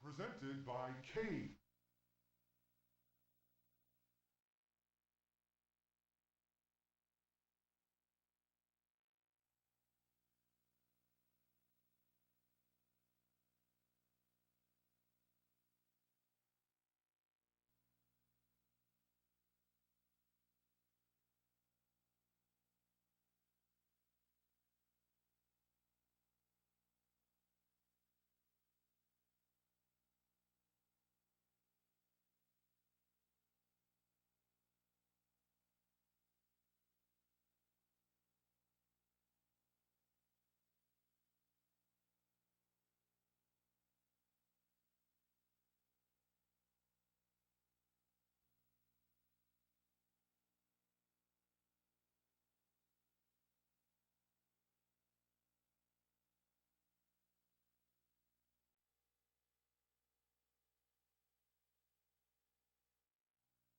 Presented by K.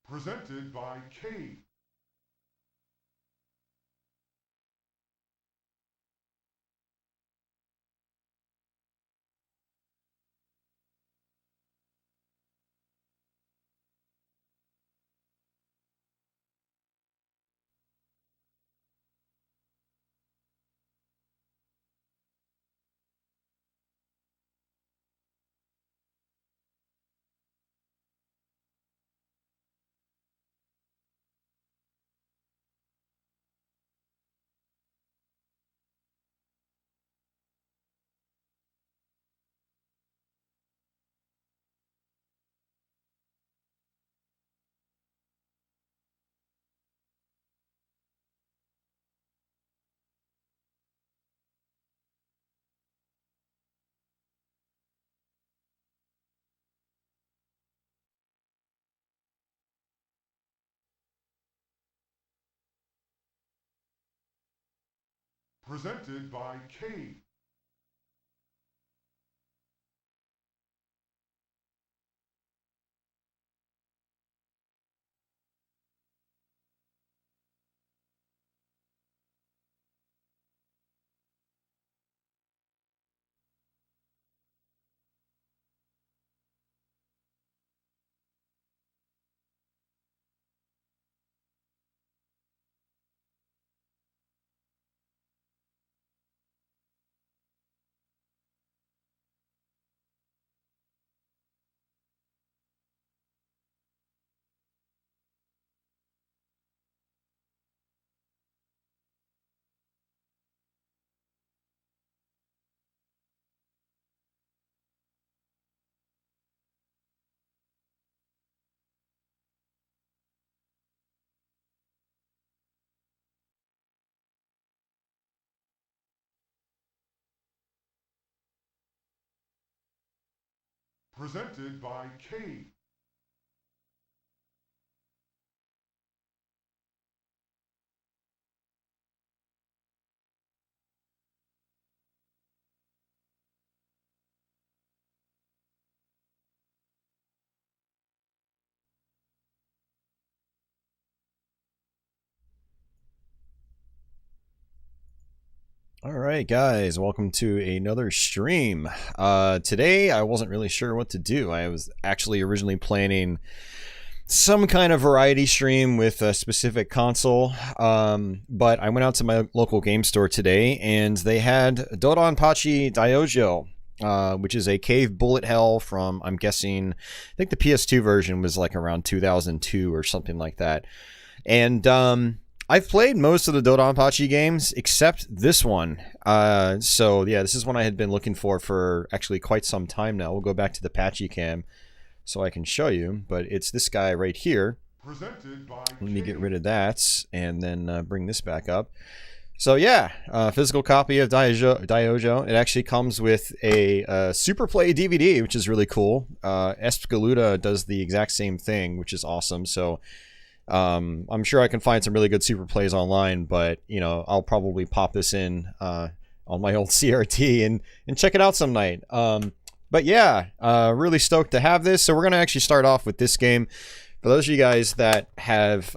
Presented by K. Presented by K. Presented by K. Alright guys, welcome to another stream. Today I wasn't really sure what to do. I was actually originally planning some kind of variety stream with a specific console, but I went out to my local game store today and they had DoDonPachi Dai-Ou-Joh, which is a cave bullet hell from, I'm guessing, I think the PS2 version was like around 2002 or something like that. And I've played most of the DoDonPachi games except this one. So yeah, this is one I had been looking for actually quite some time now. We'll go back to the Patchy cam so I can show you, but it's this guy right here. Let me get rid of that and then bring this back up. So yeah, physical copy of Dai-Ou-Joh. It actually comes with a Super Play DVD, which is really cool. Espgaluda does the exact same thing, which is awesome. So I'm sure I can find some really good super plays online, but you know, I'll probably pop this in on my old CRT and check it out some night. But yeah, really stoked to have this. So we're gonna actually start off with this game. For those of you guys that have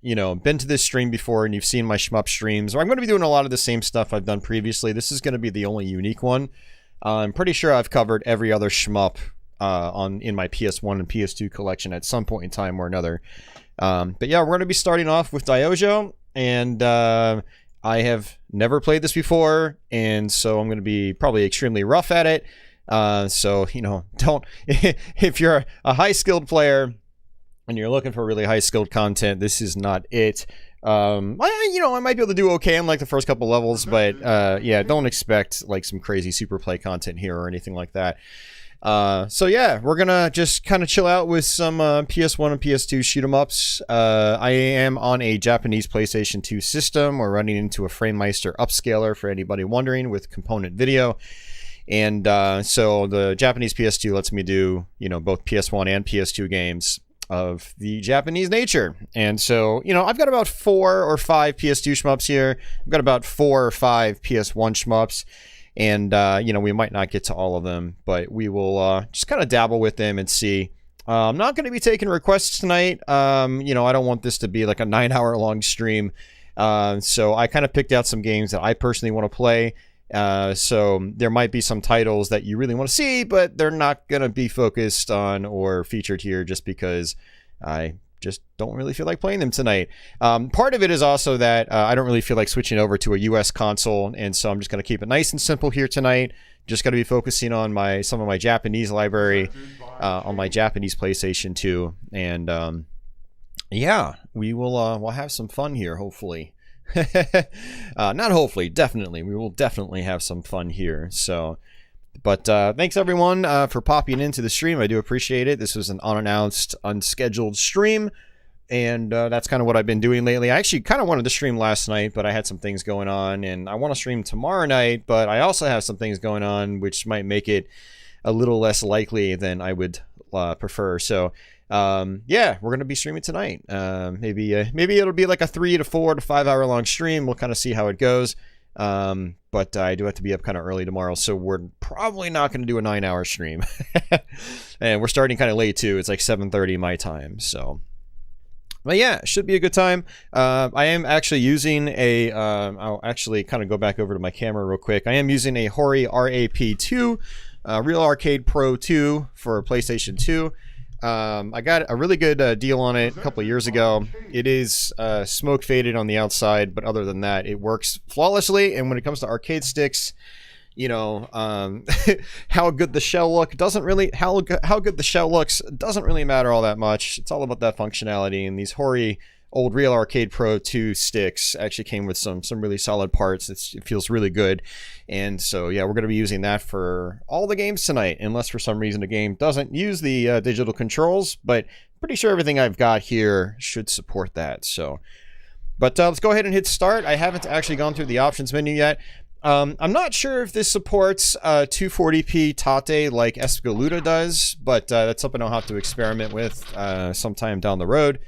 you know, been to this stream before and you've seen my SHMUPS streams, or I'm going to be doing a lot of the same stuff I've done previously. This is going to be the only unique one. I'm pretty sure I've covered every other shmup in my PS1 and PS2 collection at some point in time or another. But yeah, we're going to be starting off with Dai-Ou-Joh, and I have never played this before, and so I'm going to be probably extremely rough at it. So, you know, don't, if you're a high-skilled player and you're looking for really high-skilled content, this is not it. I might be able to do okay on like the first couple levels, but yeah, don't expect like some crazy super play content here or anything like that. So yeah, we're gonna just kind of chill out with some PS1 and PS2 shoot-'em-ups. I am on a Japanese PlayStation 2 system. We're running into a Framemeister upscaler for anybody wondering with component video. And so the Japanese PS2 lets me do, you know, both PS1 and PS2 games of the Japanese nature. And so, you know, I've got about 4 or 5 PS2 shmups here. I've got about 4 or 5 PS1 shmups. And, you know, we might not get to all of them, but we will just kind of dabble with them and see. I'm not going to be taking requests tonight. You know, I don't want this to be like a 9-hour long stream. So I kind of picked out some games that I personally want to play. So there might be some titles that you really want to see, but they're not going to be focused on or featured here just because I just don't really feel like playing them tonight. Part of it is also that I don't really feel like switching over to a US console, and so I'm just going to keep it nice and simple here tonight. Just going to be focusing on some of my Japanese library on my Japanese PlayStation 2, and yeah, we'll have some fun here, hopefully. Not hopefully, definitely. We will definitely have some fun here. So, but thanks everyone for popping into the stream. I do appreciate it. This was an unannounced, unscheduled stream, and that's kind of what I've been doing lately. I actually kind of wanted to stream last night, but I had some things going on, and I want to stream tomorrow night, but I also have some things going on which might make it a little less likely than I would prefer. So yeah, we're gonna be streaming tonight. Maybe it'll be like a 3 to 4 to 5 hour long stream. We'll kind of see how it goes. But I do have to be up kind of early tomorrow, so we're probably not going to do a 9-hour stream. And we're starting kind of late too. It's like 7:30 my time. So, but yeah, it should be a good time. I am actually using a. I'll actually kind of go back over to my camera real quick. I am using a Hori RAP2, Real Arcade Pro 2 for PlayStation 2. I got a really good deal on it a couple of years ago. It is smoke faded on the outside, but other than that, it works flawlessly. And when it comes to arcade sticks, you know, how good the shell look doesn't really how good the shell looks doesn't really matter all that much. It's all about that functionality. And these Hori old Real Arcade Pro 2 sticks actually came with some really solid parts. It feels really good. And so yeah, we're going to be using that for all the games tonight, unless for some reason the game doesn't use the digital controls, but pretty sure everything I've got here should support that. So, but let's go ahead and hit start. I haven't actually gone through the options menu yet. I'm not sure if this supports 240p Tate like Espgaluda does, but that's something I'll have to experiment with sometime down the road.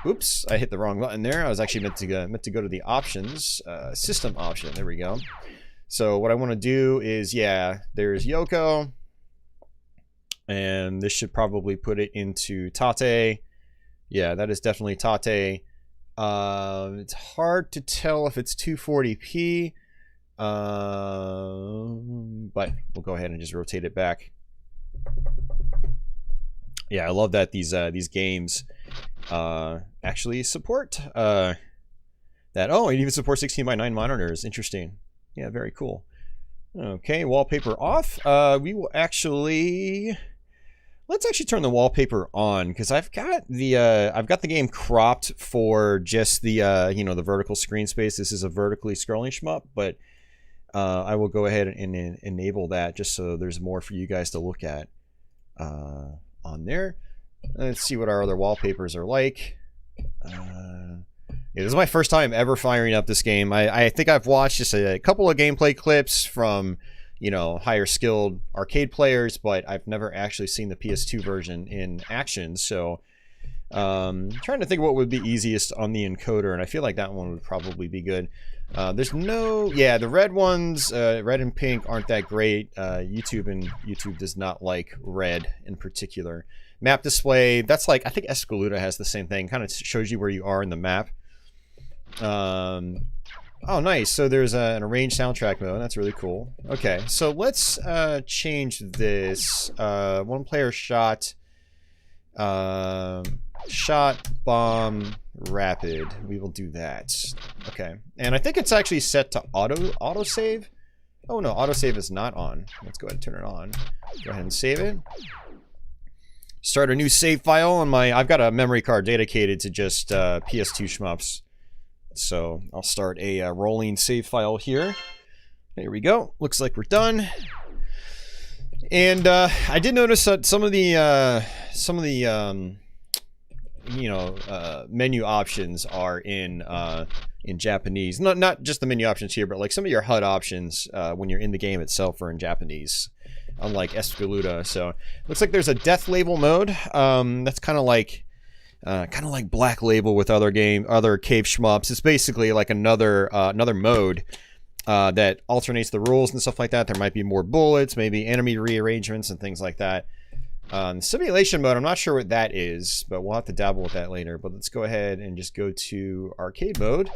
Oops, I hit the wrong button there. I was actually meant to go to the options, system option. There we go. So what I want to do is, yeah, there's Yoko, and this should probably put it into Tate. Yeah, that is definitely Tate. It's hard to tell if it's 240p, but we'll go ahead and just rotate it back. Yeah, I love that these games actually support that. Oh, it even supports 16:9 monitors. Interesting. Yeah, very cool. Okay, wallpaper off. We will actually let's actually turn the wallpaper on, because I've got the game cropped for just the you know, the vertical screen space. This is a vertically scrolling shmup, but I will go ahead and enable that just so there's more for you guys to look at on there. Let's see what our other wallpapers are like. Yeah, this is my first time ever firing up this game. I think I've watched just a couple of gameplay clips from, you know, higher skilled arcade players, but I've never actually seen the PS2 version in action. So trying to think what would be easiest on the encoder, and I feel like that one would probably be good. There's no, yeah, the red ones, red and pink, aren't that great. YouTube does not like red in particular. Map display, that's like, I think Espgaluda has the same thing. Kind of shows you where you are in the map. Oh, nice. So there's an arranged soundtrack mode. That's really cool. Okay, so let's change this. One player shot. Shot, bomb, rapid. We will do that. Okay. And I think it's actually set to auto-save. Oh no, autosave is not on. Let's go ahead and turn it on. Go ahead and save it. Start a new save file on my... I've got a memory card dedicated to just PS2 shmups. So I'll start a rolling save file here. There we go. Looks like we're done. And I did notice that some of the menu options are in Japanese. Not just the menu options here, but like some of your HUD options when you're in the game itself are in Japanese, unlike Espgaluda. So looks like there's a death label mode. That's kind of like Black Label with other cave shmups. It's basically like another mode that alternates the rules and stuff like that. There might be more bullets, maybe enemy rearrangements and things like that. Simulation mode, I'm not sure what that is, but we'll have to dabble with that later. But let's go ahead and just go to arcade mode.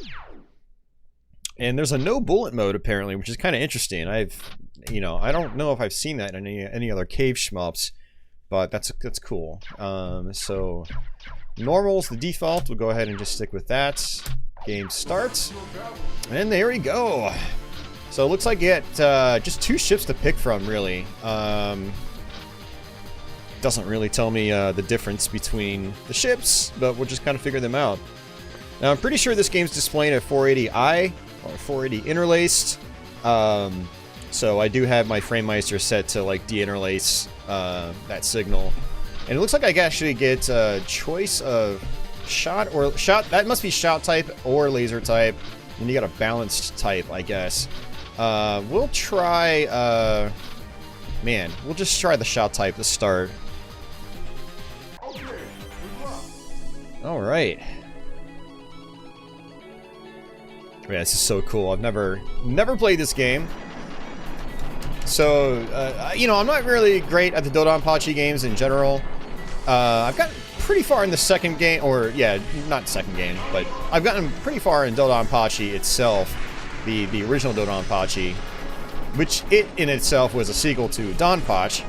And there's a no bullet mode apparently, which is kind of interesting. I don't know if I've seen that in any other cave shmups, but that's cool. So normal's the default. We'll go ahead and just stick with that. Game starts, and there we go. So it looks like you get just 2 ships to pick from, really. Doesn't really tell me the difference between the ships, but we'll just kind of figure them out. Now I'm pretty sure this game's displaying at 480i or 480 interlaced. So I do have my Framemeister set to like de-interlace that signal. And it looks like I actually get a choice of shot. That must be shot type or laser type. And you got a balanced type, I guess. We'll try, we'll just try the shot type to start. Alright. Yeah, this is so cool. I've never played this game. So, I'm not really great at the DoDonPachi games in general. I've gotten pretty far in the second game, or, yeah, not second game, but I've gotten pretty far in DoDonPachi itself, the original DoDonPachi, which it in itself was a sequel to DonPachi.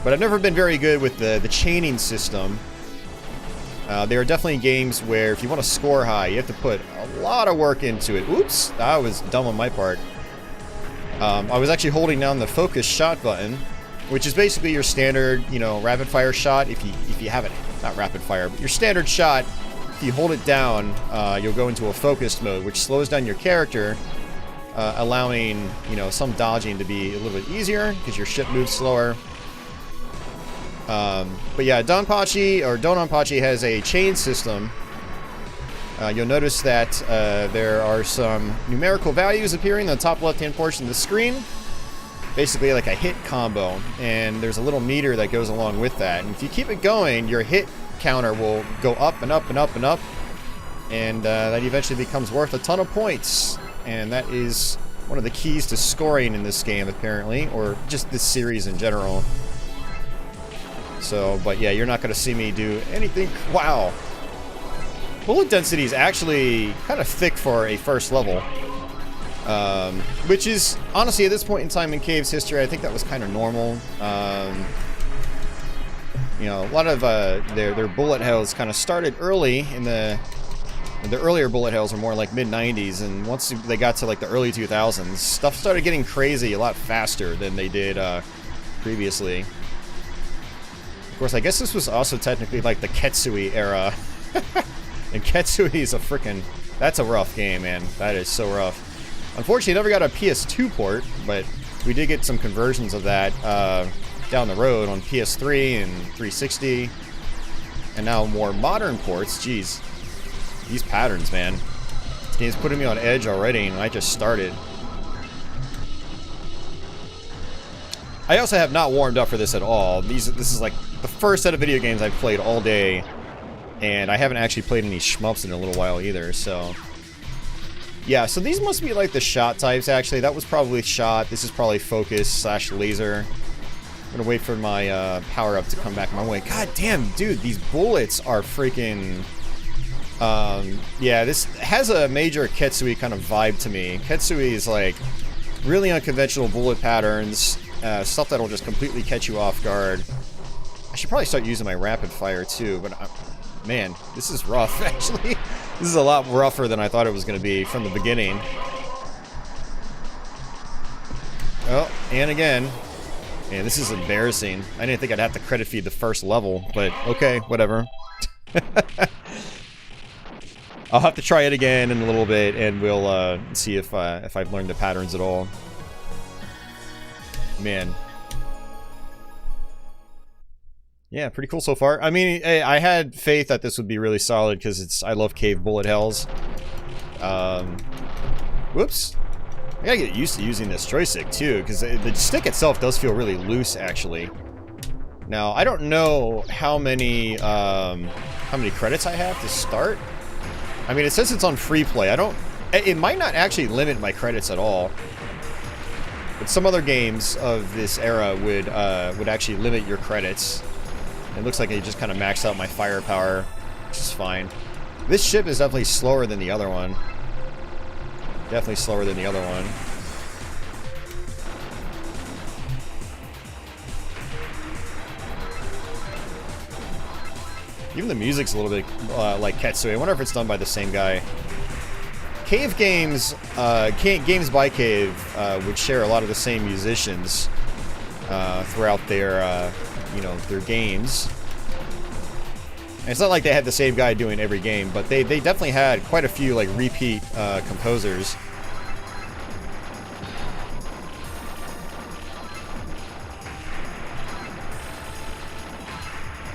But I've never been very good with the chaining system. There are definitely games where if you want to score high, you have to put a lot of work into it. Oops, that was dumb on my part. I was actually holding down the focus shot button, which is basically your standard, rapid fire shot. If you have it, not rapid fire, but your standard shot. If you hold it down, you'll go into a focused mode, which slows down your character, allowing some dodging to be a little bit easier because your ship moves slower. But yeah, DoDonPachi has a chain system. You'll notice that there are some numerical values appearing on the top left-hand portion of the screen. Basically like a hit combo, and there's a little meter that goes along with that. And if you keep it going, your hit counter will go up and up and up and up, and that eventually becomes worth a ton of points. And that is one of the keys to scoring in this game, apparently, or just this series in general. So, but yeah, you're not going to see me do anything. Wow. Bullet density is actually kind of thick for a first level. Which is, honestly, at this point in time in Cave's history, I think that was kind of normal. A lot of their bullet hells kind of started early in the earlier bullet hells are more like mid-90s, and once they got to like the early 2000s, stuff started getting crazy a lot faster than they did previously. Of course, I guess this was also technically like the Ketsui era. And Ketsui is that's a rough game, man. That is so rough. Unfortunately, I never got a PS2 port, but we did get some conversions of that down the road on PS3 and 360. And now more modern ports. Jeez. These patterns, man. This game's putting me on edge already, and I just started. I also have not warmed up for this at all. This is like the first set of video games I've played all day, and I haven't actually played any shmups in a little while either, so... Yeah, so these must be like the shot types, actually. That was probably shot. This is probably focus / laser. I'm gonna wait for my power-up to come back my way. God damn, dude, these bullets are freaking... Yeah, this has a major Ketsui kind of vibe to me. Ketsui is like really unconventional bullet patterns, stuff that'll just completely catch you off guard. I should probably start using my rapid fire too, but man, this is rough actually. This is a lot rougher than I thought it was going to be from the beginning. Oh, and again. Man, this is embarrassing. I didn't think I'd have to credit feed the first level, but okay, whatever. I'll have to try it again in a little bit, and we'll see if I've learned the patterns at all. Man. Yeah, pretty cool so far. I mean, I had faith that this would be really solid because I love cave bullet hells. Whoops. I gotta get used to using this joystick too, because the stick itself does feel really loose, actually. Now, I don't know how many credits I have to start. I mean, it says it's on free play. It might not actually limit my credits at all. But some other games of this era would actually limit your credits. It looks like it just kind of maxed out my firepower, which is fine. This ship is definitely slower than the other one. Definitely slower than the other one. Even the music's a little bit like Ketsui. I wonder if it's done by the same guy. Cave games, Games by Cave would share a lot of the same musicians throughout their, their games. And it's not like they had the same guy doing every game, but they definitely had quite a few like repeat composers.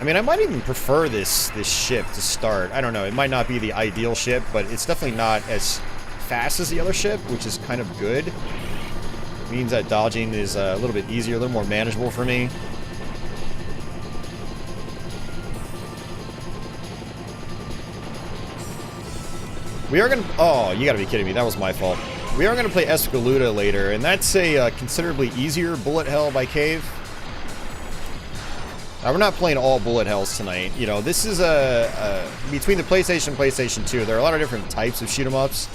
I mean, I might even prefer this ship to start. I don't know, it might not be the ideal ship, but it's definitely not as fast as the other ship, which is kind of good. It means that dodging is a little bit easier, a little more manageable for me. We are gonna... Oh, you gotta be kidding me. That was my fault. We are gonna play Espgaluda later, and that's a considerably easier bullet hell by Cave. We're not playing all bullet hells tonight. You know, this is between the PlayStation and PlayStation 2, there are a lot of different types of shoot-'em-ups.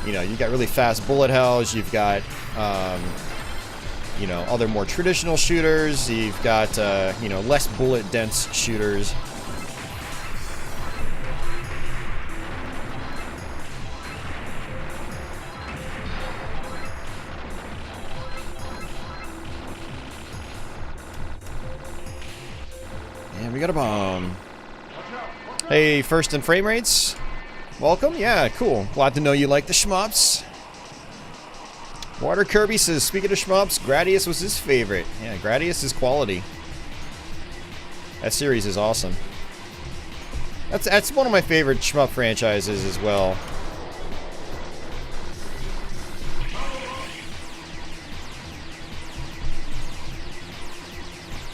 You know, you've got really fast bullet hells, you've got, other more traditional shooters, you've got, less bullet-dense shooters. We got a bomb. Hey, first in frame rates. Welcome. Yeah, cool. Glad to know you like the SHMUPS. Water Kirby says, speaking of SHMUPS, Gradius was his favorite. Yeah, Gradius is quality. That series is awesome. That's one of my favorite SHMUP franchises as well.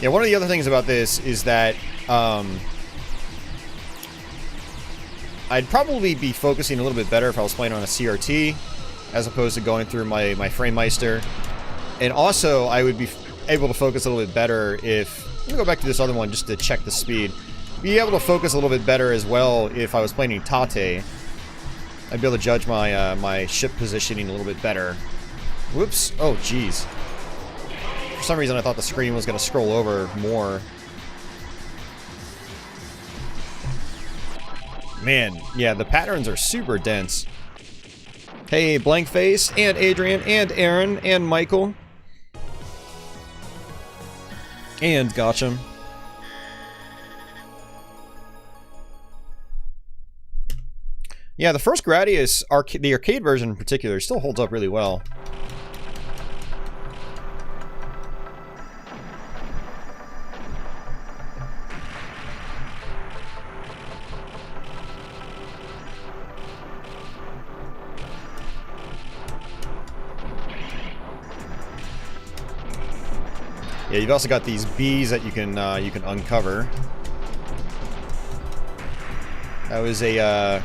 Yeah, one of the other things about this is that I'd probably be focusing a little bit better if I was playing on a CRT as opposed to going through my Framemeister. And also, I would be able to focus a little bit better if... Let me go back to this other one just to check the speed. Be able to focus a little bit better as well if I was playing in Tate. I'd be able to judge my, my ship positioning a little bit better. Whoops. Oh, jeez. For some reason, I thought the screen was going to scroll over more. Man, yeah, the patterns are super dense. Hey, Blankface, and Adrian, and Aaron, and Michael. And Gotcham. Yeah, the first Gradius, the arcade version in particular, still holds up really well. Yeah, you've also got these bees that you can uncover. That was a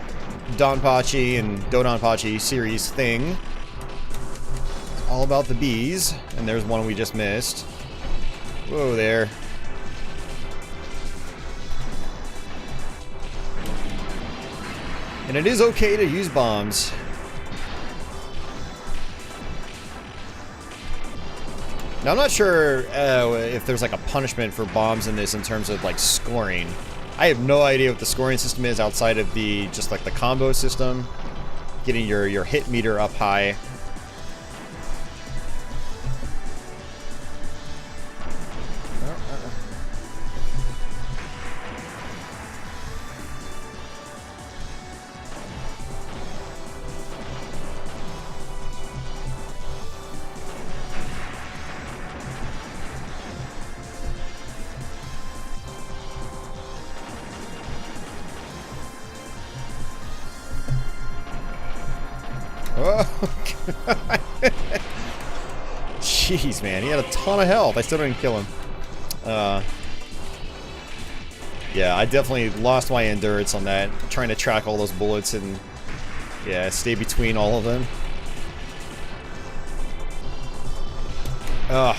DonPachi and DoDonPachi series thing. It's all about the bees, and there's one we just missed. Whoa there. And it is okay to use bombs. Now, I'm not sure if there's like a punishment for bombs in this in terms of like scoring. I have no idea what the scoring system is outside of the just like the combo system, getting your hit meter up high. Oh, God. Jeez, man, he had a ton of health. I still didn't kill him. Yeah, I definitely lost my endurance on that, trying to track all those bullets and, yeah, stay between all of them. Ugh.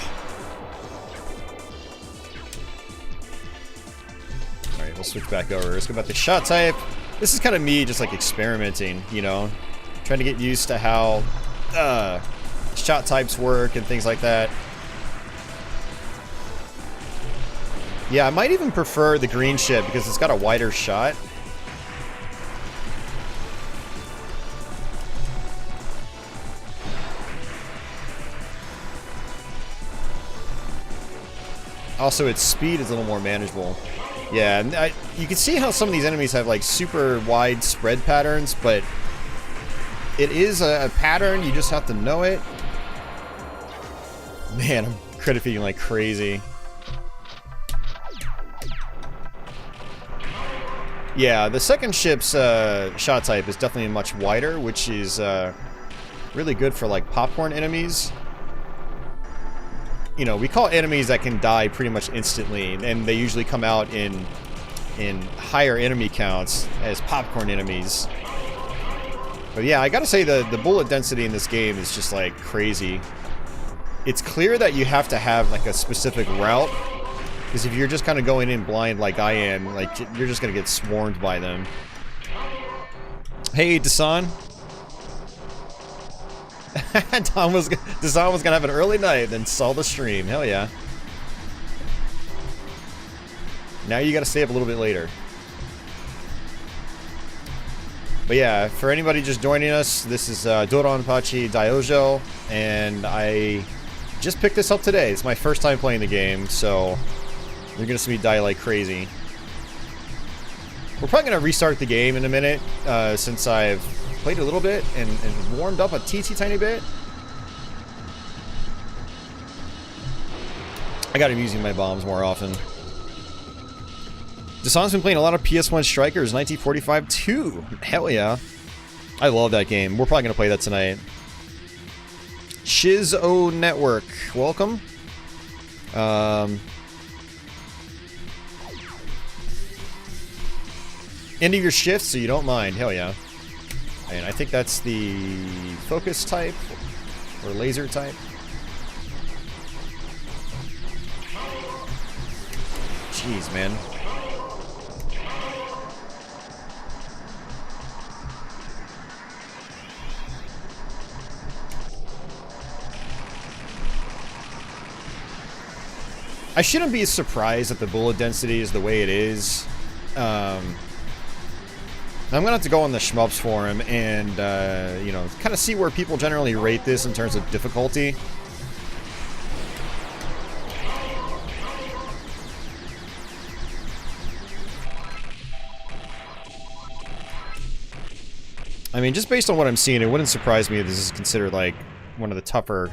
Alright, we'll switch back over. Let's go back to shot type. This is kind of me just like experimenting, you know? Trying to get used to how shot types work and things like that. Yeah, I might even prefer the green ship because it's got a wider shot. Also, its speed is a little more manageable. Yeah, and you can see how some of these enemies have like super wide spread patterns, but it is a pattern, you just have to know it. Man, I'm crit feeding like crazy. Yeah, the second ship's shot type is definitely much wider, which is really good for like popcorn enemies. You know, we call enemies that can die pretty much instantly, and they usually come out in higher enemy counts as popcorn enemies. But yeah, I gotta say the bullet density in this game is just like crazy. It's clear that you have to have like a specific route, because if you're just kind of going in blind like I am, like you're just gonna get swarmed by them. Hey, Dasan. Dasan was gonna have an early night, then saw the stream. Hell yeah. Now you gotta stay up a little bit later. But yeah, for anybody just joining us, this is DoDonPachi Dai-Ou-Joh, and I just picked this up today. It's my first time playing the game, so you're gonna see me die like crazy. We're probably gonna restart the game in a minute, since I've played a little bit and warmed up a teensy tiny bit. I got him using my bombs more often. Dasan's been playing a lot of PS1 Strikers 1945 too. Hell yeah. I love that game. We're probably going to play that tonight. Shiz-O Network. Welcome. End of your shift so you don't mind. Hell yeah. And I think that's the focus type or laser type. Jeez, man. I shouldn't be surprised that the bullet density is the way it is. I'm gonna have to go on the SHMUPS forum and, you know, kind of see where people generally rate this in terms of difficulty. I mean, just based on what I'm seeing, it wouldn't surprise me if this is considered, like, one of the tougher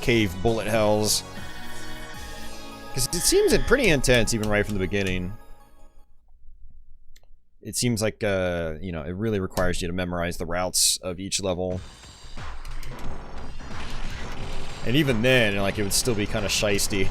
cave bullet hells. Because it seems pretty intense, even right from the beginning. It seems like, you know, it really requires you to memorize the routes of each level. And even then, like, it would still be kind of shisty.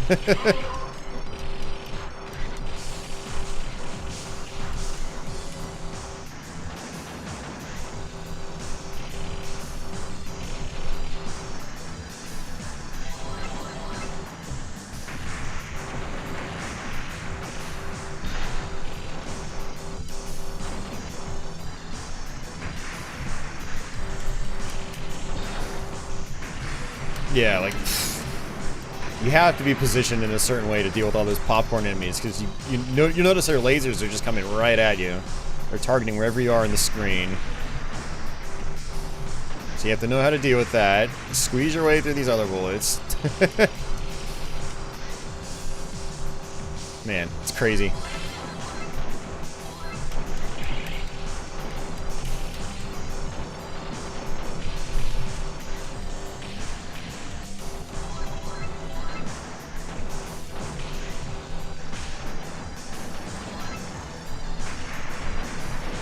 Yeah, like, you have to be positioned in a certain way to deal with all those popcorn enemies, because you notice their lasers are just coming right at you. They're targeting wherever you are on the screen. So you have to know how to deal with that. Squeeze your way through these other bullets. Man, it's crazy.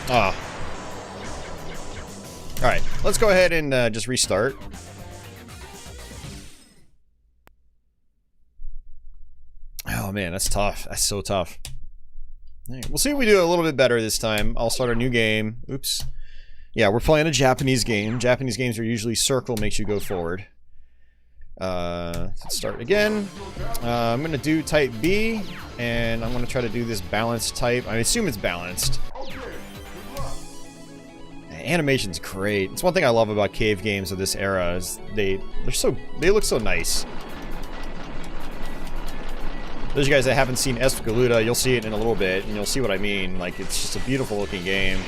Ah. Alright, let's go ahead and just restart. Oh man, that's tough. That's so tough. Right, we'll see if we do a little bit better this time. I'll start a new game. Oops. Yeah, we're playing a Japanese game. Japanese games are usually circle makes you go forward. Let's start again. I'm going to do type B, and I'm going to try to do this balanced type. I assume it's balanced. Animation's great. It's one thing I love about cave games of this era is they look so nice. Those of you guys that haven't seen Espgaluda, you'll see it in a little bit, and you'll see what I mean. Like, it's just a beautiful looking game.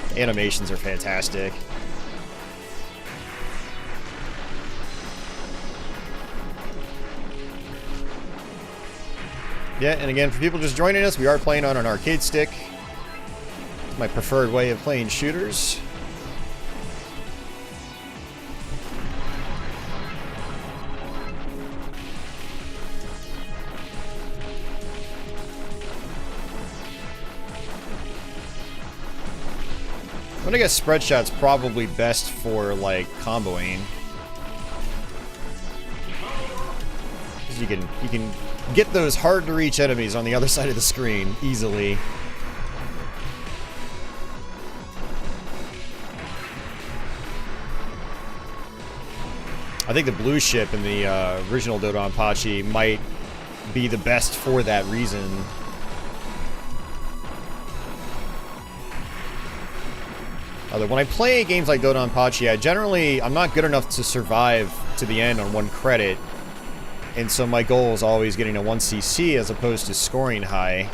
The animations are fantastic. Yeah, and again, for people just joining us, we are playing on an arcade stick. My preferred way of playing shooters. I'm gonna guess spread shot's probably best for like comboing. Because you can get those hard to reach enemies on the other side of the screen easily. I think the blue ship in the original DoDonPachi might be the best for that reason. Although when I play games like DoDonPachi, I'm not good enough to survive to the end on 1 credit. And so my goal is always getting a 1cc as opposed to scoring high.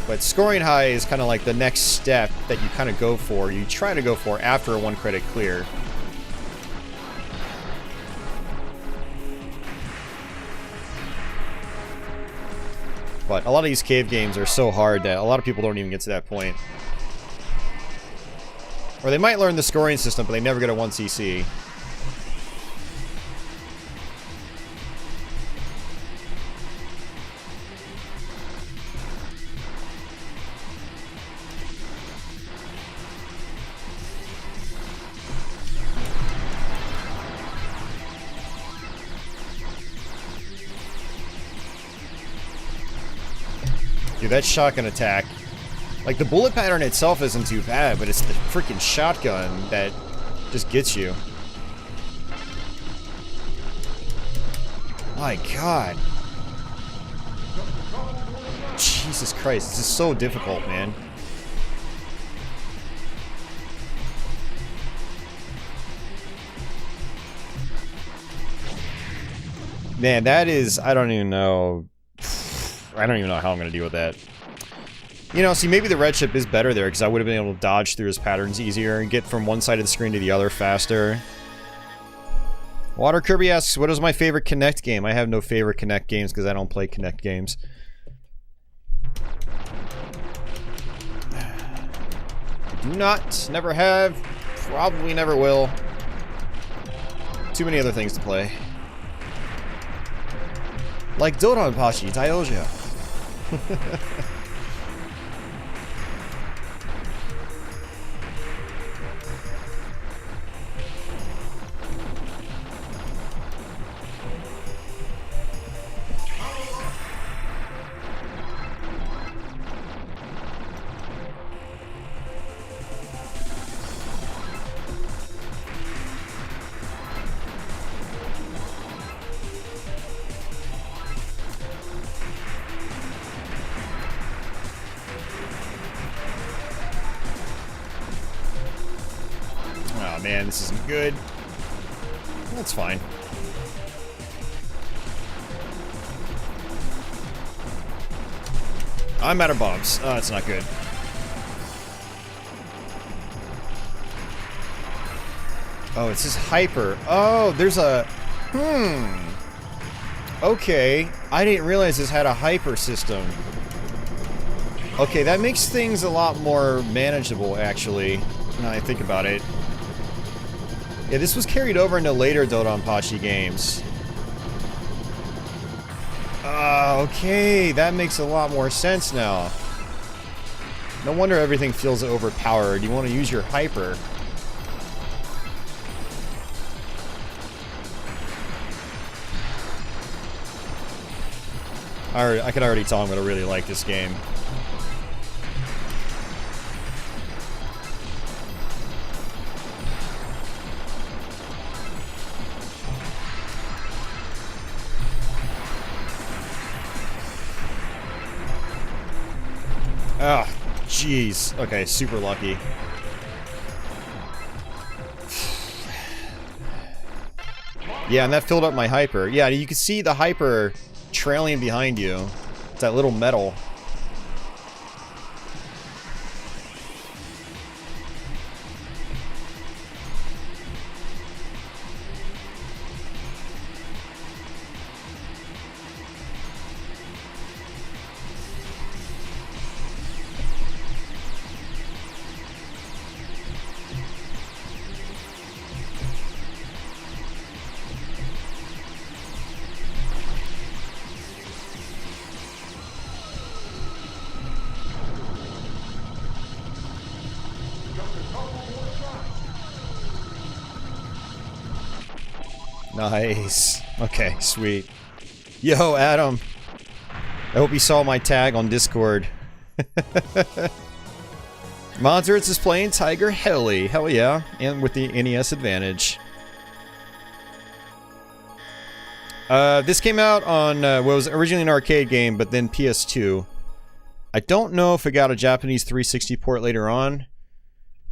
But scoring high is kind of like the next step that you kind of go for. You try to go for after a 1 credit clear. But a lot of these cave games are so hard that a lot of people don't even get to that point. Or they might learn the scoring system, but they never get a 1cc. Dude, that shotgun attack. Like, the bullet pattern itself isn't too bad, but it's the freaking shotgun that just gets you. My God. Jesus Christ, this is so difficult, man. Man, that is... I don't even know how I'm going to deal with that. You know, see, maybe the red ship is better there, because I would have been able to dodge through his patterns easier and get from one side of the screen to the other faster. Water Kirby asks, what is my favorite Kinect game? I have no favorite Kinect games, because I don't play Kinect games. Do not, never have, probably never will. Too many other things to play. Like DoDonPachi Dai-Ou-Joh. Man, this isn't good. That's fine. I'm out of bombs. Oh, that's not good. Oh, it's just hyper. Oh, there's a... Okay. I didn't realize this had a hyper system. Okay, that makes things a lot more manageable, actually, now I think about it. Yeah, this was carried over into later DoDonPachi games. Okay, that makes a lot more sense now. No wonder everything feels overpowered. You want to use your hyper. I could already tell I'm going to really like this game. Ah, jeez. Okay, super lucky. Yeah, and that filled up my hyper. Yeah, you can see the hyper trailing behind you. It's that little metal. Nice. Okay, sweet. Yo, Adam. I hope you saw my tag on Discord. Monsters is playing Tiger Heli. Hell yeah. And with the NES Advantage. This came out on, what was originally an arcade game, but then PS2. I don't know if it got a Japanese 360 port later on.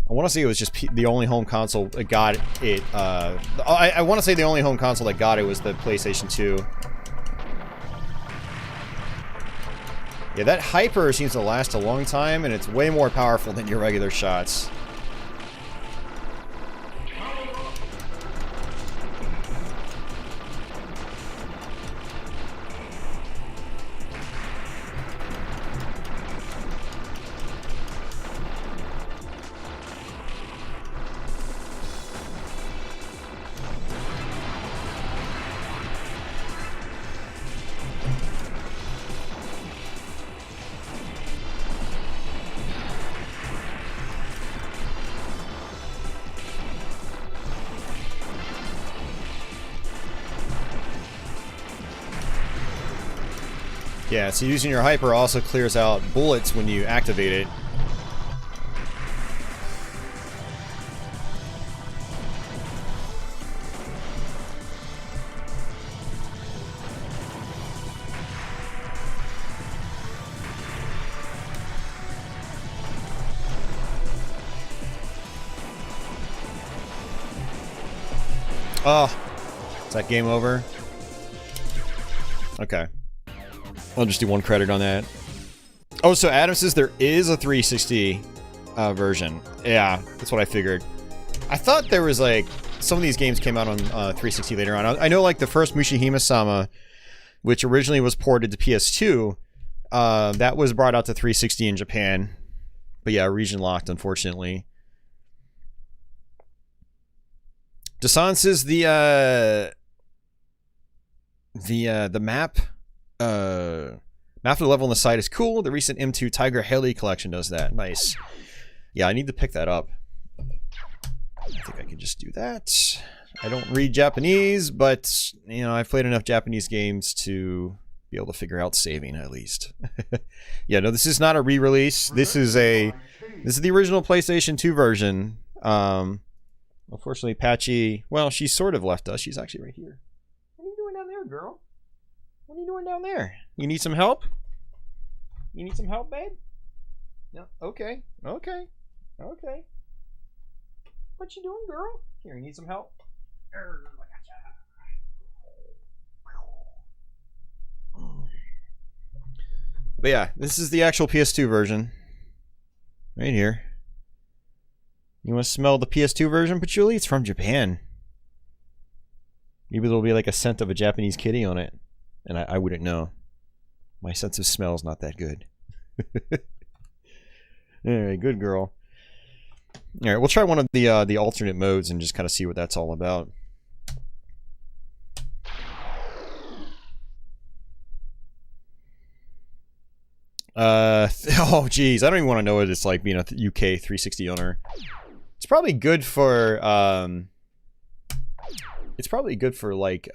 I want to say it was just the only home console that got it, I want to say the only home console that got it was the PlayStation 2. Yeah, that hyper seems to last a long time, and it's way more powerful than your regular shots. Yeah, so using your hyper also clears out bullets when you activate it. Oh, is that game over? Okay. I'll just do one credit on that. Oh, so Adam says there is a 360 version. Yeah, that's what I figured. I thought there was like some of these games came out on 360 later on. I know like the first Mushihime-sama, which originally was ported to PS2, that was brought out to 360 in Japan. But yeah, region locked, unfortunately. Dasan says the map. Map of the level on the side is cool. The recent M2 Tiger Heli collection does that. Nice. Yeah, I need to pick that up. I think I can just do that. I don't read Japanese, but, you know, I've played enough Japanese games to be able to figure out saving, at least. Yeah, no, this is not a re-release. This is the original PlayStation 2 version. Unfortunately, Patchy, well, she sort of left us. She's actually right here. What are you doing down there, girl? What are you doing down there? You need some help? You need some help, babe? No. Okay. Okay. Okay. What you doing, girl? Here, you need some help? I gotcha. But yeah, this is the actual PS2 version. Right here. You want to smell the PS2 version, Patchouli? It's from Japan. Maybe there'll be like a scent of a Japanese kitty on it. And I wouldn't know. My sense of smell is not that good. Alright, good girl. Alright, we'll try one of the alternate modes and just kind of see what that's all about. Oh geez, I don't even want to know what it's like being a UK 360 owner. It's probably good for like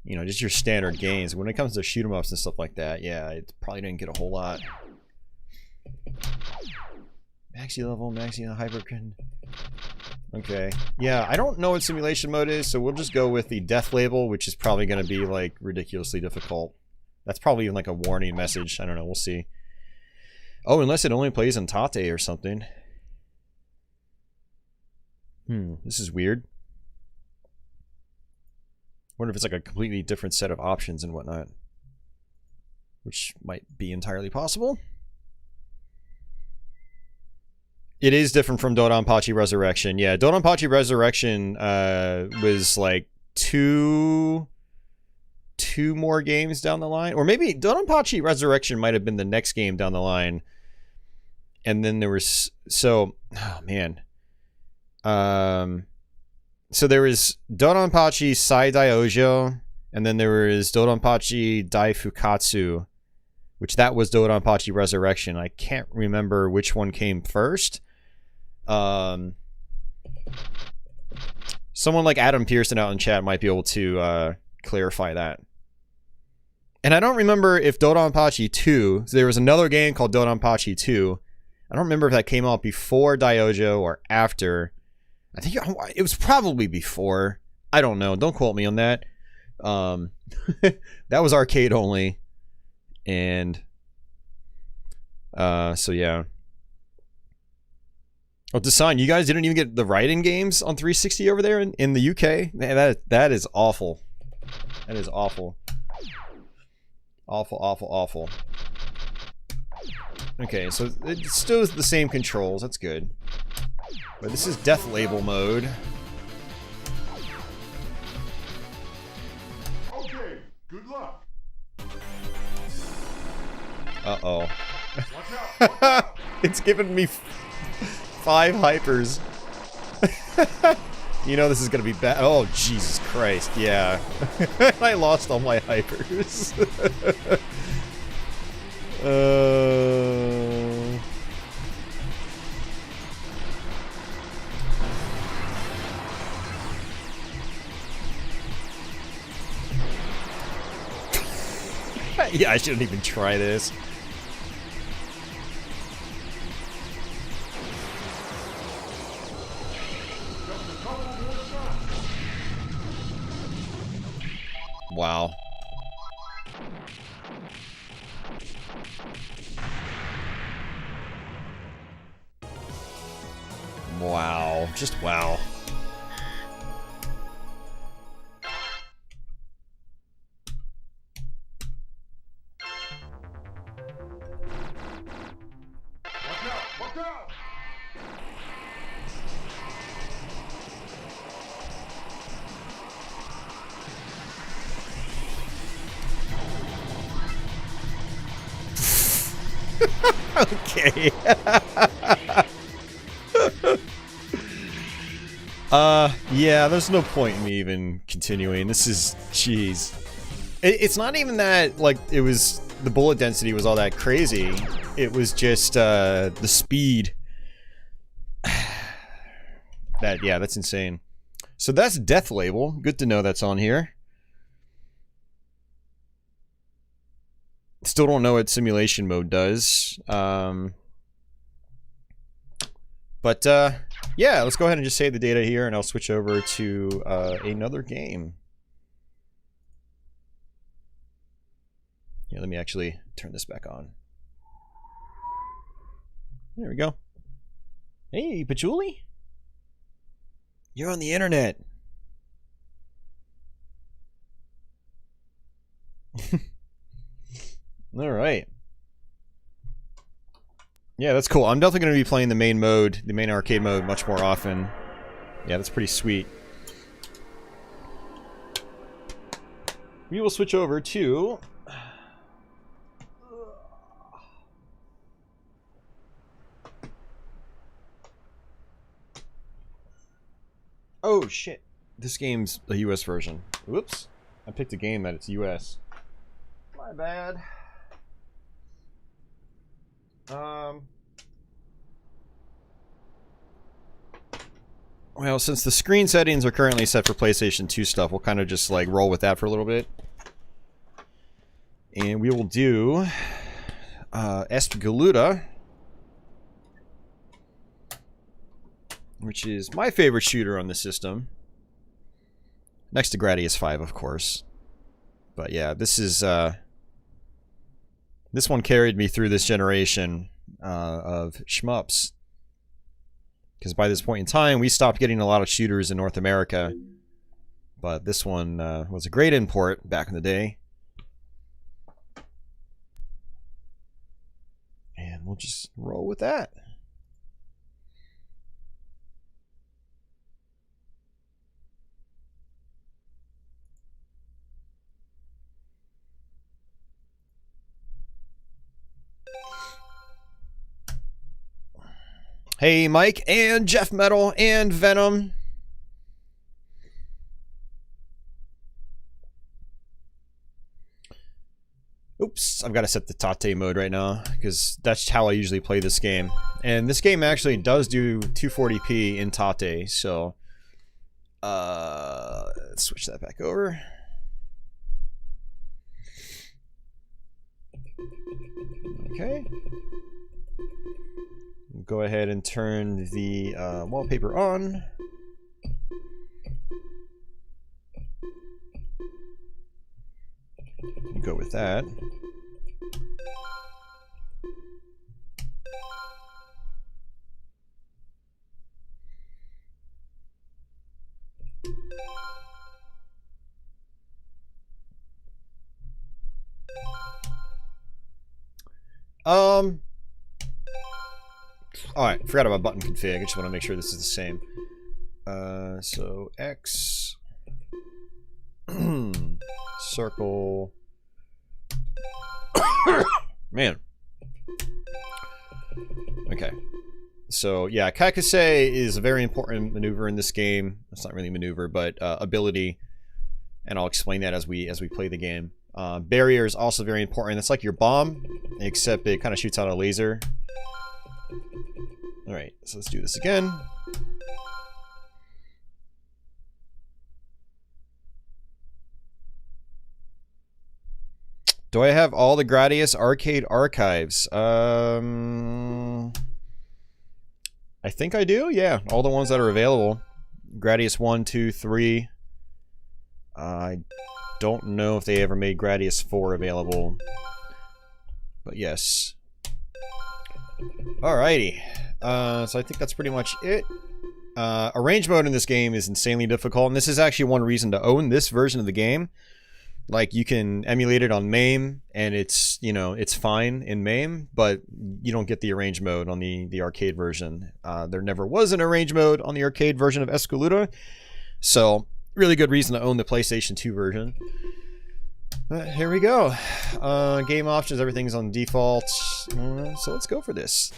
you know, just your standard games. When it comes to shoot 'em ups and stuff like that, yeah, it probably didn't get a whole lot. Maxi level, maxi hyperkin. Okay, yeah, I don't know what simulation mode is, so we'll just go with the death label, which is probably going to be like ridiculously difficult. That's probably even like a warning message. I don't know. We'll see. Oh, unless it only plays in Tate or something. This is weird. Wonder if it's like a completely different set of options and whatnot. Which might be entirely possible. It is different from DoDonPachi Resurrection. Yeah, DoDonPachi Resurrection was like two more games down the line, or maybe DoDonPachi Resurrection might have been the next game down the line, and then there was so there was DoDonPachi Dai-Ou-Joh, and then there was DoDonPachi Daifukatsu, which that was DoDonPachi Resurrection. I can't remember which one came first. Someone like Adam Pearson out in chat might be able to clarify that. And I don't remember if DoDonPachi 2, so there was another game called DoDonPachi 2. I don't remember if that came out before Dai-Ou-Joh or after. I think it was probably before. I don't know. Don't quote me on that. That was arcade only. And so yeah. Oh, Design, you guys didn't even get the Raiden games on 360 over there in the UK? Man, that is awful. That is awful. Awful, awful, awful. Okay, so it still is the same controls. That's good. But this is Death Label mode. Okay, good luck. Uh-oh. Watch out, watch out. It's giving me 5 hypers. You know this is gonna be bad. Oh, Jesus Christ, yeah. I lost all my hypers. Yeah, I shouldn't even try this. Wow. Wow. Just wow. Watch out, watch out. Okay. Yeah, there's no point in me even continuing. This is, jeez. It's not even that, like, it was, the bullet density was all that crazy. It was just, the speed. Yeah, that's insane. So that's Death Label. Good to know that's on here. Still don't know what simulation mode does. Yeah, let's go ahead and just save the data here, and I'll switch over to another game. Yeah, let me actually turn this back on. There we go. Hey, Patchouli? You're on the internet. All right. Yeah, that's cool. I'm definitely going to be playing the main mode, the main arcade mode, much more often. Yeah, that's pretty sweet. We will switch over to... Oh, shit. This game's the US version. Whoops. I picked a game that it's US. My bad. Well, since the screen settings are currently set for PlayStation 2 stuff, we'll kind of just like roll with that for a little bit. And we will do Espgaluda, which is my favorite shooter on the system. Next to Gradius 5, of course. But yeah, this is this one carried me through this generation of shmups. Because by this point in time, we stopped getting a lot of shooters in North America. But this one was a great import back in the day. And we'll just roll with that. Hey, Mike, and Jeff Metal, and Venom. Oops, I've got to set the Tate mode right now, because that's how I usually play this game. And this game actually does do 240p in Tate, so... let's switch that back over. Okay. Go ahead and turn the wallpaper on. Go with that. Alright, forgot about button config. I just want to make sure this is the same. So X circle. Man. Okay. So yeah, Kakase is a very important maneuver in this game. It's not really a maneuver, but ability, and I'll explain that as we play the game. Barrier is also very important. It's like your bomb, except it kind of shoots out a laser. Alright, so let's do this again. Do I have all the Gradius arcade archives? I think I do, yeah. All the ones that are available. Gradius 1, 2, 3. I don't know if they ever made Gradius 4 available. But yes. Alrighty. So I think that's pretty much it. Arrange mode in this game is insanely difficult, and this is actually one reason to own this version of the game. Like, you can emulate it on MAME, and it's, you know, it's fine in MAME, but you don't get the arrange mode on the arcade version. There never was an arrange mode on the arcade version of Espgaluda, so really good reason to own the PlayStation 2 version. Here we go. Game options, everything's on default. So let's go for this.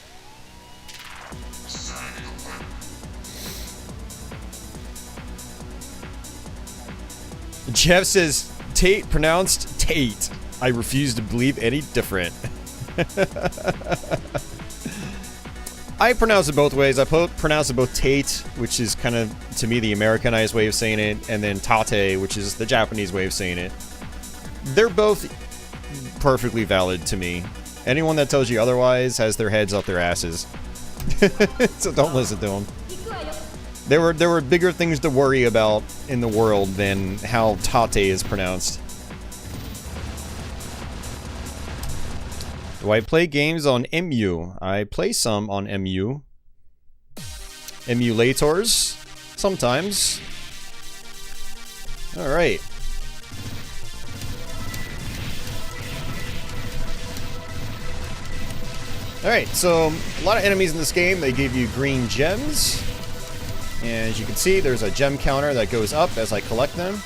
Jeff says, Tate pronounced Tate. I refuse to believe any different. I pronounce it both ways. I pronounce it both Tate, which is kind of, to me, the Americanized way of saying it, and then Tate, which is the Japanese way of saying it. They're both perfectly valid to me. Anyone that tells you otherwise has their heads up their asses. So don't listen to them. There were bigger things to worry about in the world than how Tate is pronounced. Do I play games on MU? I play some on MU. Emulators. Sometimes. Alright. Alright, so a lot of enemies in this game, they give you green gems. And as you can see, there's a gem counter that goes up as I collect them.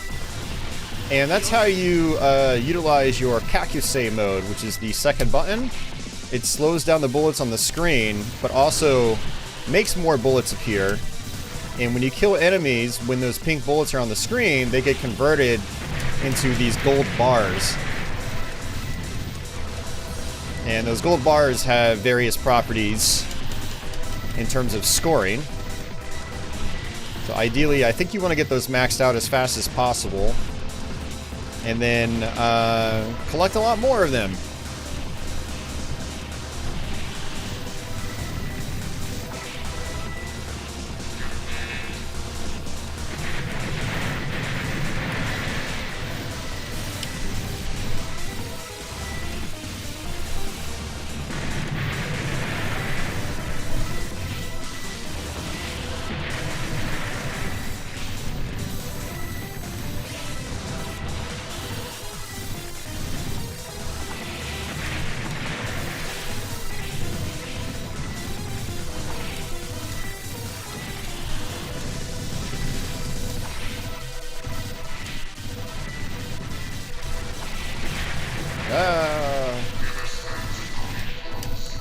And that's how you utilize your Kakusei mode, which is the second button. It slows down the bullets on the screen, but also makes more bullets appear. And when you kill enemies, when those pink bullets are on the screen, they get converted into these gold bars. And those gold bars have various properties in terms of scoring. So ideally, I think you want to get those maxed out as fast as possible. And then collect a lot more of them.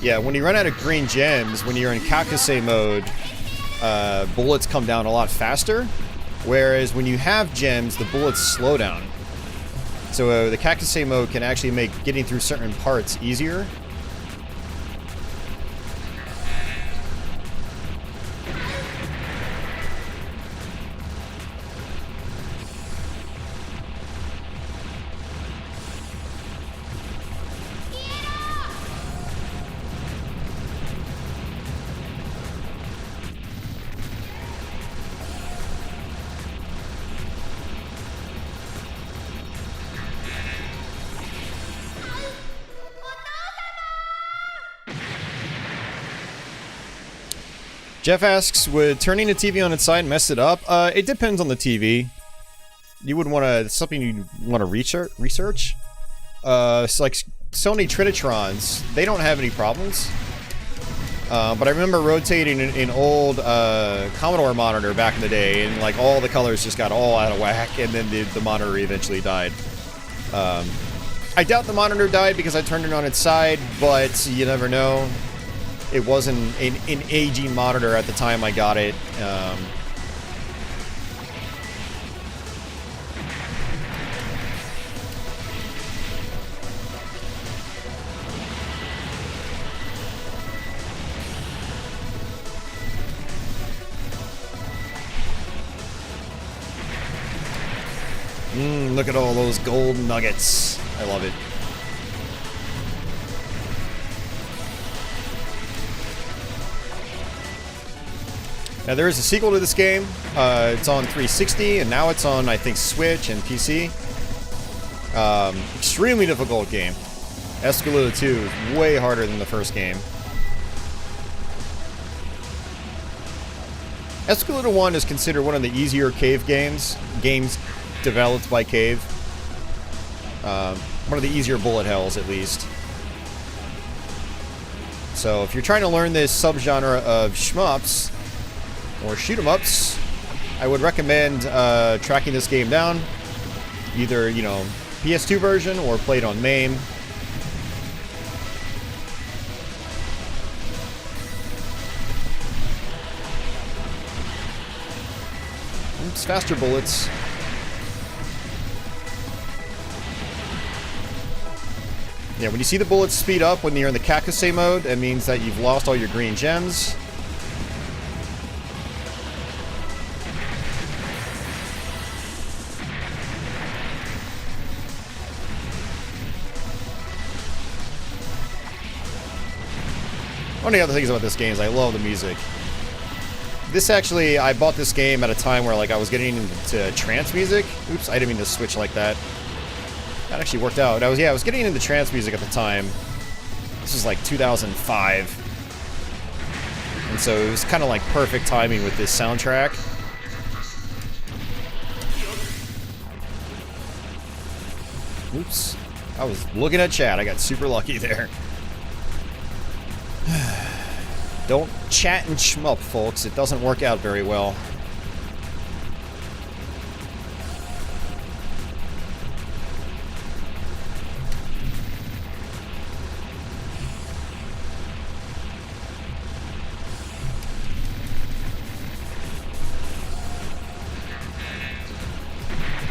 Yeah, when you run out of green gems, when you're in Kakusei mode, bullets come down a lot faster. Whereas when you have gems, the bullets slow down. So the Kakusei mode can actually make getting through certain parts easier. Jeff asks, would turning the TV on its side mess it up? It depends on the TV. You wouldn't want to, something you'd want to research. It's like Sony Trinitrons, they don't have any problems. But I remember rotating an old Commodore monitor back in the day, and like all the colors just got all out of whack, and then the monitor eventually died. I doubt the monitor died because I turned it on its side, but you never know. It wasn't an aging monitor at the time I got it. Look at all those gold nuggets. I love it. Now there is a sequel to this game. It's on 360 and now it's on, I think, Switch and PC. Extremely difficult game. Espgaluda 2 is way harder than the first game. Espgaluda 1 is considered one of the easier cave games developed by Cave. One of the easier bullet hells, at least. So if you're trying to learn this subgenre of shmups, or shoot-em-ups, I would recommend tracking this game down. Either, you know, PS2 version or play it on MAME. It's faster bullets. Yeah, when you see the bullets speed up when you're in the Kakusei mode, that means that you've lost all your green gems. One of the other things about this game is I love the music. This actually, I bought this game at a time where like I was getting into trance music. Oops, I didn't mean to switch like that. That actually worked out. I was getting into trance music at the time. This was like 2005. And so it was kind of like perfect timing with this soundtrack. Oops. I was looking at chat. I got super lucky there. Don't chat and shmup, folks. It doesn't work out very well.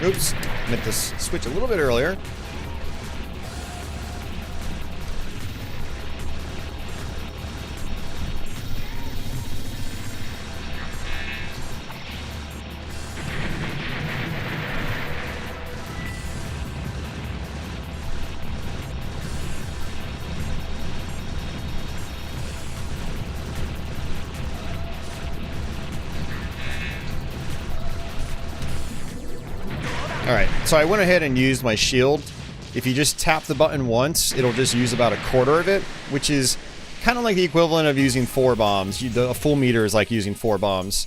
Oops, meant to switch a little bit earlier. Alright, so I went ahead and used my shield. If you just tap the button once, it'll just use about a quarter of it, which is kind of like the equivalent of using 4 bombs. A full meter is like using 4 bombs.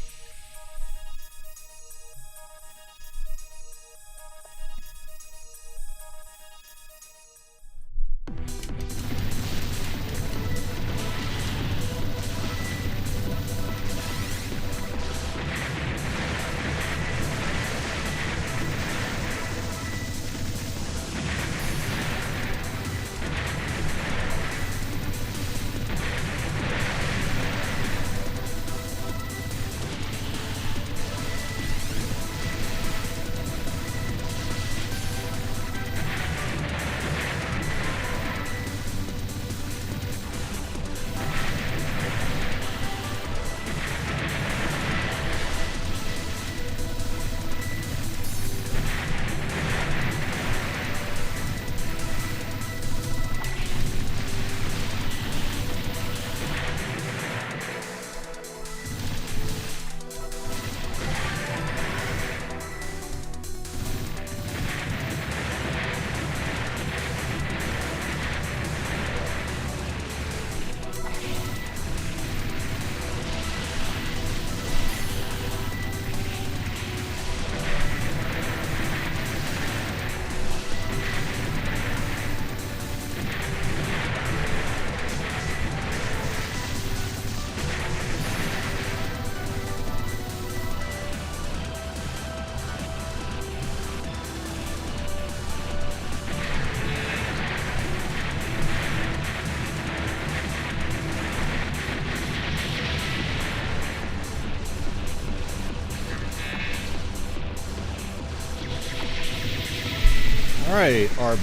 Alright, our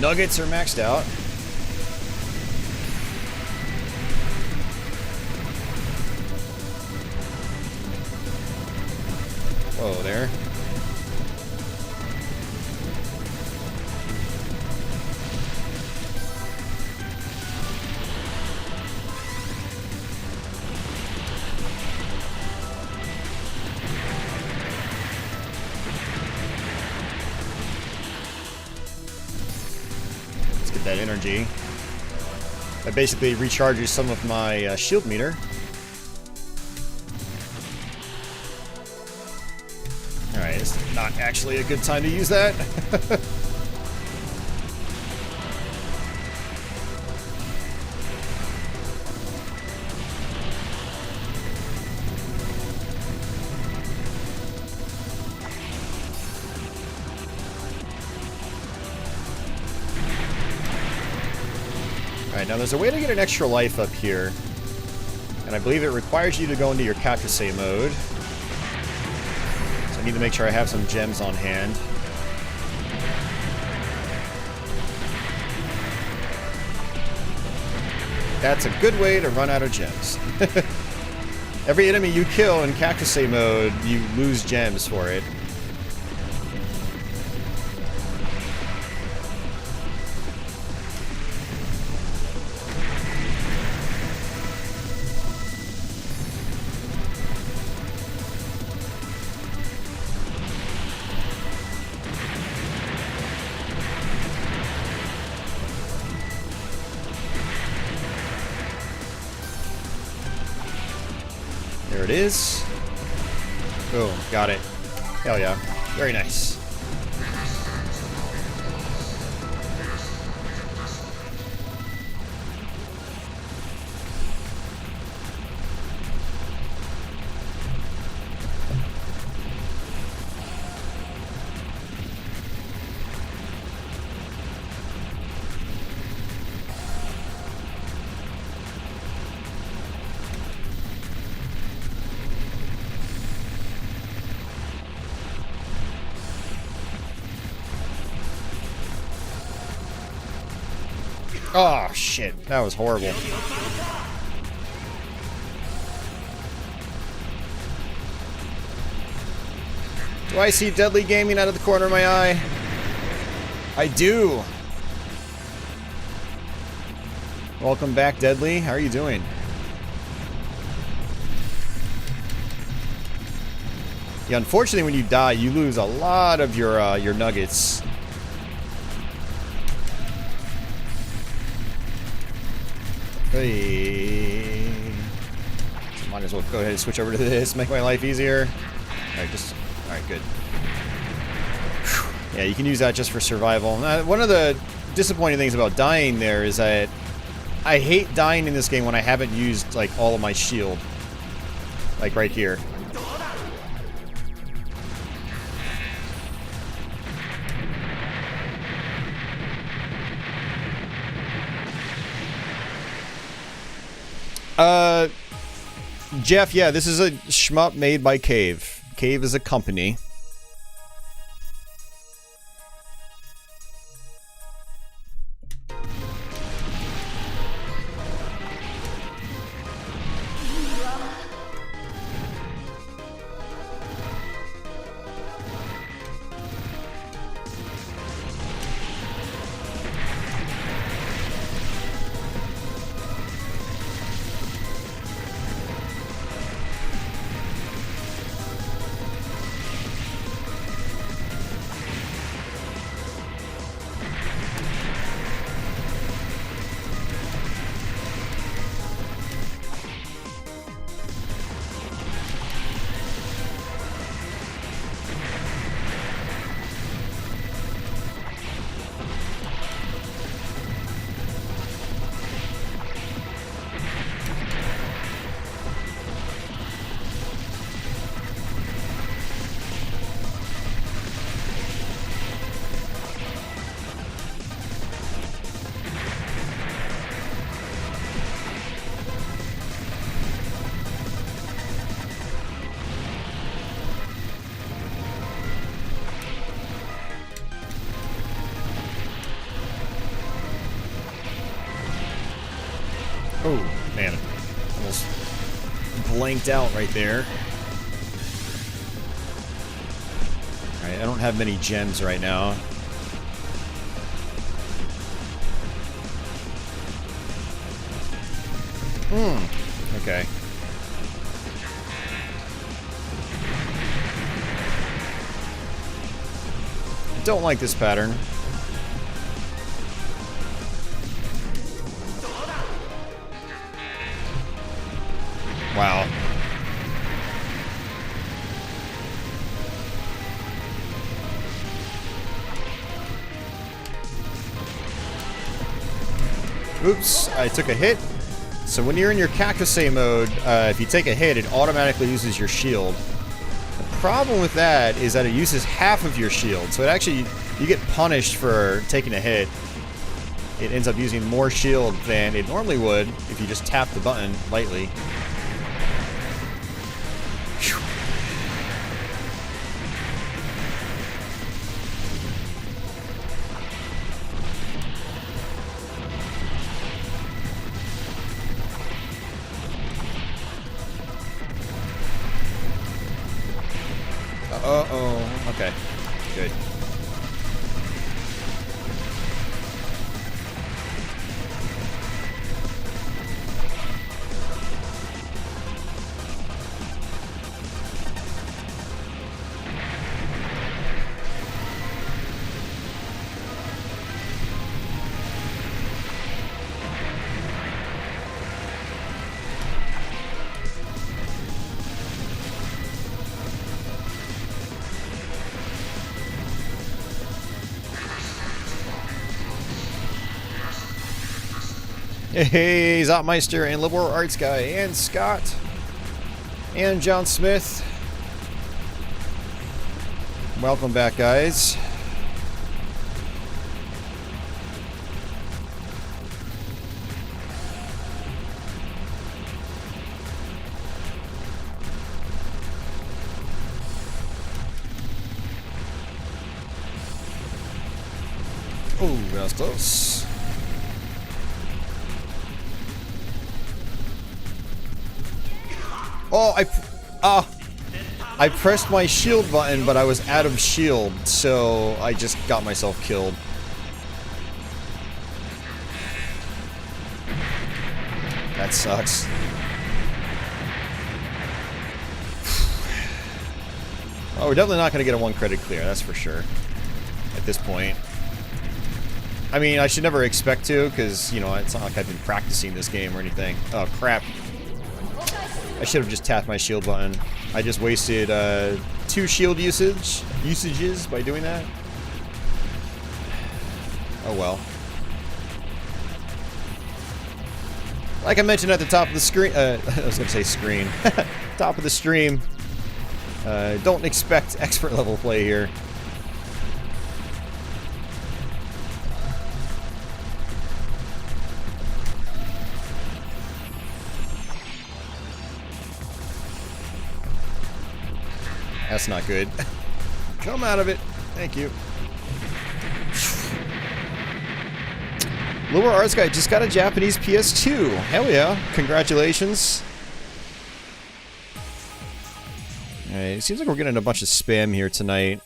nuggets are maxed out. Whoa there. That energy. That basically recharges some of my shield meter. Alright, it's not actually a good time to use that. Alright, now there's a way to get an extra life up here. And I believe it requires you to go into your Kakuse mode. So I need to make sure I have some gems on hand. That's a good way to run out of gems. Every enemy you kill in Kakuse mode, you lose gems for it. There it is. Boom, got it. Hell yeah. Very nice. Oh, shit. That was horrible. Do I see Deadly Gaming out of the corner of my eye? I do. Welcome back, Deadly. How are you doing? Yeah, unfortunately, when you die, you lose a lot of your nuggets. Hey. So might as well go ahead and switch over to this, make my life easier. Alright, good. Whew. Yeah, you can use that just for survival. One of the disappointing things about dying there is that I hate dying in this game when I haven't used, like, all of my shield. Like, right here. Jeff, yeah, this is a shmup made by Cave. Cave is a company. Oh, man. Almost blanked out right there. Alright, I don't have many gems right now. Okay. I don't like this pattern. Wow. Oops, I took a hit. So when you're in your Cactusay mode, if you take a hit, it automatically uses your shield. The problem with that is that it uses half of your shield, so it actually, you get punished for taking a hit. It ends up using more shield than it normally would if you just tap the button lightly. Uh-oh. Okay. Good. Hey, Zopmeister and Liberal Arts Guy and Scott and John Smith. Welcome back, guys. Oh, that was close. Oh, I pressed my shield button, but I was out of shield, so I just got myself killed. That sucks. Oh, we're definitely not going to get a 1 credit clear, that's for sure. At this point. I mean, I should never expect to, because, you know, it's not like I've been practicing this game or anything. Oh, crap. I should have just tapped my shield button. I just wasted 2 shield usages by doing that. Oh well. Like I mentioned at the top of the screen, I was gonna say screen. Top of the stream. Don't expect expert level play here. That's not good. Come out of it. Thank you. Lower Arts Guy just got a Japanese PS2. Hell yeah. Congratulations. Alright, it seems like we're getting a bunch of spam here tonight.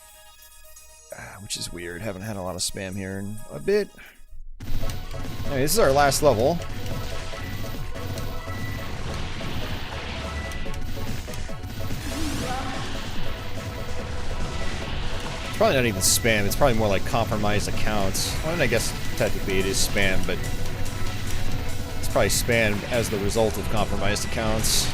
Which is weird. Haven't had a lot of spam here in a bit. Alright, this is our last level. It's probably not even spam, it's probably more like compromised accounts. Well, and I guess technically it is spam, but it's probably spam as the result of compromised accounts.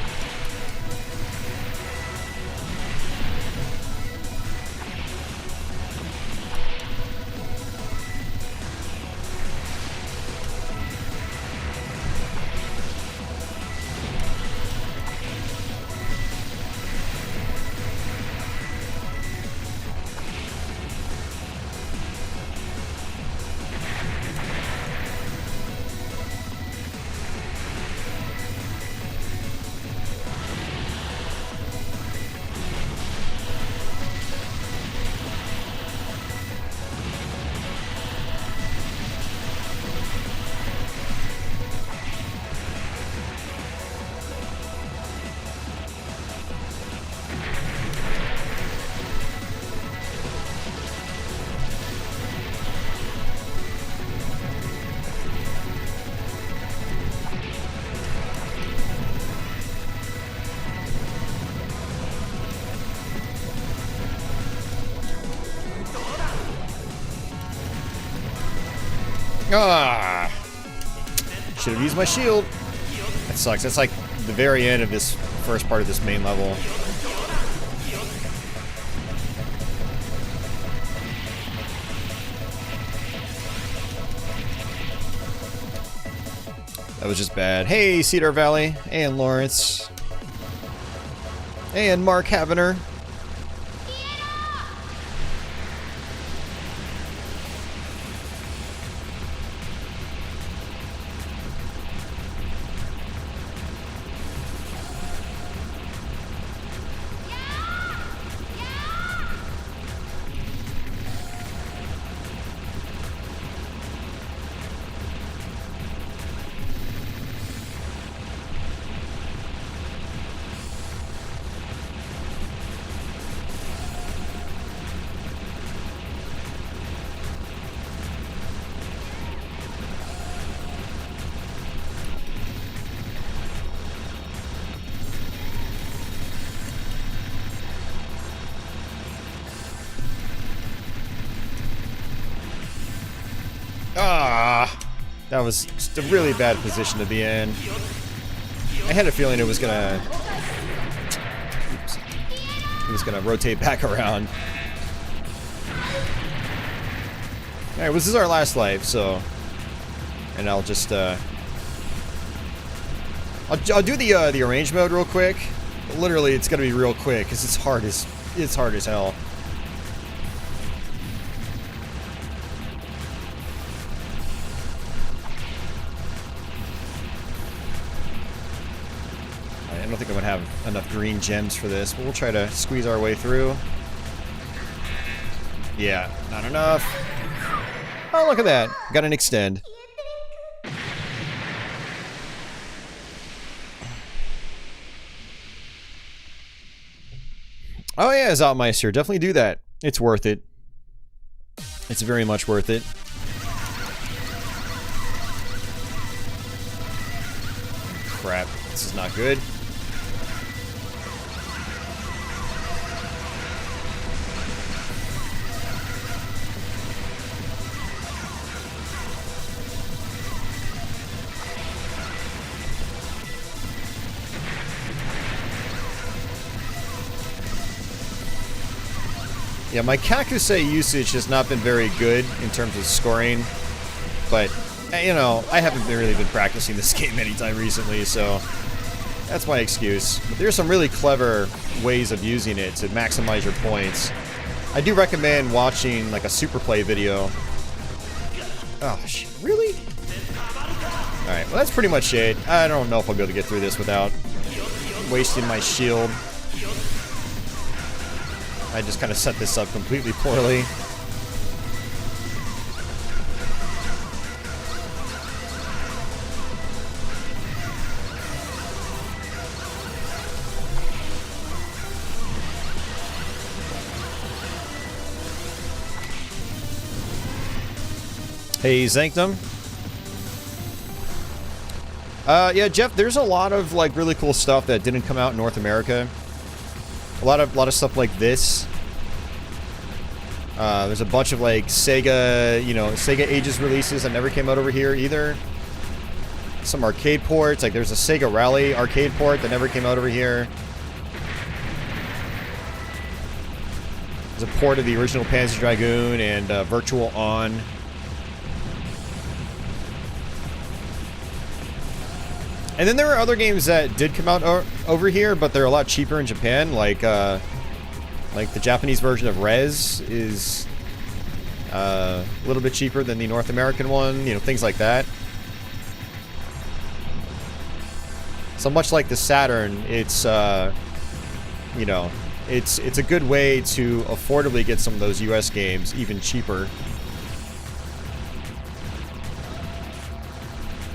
Ah! Should have used my shield. That sucks. That's like the very end of this first part of this main level. That was just bad. Hey, Cedar Valley. And Lawrence. And Mark Havener. That was just a really bad position to be in. I had a feeling it was gonna... Oops. It was gonna rotate back around. Alright, this is our last life, so... And I'll just, I'll do the arrange mode real quick. Literally, it's gonna be real quick, because it's hard as hell. I don't think I'm gonna have enough green gems for this, but we'll try to squeeze our way through. Yeah, not enough. Oh, look at that. Got an extend. I 消えてる。 don't know. 消えてる。 I 消えてる。 don't know. Oh yeah, Zautmeister, definitely do that. It's worth it. It's very much worth it. Crap, this is not good. Yeah, my Kakusei usage has not been very good in terms of scoring, but, you know, I haven't really been practicing this game anytime recently, so that's my excuse. But there's some really clever ways of using it to maximize your points. I do recommend watching, like, a super play video. Oh, shit, really? Alright, well, that's pretty much it. I don't know if I'll be able to get through this without wasting my shield. I just kind of set this up completely poorly. Hey, Zanctum. Yeah, Jeff, there's a lot of, like, really cool stuff that didn't come out in North America. A lot of stuff like this. There's a bunch of like Sega, you know, Sega Ages releases that never came out over here either. Some arcade ports, like there's a Sega Rally arcade port that never came out over here. There's a port of the original Panzer Dragoon and Virtual On. And then there are other games that did come out over here, but they're a lot cheaper in Japan. Like the Japanese version of Rez is a little bit cheaper than the North American one. You know, things like that. So much like the Saturn, it's you know, it's a good way to affordably get some of those US games even cheaper.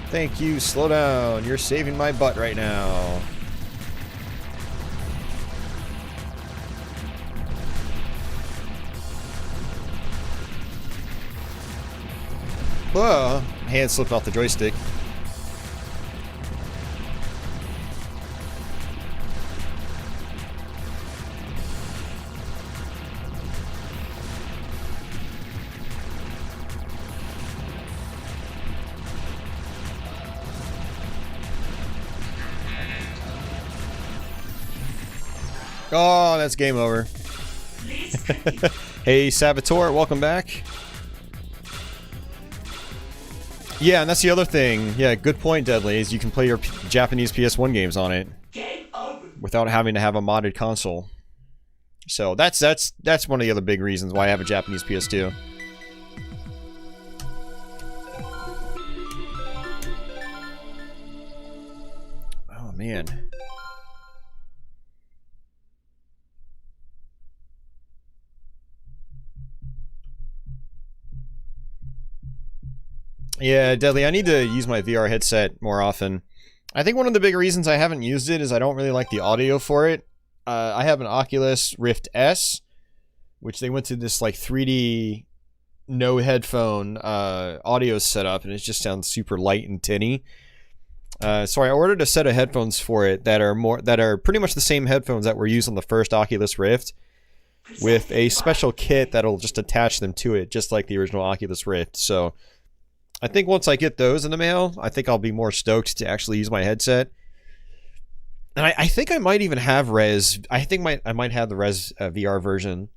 Thank you, slow down. You're saving my butt right now. Whoa, hand slipped off the joystick. Oh, that's game over. Hey, Saboteur, welcome back. Yeah, and that's the other thing. Yeah, good point, Deadly, is you can play your Japanese PS1 games on it without having to have a modded console. So that's one of the other big reasons why I have a Japanese PS2. Oh, man. Yeah, Deadly, I need to use my VR headset more often. I think one of the big reasons I haven't used it is I don't really like the audio for it. I have an Oculus Rift S, which they went to this like 3D no headphone audio setup, and it just sounds super light and tinny. So I ordered a set of headphones for it that are pretty much the same headphones that were used on the first Oculus Rift, with a special kit that'll just attach them to it, just like the original Oculus Rift. So I think once I get those in the mail, I think I'll be more stoked to actually use my headset. And I think I might even have Rez. I think I might have the Rez VR version.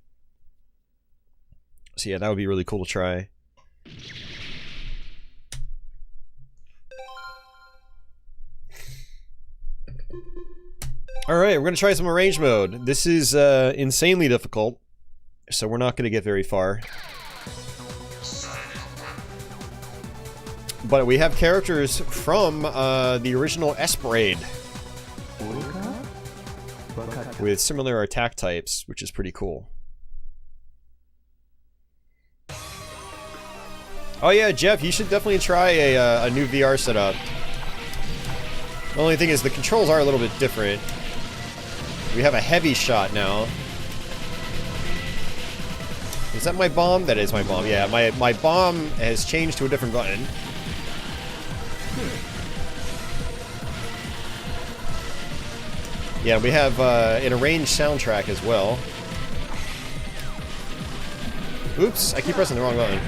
So yeah, that would be really cool to try. Alright, we're going to try some arrange mode. This is insanely difficult, so we're not going to get very far. But we have characters from the original Espgaluda with similar attack types, which is pretty cool. Oh yeah, Jeff, you should definitely try a new VR setup. The only thing is the controls are a little bit different. We have a heavy shot now, Is that my bomb? That is my bomb. Yeah, my bomb has changed to a different button. Yeah, we have an arranged soundtrack as well. Oops, I keep pressing the wrong button.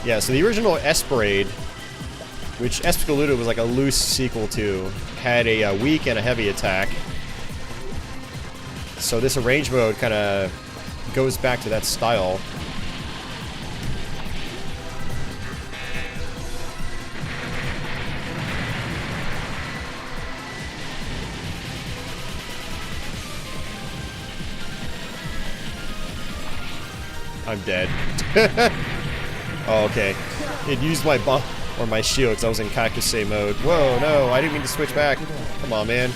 Yeah, so the original Espgaluda, which Espgaluda was like a loose sequel to, had a weak and a heavy attack. So this arrange mode kind of goes back to that style. I'm dead. Oh, okay. It used my bomb or my shield because I was in Kakuse mode. Whoa, no, I didn't mean to switch back. Come on, man.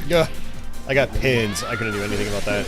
Ugh, I got pins. I couldn't do anything about that.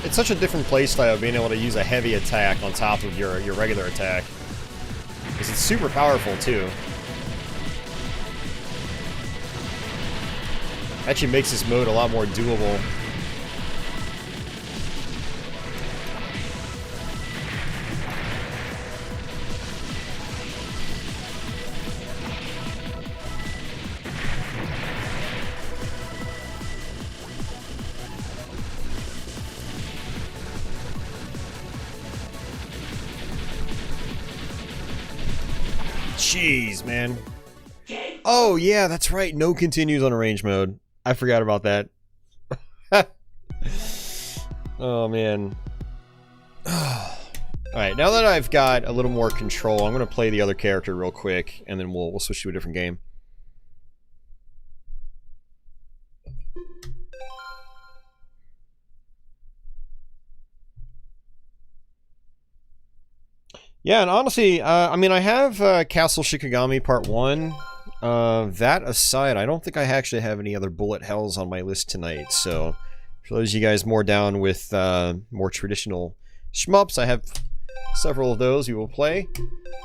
It's such a different playstyle being able to use a heavy attack on top of your regular attack. Because it's super powerful too. Actually makes this mode a lot more doable. Jeez, man. Oh, yeah, that's right. No continues on arrange mode. I forgot about that. Oh, man. Alright, now that I've got a little more control, I'm going to play the other character real quick, and then we'll switch to a different game. Yeah, and honestly, I mean, I have Castle Shikigami Part 1. That aside, I don't think I actually have any other bullet hells on my list tonight, so for those of you guys more down with more traditional shmups, I have several of those we will play.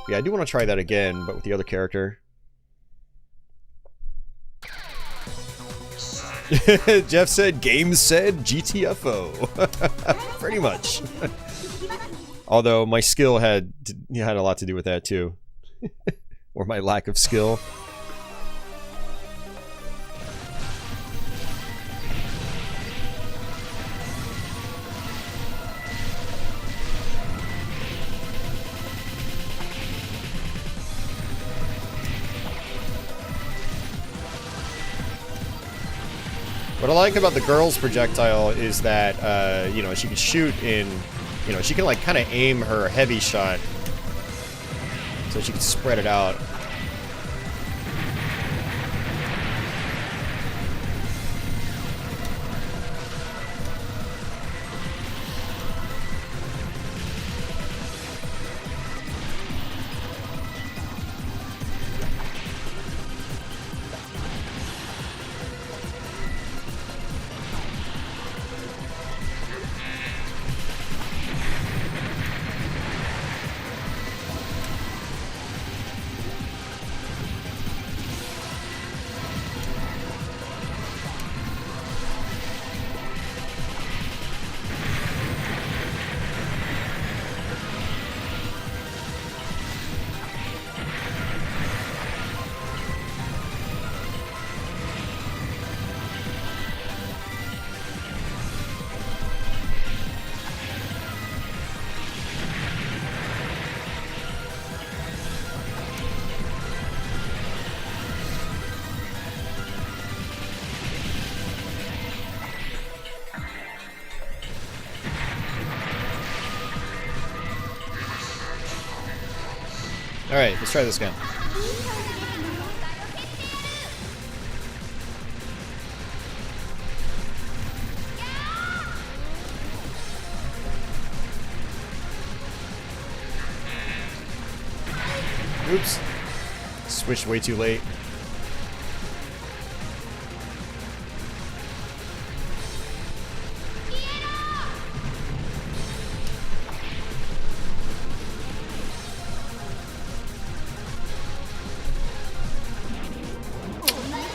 Yeah, I do want to try that again, but with the other character. Jeff said, game said, GTFO. Pretty much. Although my skill had a lot to do with that too. Or my lack of skill. What I like about the girl's projectile is that, you know, she can shoot in, you know, she can like kind of aim her heavy shot so she can spread it out. Alright, let's try this again. Oops. Switched way too late.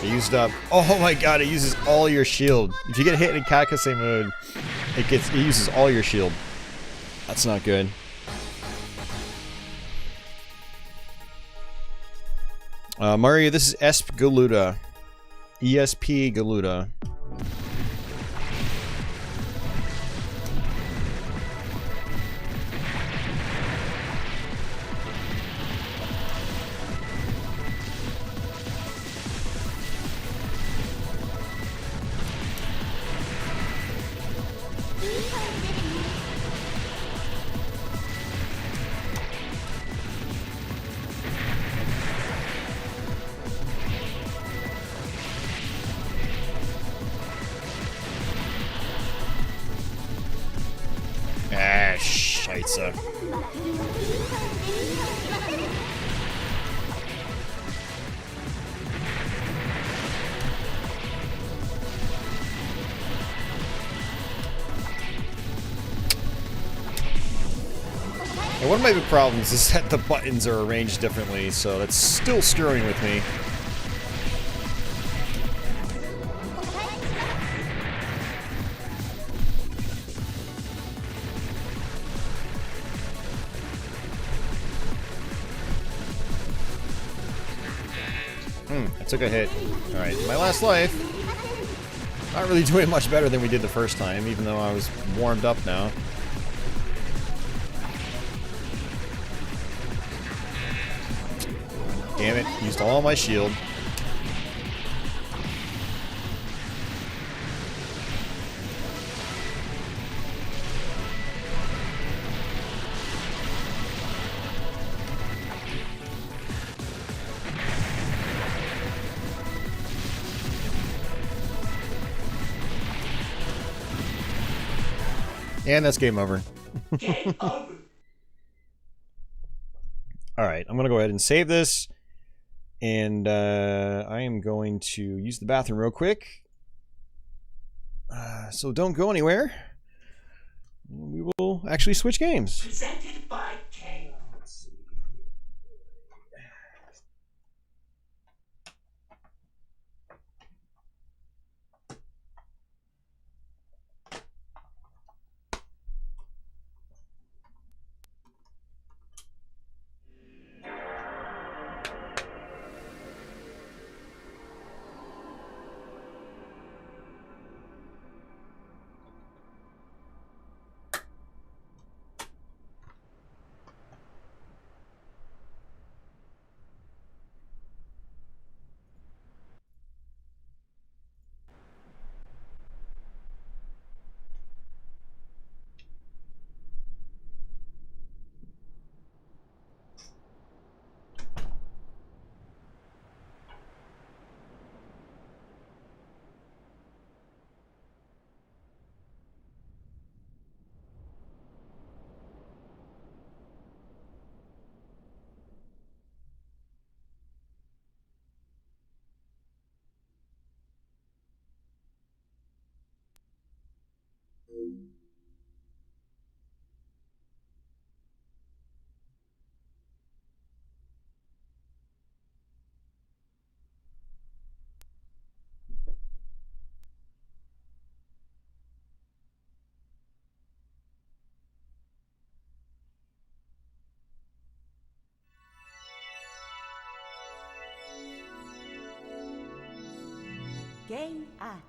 Used up. Oh my god, it uses all your shield. If you get hit in Kakase mode, it uses all your shield. That's not good. Mario, this is Espgaluda. Espgaluda. Ah, scheisse. And one of my big problems is that the buttons are arranged differently, so that's still screwing with me. I took a hit. Alright, my last life. Not really doing much better than we did the first time, even though I was warmed up now. Damn it, used all my shield. And that's game over. Game over. Alright, I'm gonna go ahead and save this. And I am going to use the bathroom real quick. So don't go anywhere. We will actually switch games. Presented by K. Let's see. Game Arts.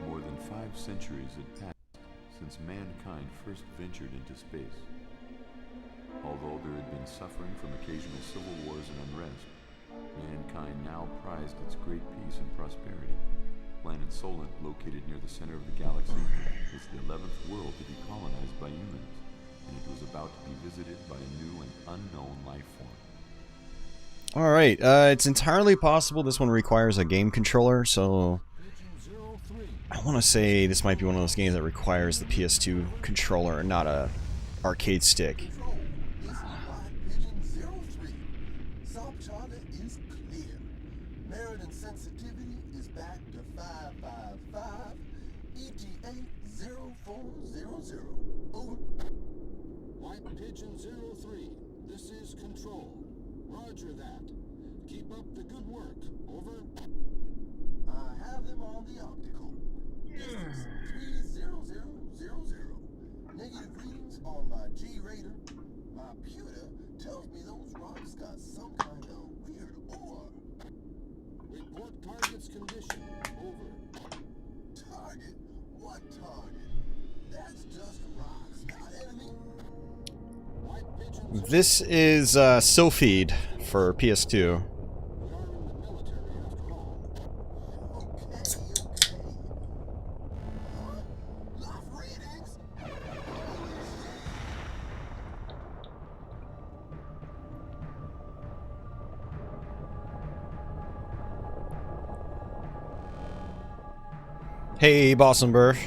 More than 5 centuries had passed since mankind first ventured into space. Although there had been suffering from occasional civil wars and unrest, mankind now prized its great peace and prosperity. Planet Solent, located near the center of the galaxy, is the 11th world to be colonized by humans, and it was about to be visited by a new and unknown life form. Alright, it's entirely possible this one requires a game controller, so I want to say this might be one of those games that requires the PS2 controller and not a arcade stick. Pigeon 03, this is Control. Roger that. Keep up the good work. Over. I have them on the optical. This is 30000. Negative readings on my G-Radar. My computer tells me those rocks got some kind of weird ore. Report target's condition. Over. Target? What target? That's just rocks, not enemy. This is Silpheed for PS2. Hey, Bossenberg.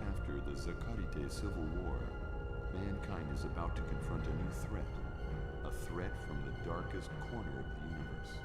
After the Zakarite Civil War, mankind is about to confront a new threat. A threat from the darkest corner of the universe.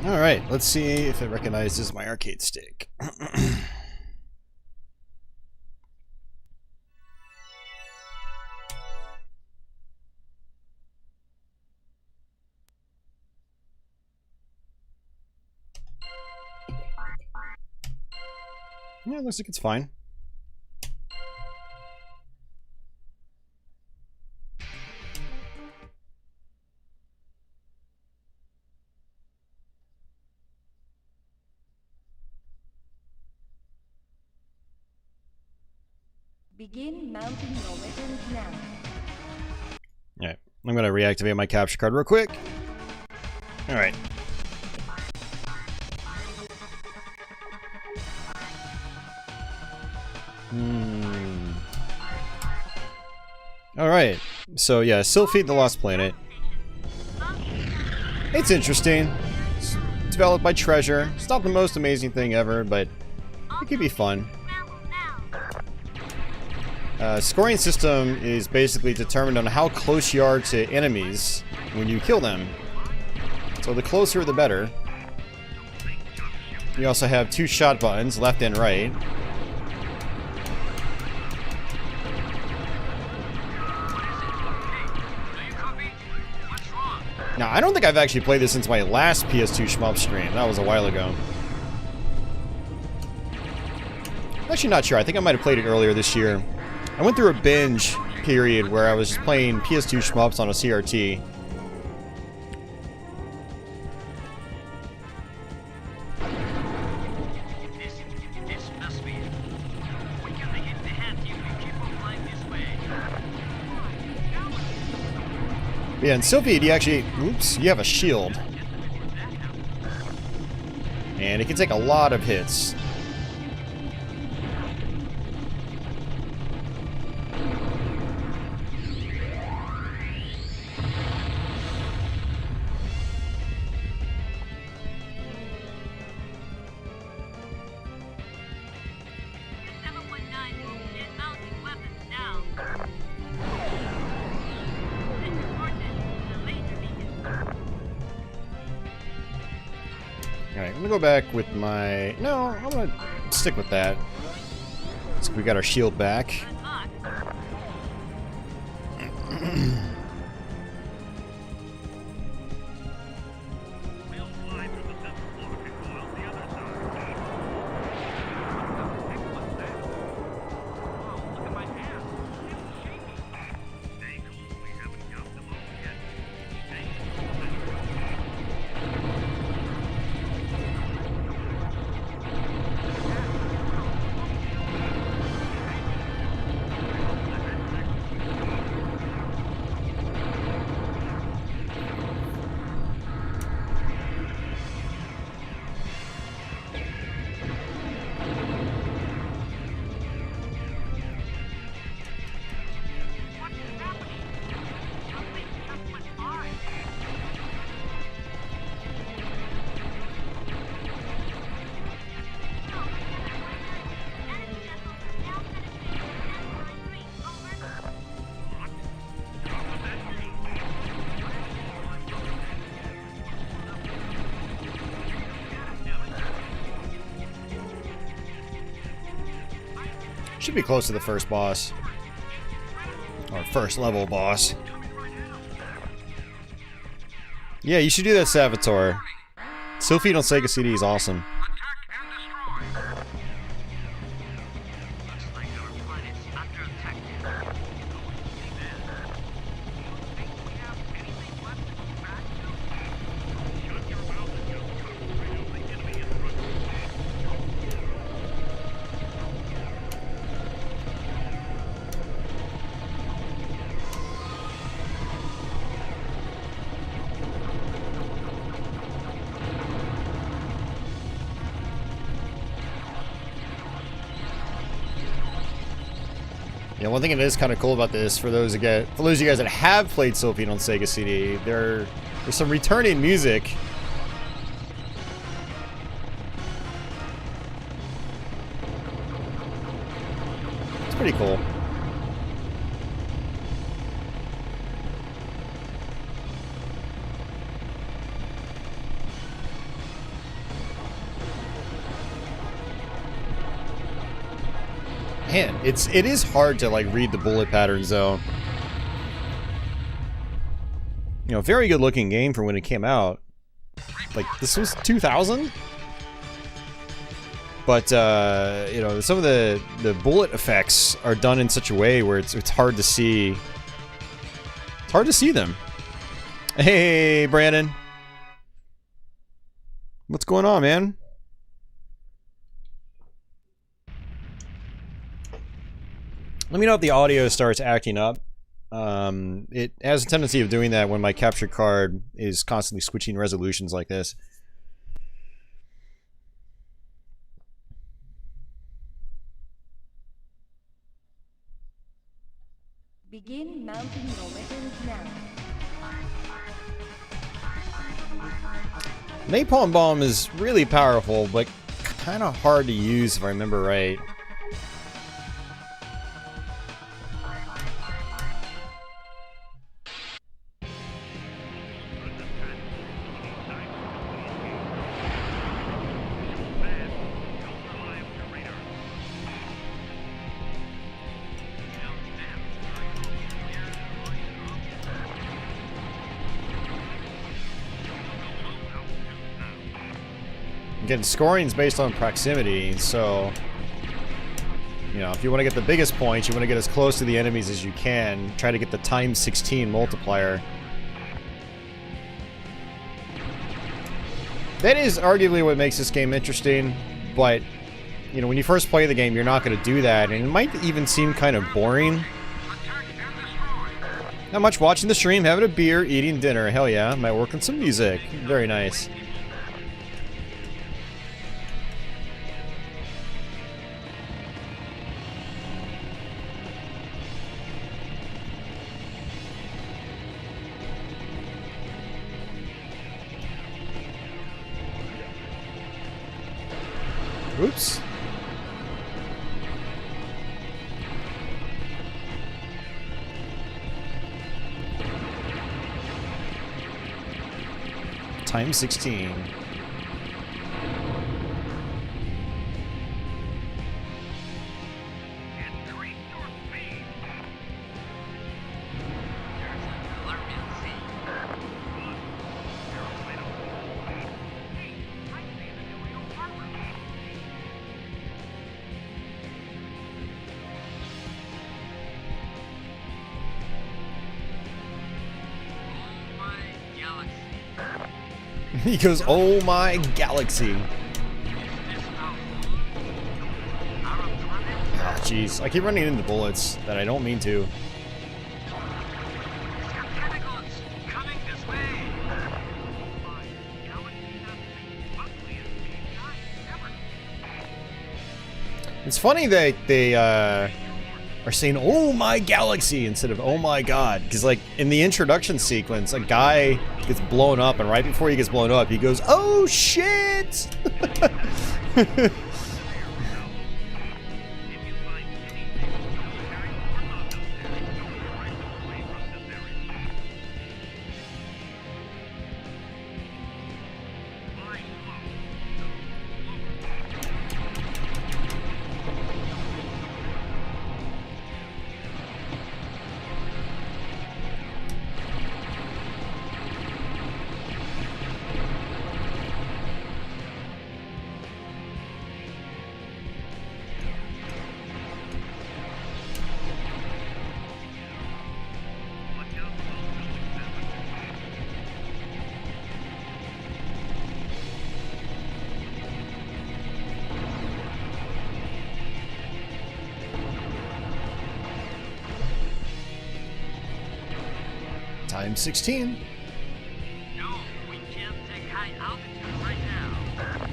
Alright, let's see if it recognizes my arcade stick. Yeah, it looks like it's fine. Begin mounting your weapons now. Alright, I'm gonna reactivate my capture card real quick. Alright. Alright, so yeah, Silpheed the Lost Planet. It's interesting. It's developed by Treasure. It's not the most amazing thing ever, but it could be fun. Scoring system is basically determined on how close you are to enemies when you kill them. So the closer the better. You also have 2 shot buttons, left and right. Now, I don't think I've actually played this since my last PS2 SHMUPS stream. That was a while ago. I'm actually not sure. I think I might have played it earlier this year. I went through a binge period where I was just playing PS2 SHMUPS on a CRT. This must be it. We can begin to hand you if you keep on playing this way. Yeah, and Silpheed, you actually... Oops, you have a shield. And it can take a lot of hits. Alright, I'm gonna go back with my... No, I'm gonna stick with that. So we got our shield back. Should be close to the first boss. Or first level boss. Yeah, you should do that, Salvatore. Silpheed on Sega CD is awesome. Yeah, one thing that is kind of cool about this, for those of you guys that have played Silpheed on Sega CD, there's some returning music. It's pretty cool. Man, it is hard to like read the bullet patterns though. You know, very good looking game for when it came out. Like this was 2000, but you know, some of the bullet effects are done in such a way where it's hard to see. It's hard to see them. Hey, Brandon, what's going on, man? Let me know if the audio starts acting up. It has a tendency of doing that when my capture card is constantly switching resolutions like this. Begin mounting your weapons now. Napalm Bomb is really powerful, but kind of hard to use if I remember right. again, scoring's based on proximity, so you know, if you want to get the biggest points, you want to get as close to the enemies as you can. Try to get the times 16 multiplier. That is arguably what makes this game interesting, but you know, when you first play the game, you're not going to do that, and it might even seem kind of boring. Not much watching the stream, having a beer, eating dinner. Hell yeah, might work on some music. Very nice. Oops. Times 16. He goes, oh my galaxy. Oh, jeez. I keep running into bullets that I don't mean to. It's funny that they are saying, oh my galaxy, instead of oh my god. Because, like, in the introduction sequence, a guy gets blown up, and right before he gets blown up, he goes, oh shit! Times 16. No, we can't take high altitude right now.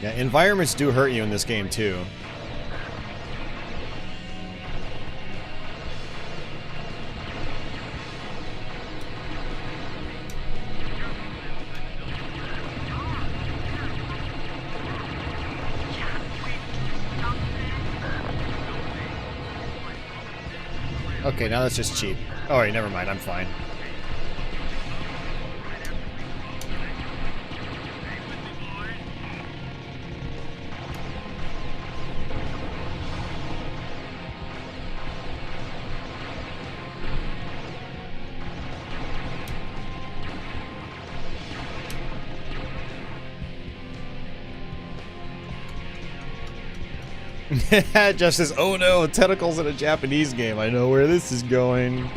Yeah, environments do hurt you in this game too. Okay, now that's just cheap. Alright, never mind, I'm fine. Jeff says, oh no, tentacles in a Japanese game. I know where this is going.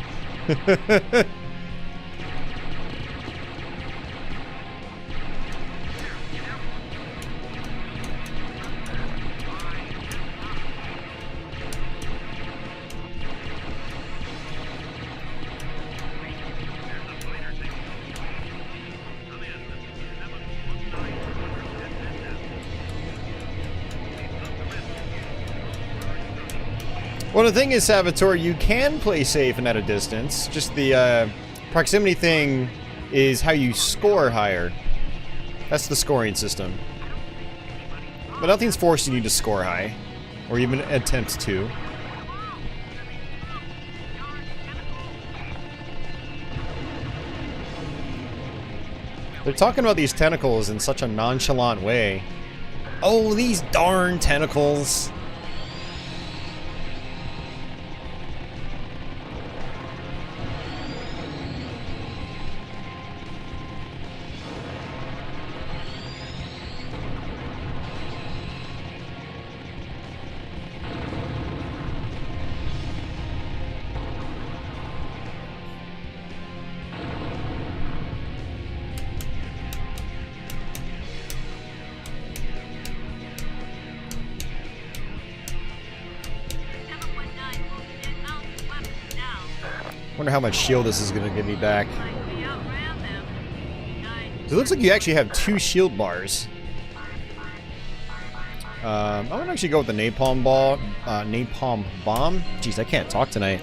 Well, the thing is, Salvatore, you can play safe and at a distance. Just the proximity thing is how you score higher. That's the scoring system. But nothing's forcing you to score high, or even attempt to. They're talking about these tentacles in such a nonchalant way. Oh, these darn tentacles. wonder how much shield this is going to give me back. Like we outran them. Nice. So it looks like you actually have 2 shield bars. I'm gonna actually go with the napalm bomb. Jeez, I can't talk tonight.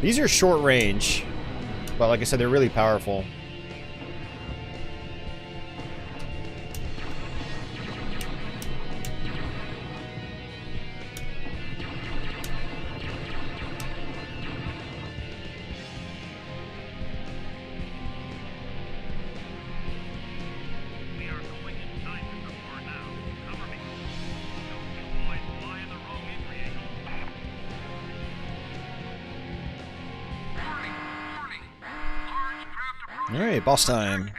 These are short range, but like I said, they're really powerful. Alright, boss time.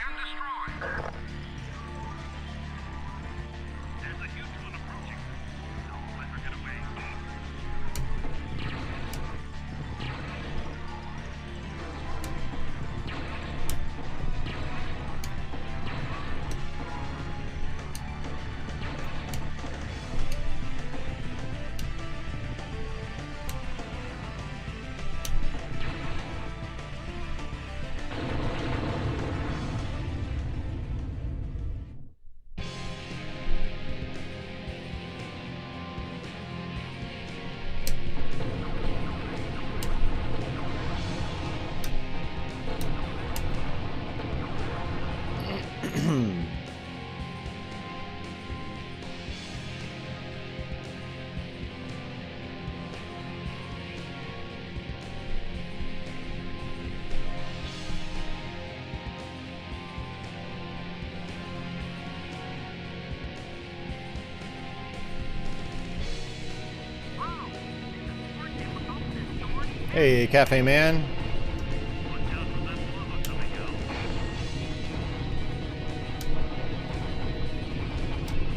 Hey, Cafe Man.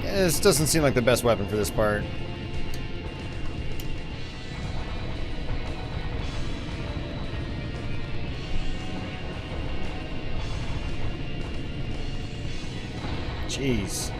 Yeah, this doesn't seem like the best weapon for this part. Jeez.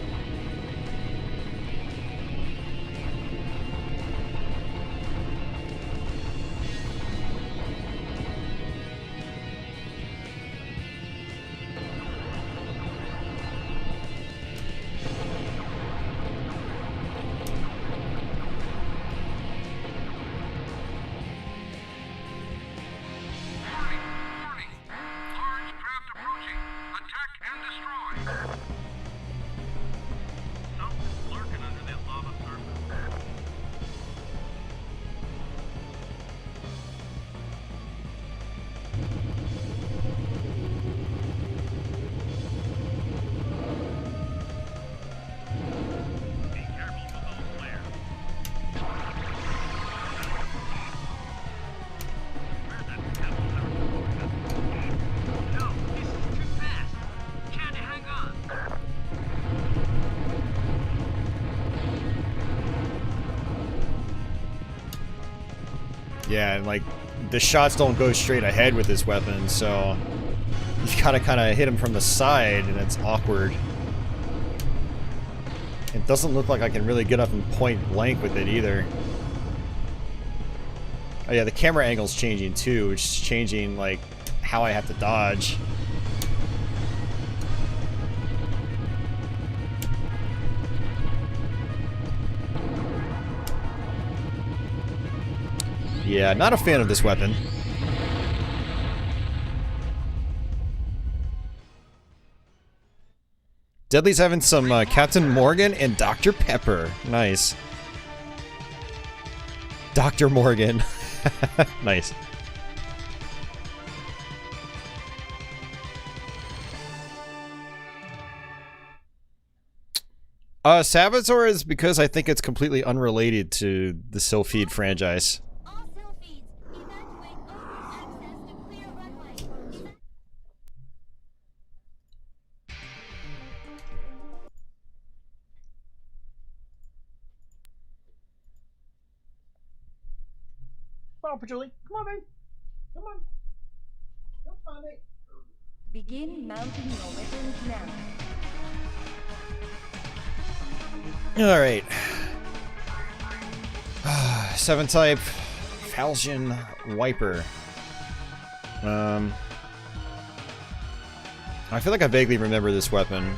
Yeah, and like, the shots don't go straight ahead with this weapon, so you've got to kind of hit him from the side, and it's awkward. It doesn't look like I can really get up in point blank with it either. Oh yeah, the camera angle's changing too, which is changing like how I have to dodge. Yeah, not a fan of this weapon. Deadly's having some Captain Morgan and Dr. Pepper. Nice. Dr. Morgan. Nice. Saboteur is because I think it's completely unrelated to the Silpheed franchise. All Silpheeds, evacuate open access to clear runway. Come on, Patchy. Come on, babe. Come on. Come on, babe. Begin mounting your weapons now. Alright. 7 type. Halcyon Wiper. I feel like I vaguely remember this weapon.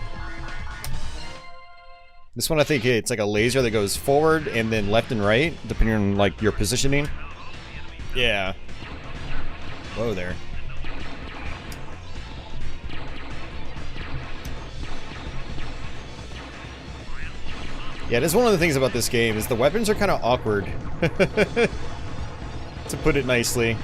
This one, I think it's like a laser that goes forward and then left and right, depending on like your positioning. Yeah. Whoa there. Yeah, that's one of the things about this game is the weapons are kind of awkward. To put it nicely.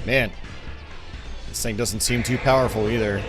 Man, this thing doesn't seem too powerful either.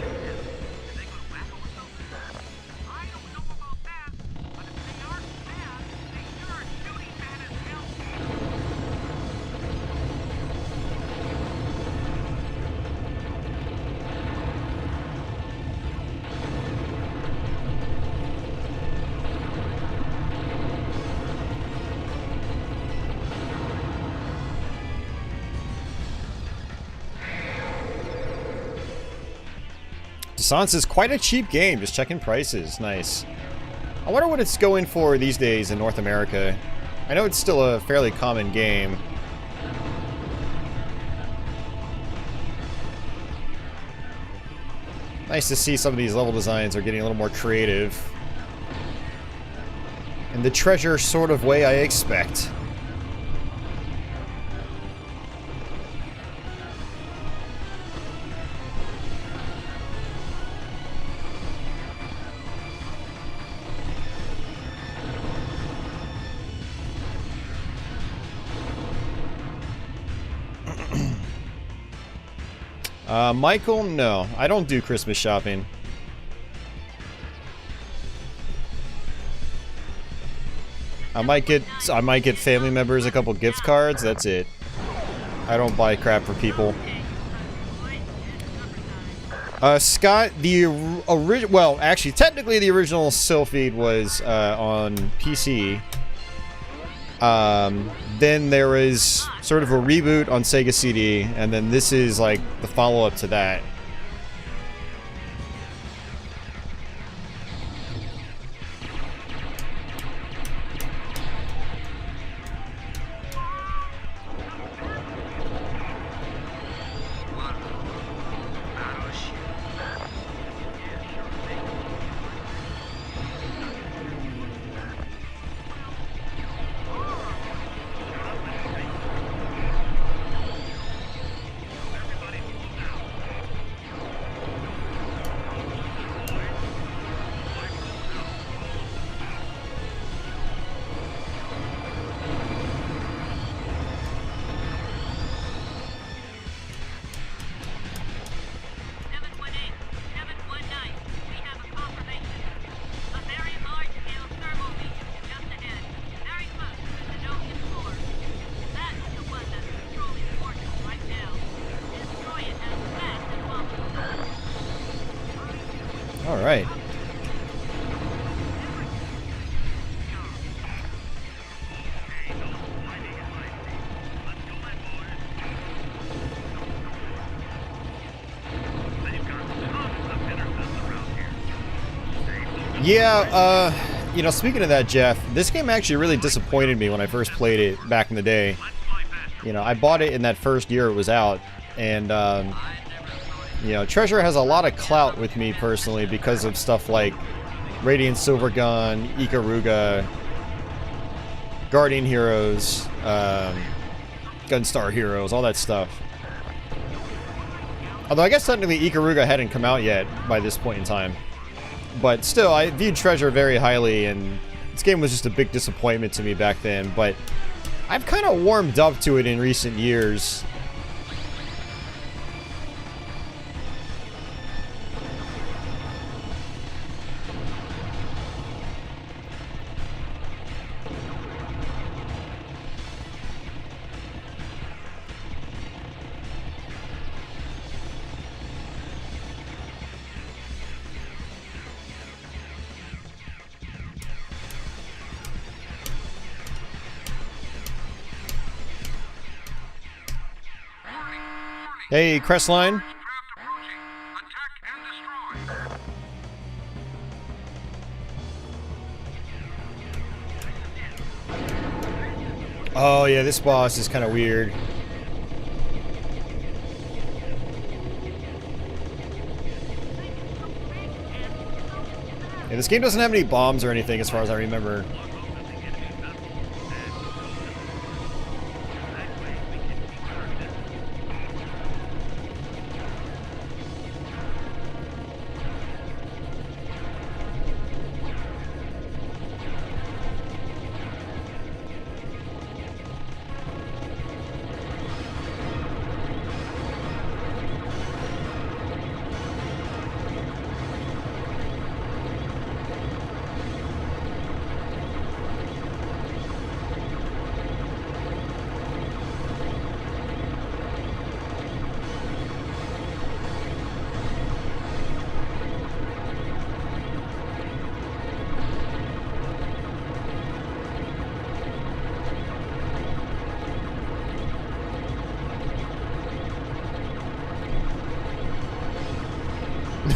Sans is quite a cheap game, just checking prices. Nice. I wonder what it's going for these days in North America. I know it's still a fairly common game. Nice to see some of these level designs are getting a little more creative. In the treasure sort of way I expect. Michael, no. I don't do Christmas shopping. I might get family members a couple gift cards, that's it. I don't buy crap for people. Scott, the original, well, actually, technically the original Silpheed was on PC. Then there was sort of a reboot on Sega CD, and then this is like the follow-up to that. All right. Yeah, you know, speaking of that, Jeff, this game actually really disappointed me when I first played it back in the day. You know, I bought it in that first year it was out, and You know, Treasure has a lot of clout with me personally because of stuff like Radiant Silvergun, Ikaruga, Guardian Heroes, Gunstar Heroes, all that stuff. Although I guess technically Ikaruga hadn't come out yet by this point in time. But still, I viewed Treasure very highly, and this game was just a big disappointment to me back then. But I've kind of warmed up to it in recent years. Hey, Crestline. Oh yeah, this boss is kind of weird. Yeah, this game doesn't have any bombs or anything as far as I remember.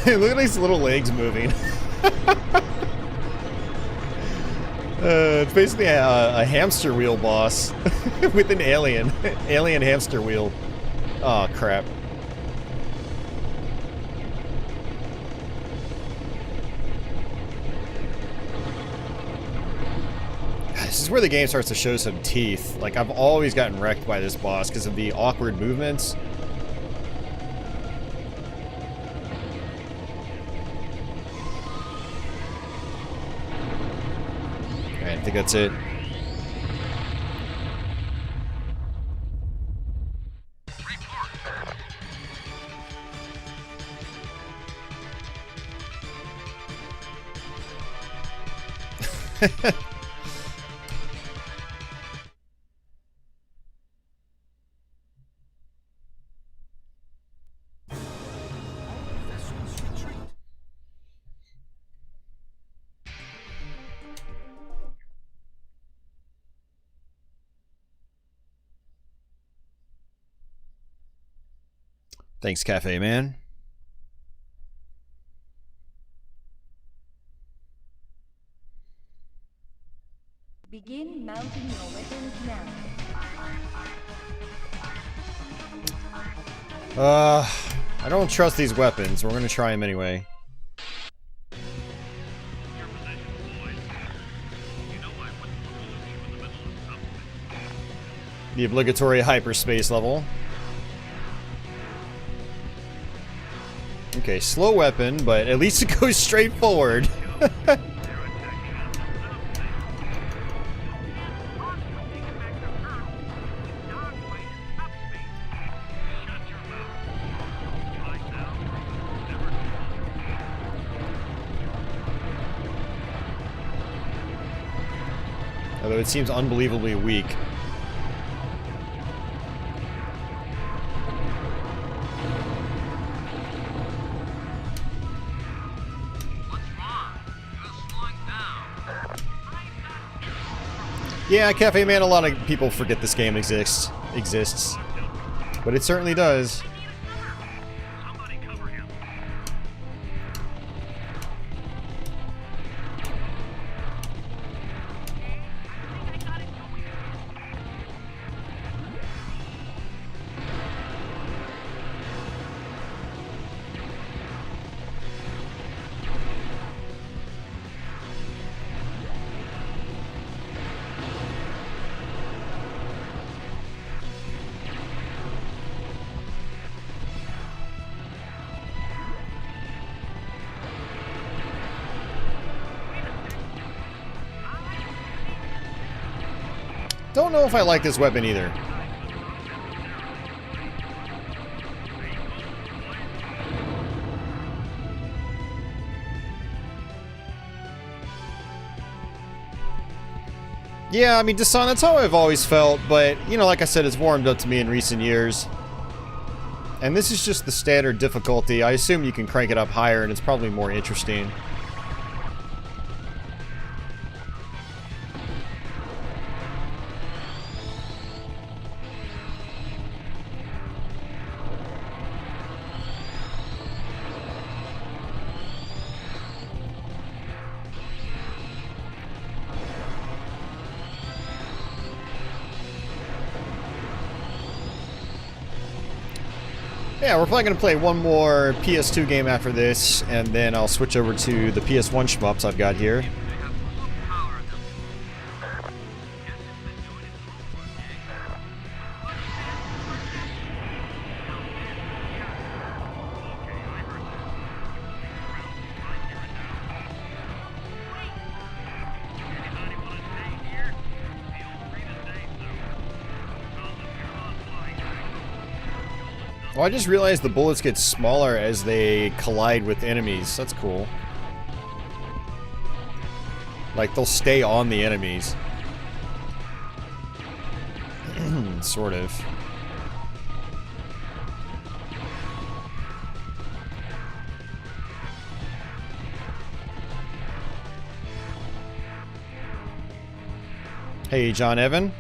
Look at these little legs moving. It's basically a hamster wheel boss with an alien hamster wheel. Oh crap. This is where the game starts to show some teeth. Like, I've always gotten wrecked by this boss because of the awkward movements. I think that's it. Thanks, Cafe Man. Begin mounting your weapons now. I don't trust these weapons. We're gonna try them anyway. The obligatory hyperspace level. Okay, slow weapon, but at least it goes straight forward. Although it seems unbelievably weak. Yeah, Cafe Man, a lot of people forget this game exists. But it certainly does. Don't know if I like this weapon either. Yeah, I mean, Dasan, that's how I've always felt, but, you know, like I said, it's warmed up to me in recent years. And this is just the standard difficulty. I assume you can crank it up higher, and it's probably more interesting. Yeah, we're probably going to play one more PS2 game after this, and then I'll switch over to the PS1 shmups I've got here. Well, I just realized the bullets get smaller as they collide with enemies. That's cool. Like, they'll stay on the enemies. Sort of. Hey, John Evan.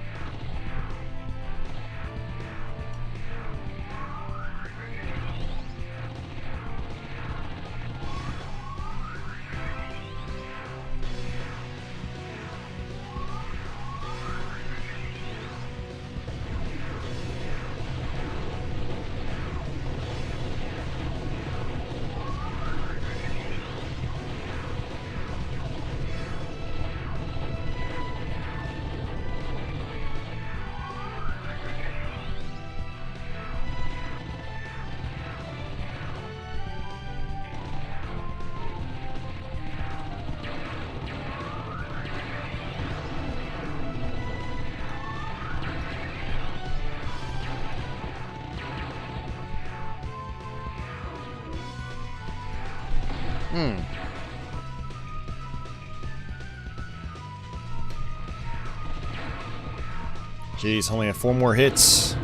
Jeez, only have 4 more hits.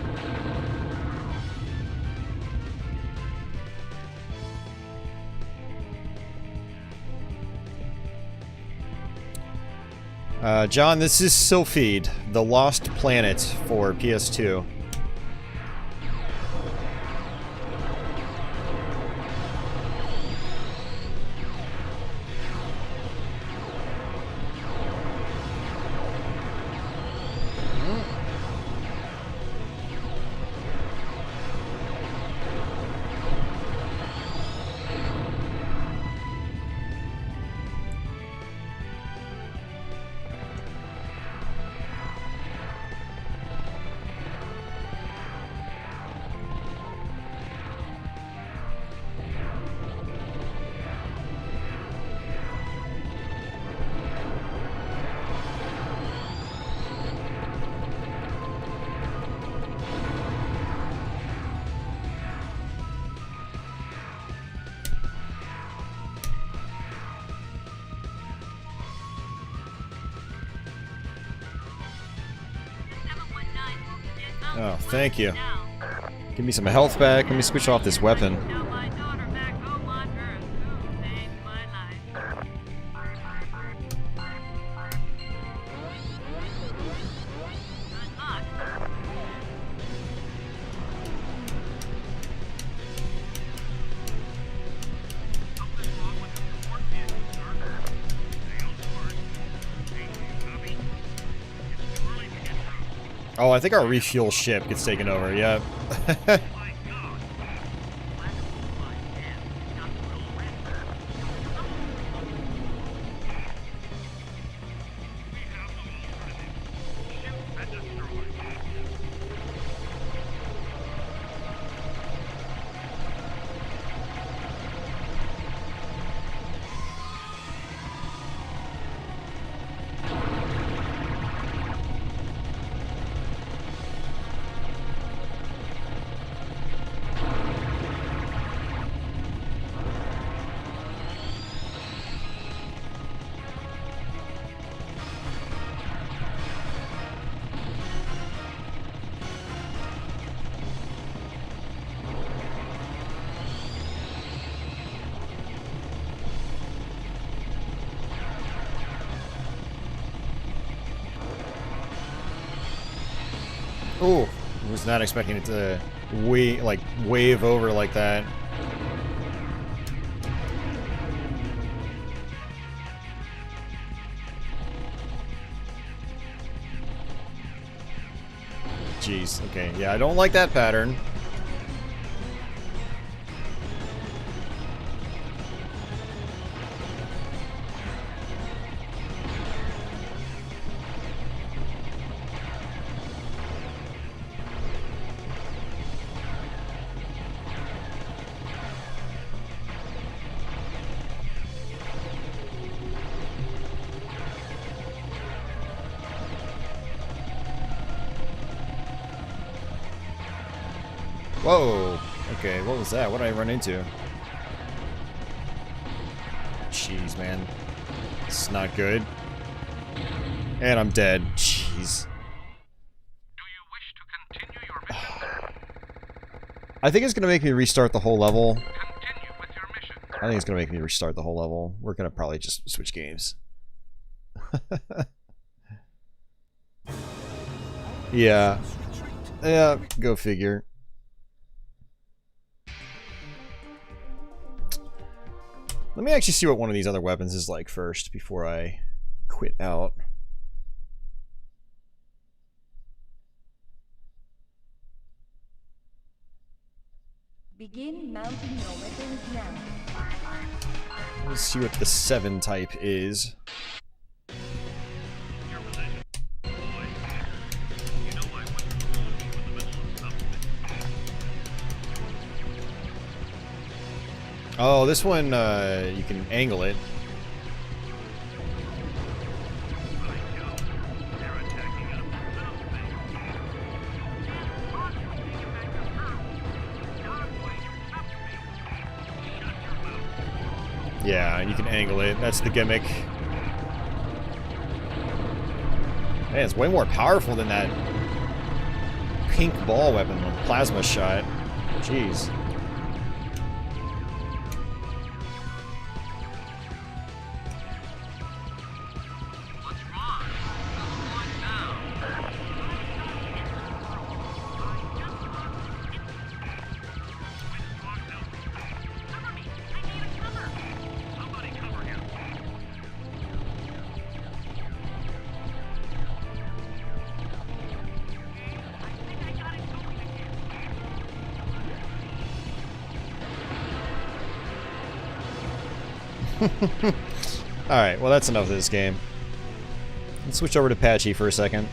John, this is Silpheed, the Lost Planet for PS2. Oh, thank you. Give me some health back. Let me switch off this weapon. Oh, I think our refuel ship gets taken over, yeah. Oh, was not expecting it to wave over like that. Jeez. Okay. Yeah, I don't like that pattern. Whoa! Okay, what was that? What did I run into? Jeez, man. It's not good. And I'm dead. Jeez. Do you wish to continue your mission? I think it's gonna make me restart the whole level. Continue with your mission. I think it's gonna make me restart the whole level. We're gonna probably just switch games. Yeah. Yeah, go figure. Let me actually see what one of these other weapons is like first before I quit out. Begin mounting your weapons now. Let's see what the 7 type is. Your position. Boy. You know I wouldn't hold you in the middle of something. Oh, this one, you can angle it. Right, Joe. They're attacking us themselves, Yeah, you can angle it. That's the gimmick. Man, it's way more powerful than that pink ball weapon, the plasma shot. Jeez. What's wrong? What's now? Cover me! I need a cover! Somebody cover him! I think I got it going again. Alright, well that's enough of this game. Let's switch over to Patchy for a second.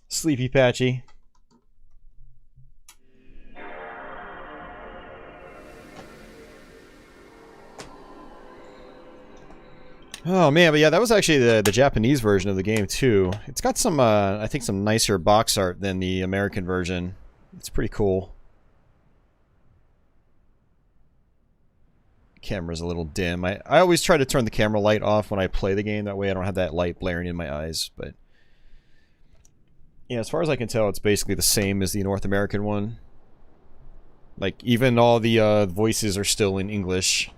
Sleepy Patchy. Oh man, but yeah, that was actually the Japanese version of the game too. It's got some, I think some nicer box art than the American version. It's pretty cool. Camera's a little dim. I always try to turn the camera light off when I play the game. That way I don't have that light blaring in my eyes. But yeah, as far as I can tell, it's basically the same as the North American one. Like, even all the voices are still in English.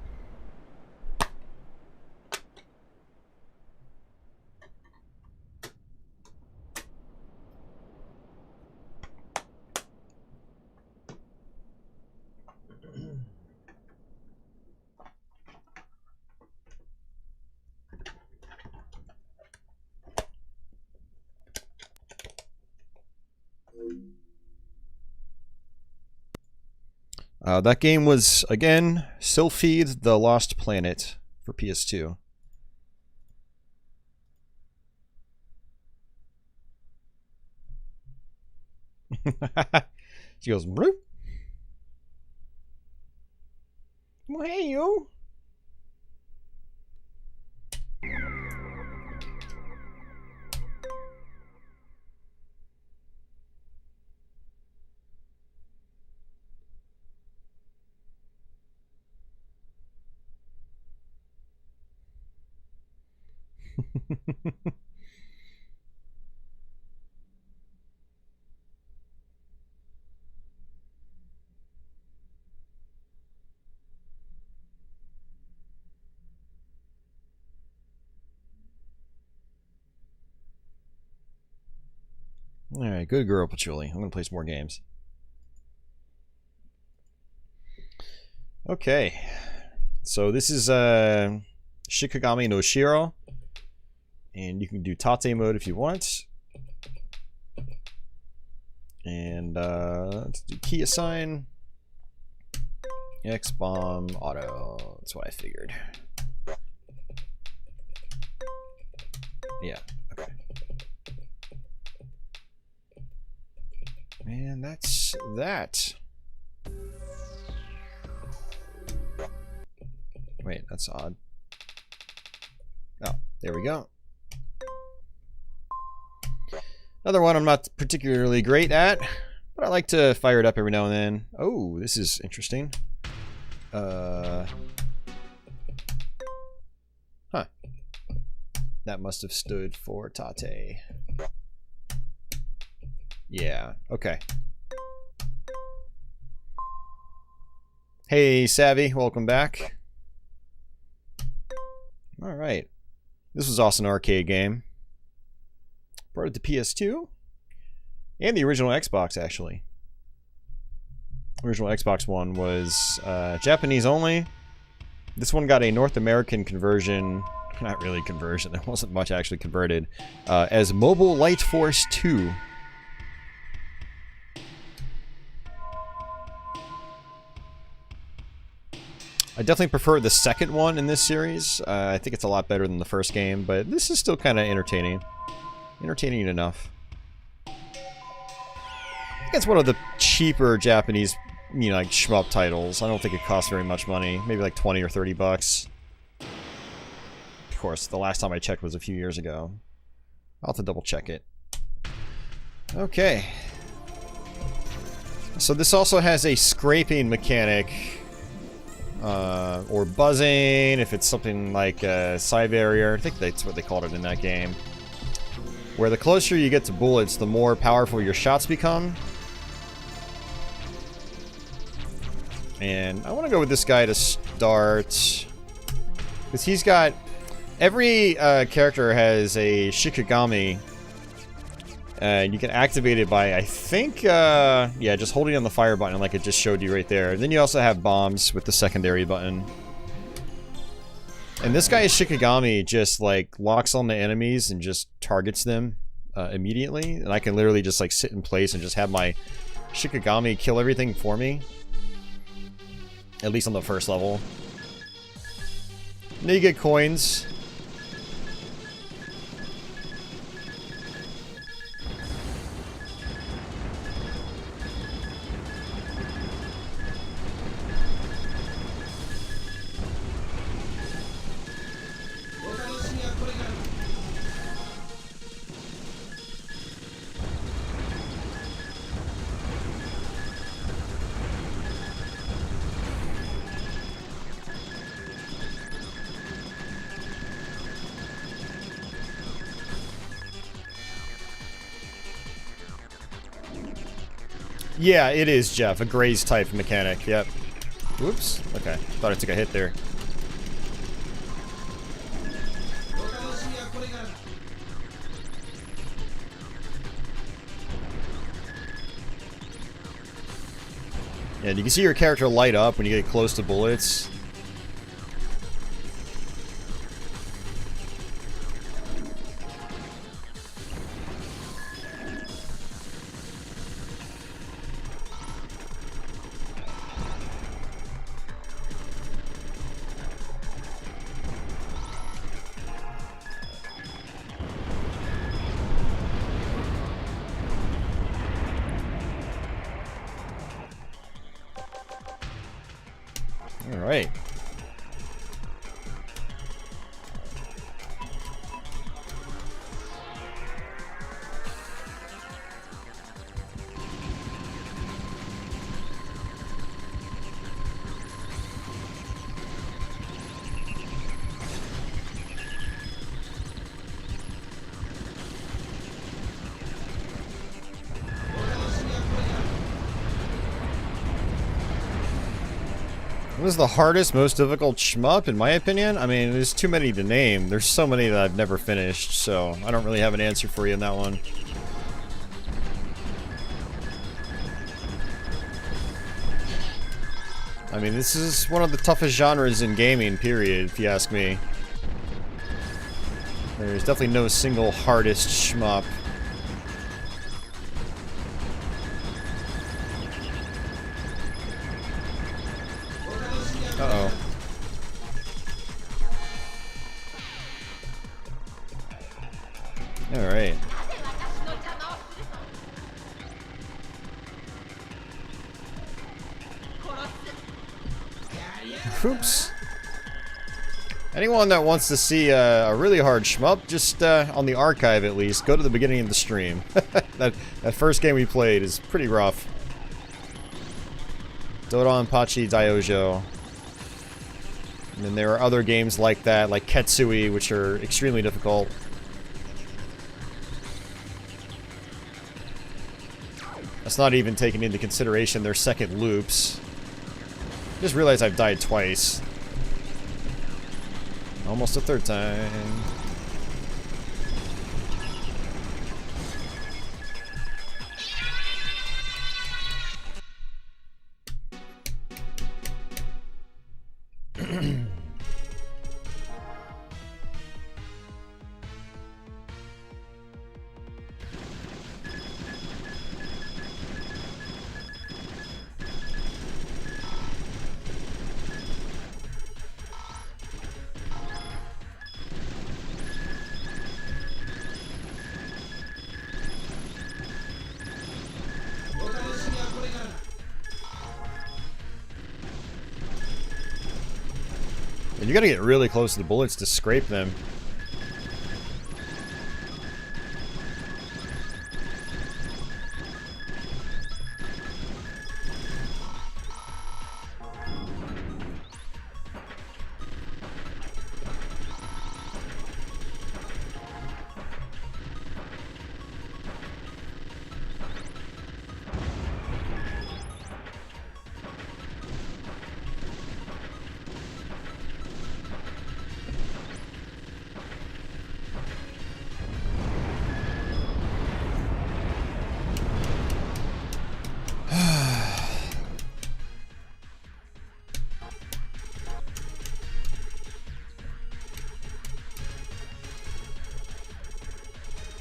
That game was, again, Silpheed, The Lost Planet for PS2. She goes, Broop. Well, hey, you. Alright, good girl, Patchouli. I'm gonna play some more games. Okay. So this is Shikigami No Shiro. And you can do Tate mode if you want. And let's do key assign. X bomb auto. That's what I figured. Yeah, okay. And that's that. Wait, that's odd. Oh, there we go. Another one I'm not particularly great at, but I like to fire it up every now and then. Oh, this is interesting. Huh. That must have stood for Tate. Yeah, okay. Hey, Savvy, welcome back. Alright. This was also an arcade game. Brought it to PS2. And the original Xbox, actually. Original Xbox One was Japanese only. This one got a North American conversion. Not really conversion, there wasn't much actually converted. As Mobile Light Force 2. I definitely prefer the second one in this series. I think it's a lot better than the first game, but this is still kind of entertaining. Entertaining enough. I think it's one of the cheaper Japanese, you know, like shmup titles. I don't think it costs very much money. Maybe like 20 or 30 bucks. Of course, the last time I checked was a few years ago. I'll have to double check it. Okay. So this also has a scraping mechanic. Or buzzing, if it's something like a side barrier. I think that's what they called it in that game. Where the closer you get to bullets, the more powerful your shots become. And I want to go with this guy to start. Because he's got... Every character has a Shikigami. And you can activate it by, I think, yeah, just holding on the fire button like it just showed you right there. Then you also have bombs with the secondary button. And this guy's Shikigami just, like, locks on the enemies and just targets them immediately. And I can literally just, like, sit in place and just have my Shikigami kill everything for me. At least on the first level. And then you get coins. Yeah, it is, Jeff. A graze type mechanic. Yep. Whoops. Okay. Thought I took a hit there. Yeah, you can see your character light up when you get close to bullets. Alright. What is the hardest, most difficult shmup, in my opinion? I mean, there's too many to name. There's so many that I've never finished, so I don't really have an answer for you on that one. I mean, this is one of the toughest genres in gaming, period, if you ask me. There's definitely no single hardest shmup. Uh-oh. Alright. Oops. Anyone that wants to see a really hard shmup, just on the archive at least, go to the beginning of the stream. that first game we played is pretty rough. DoDonPachi Dai-Ou-Joh. And then there are other games like that, like Ketsui, which are extremely difficult. That's not even taking into consideration their second loops. Just realized I've died twice. Almost a third time. You gotta get really close to the bullets to scrape them.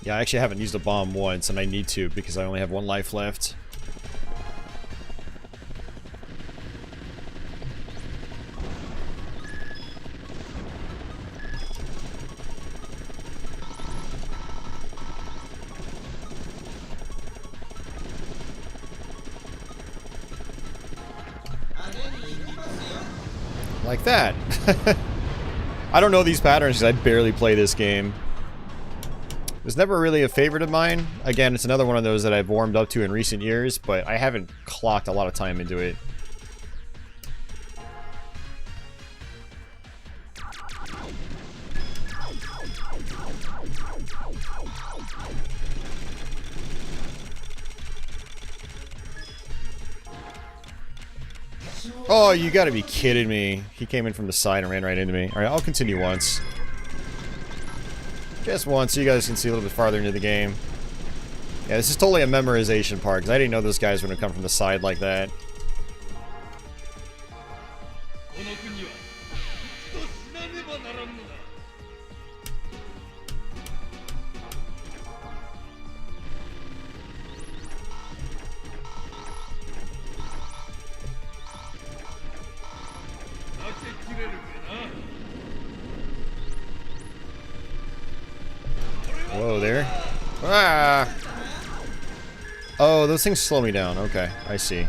Yeah, I actually haven't used a bomb once, and I need to because I only have one life left. Like that. I don't know these patterns because I barely play this game. It was never really a favorite of mine. Again, it's another one of those that I've warmed up to in recent years, but I haven't clocked a lot of time into it. Oh, you gotta be kidding me. He came in from the side and ran right into me. Alright, I'll continue once. Just once, so you guys can see a little bit farther into the game. Yeah, this is totally a memorization part, because I didn't know those guys were going to come from the side like that. Whoa there. Ah! Oh, those things slow me down. Okay, I see.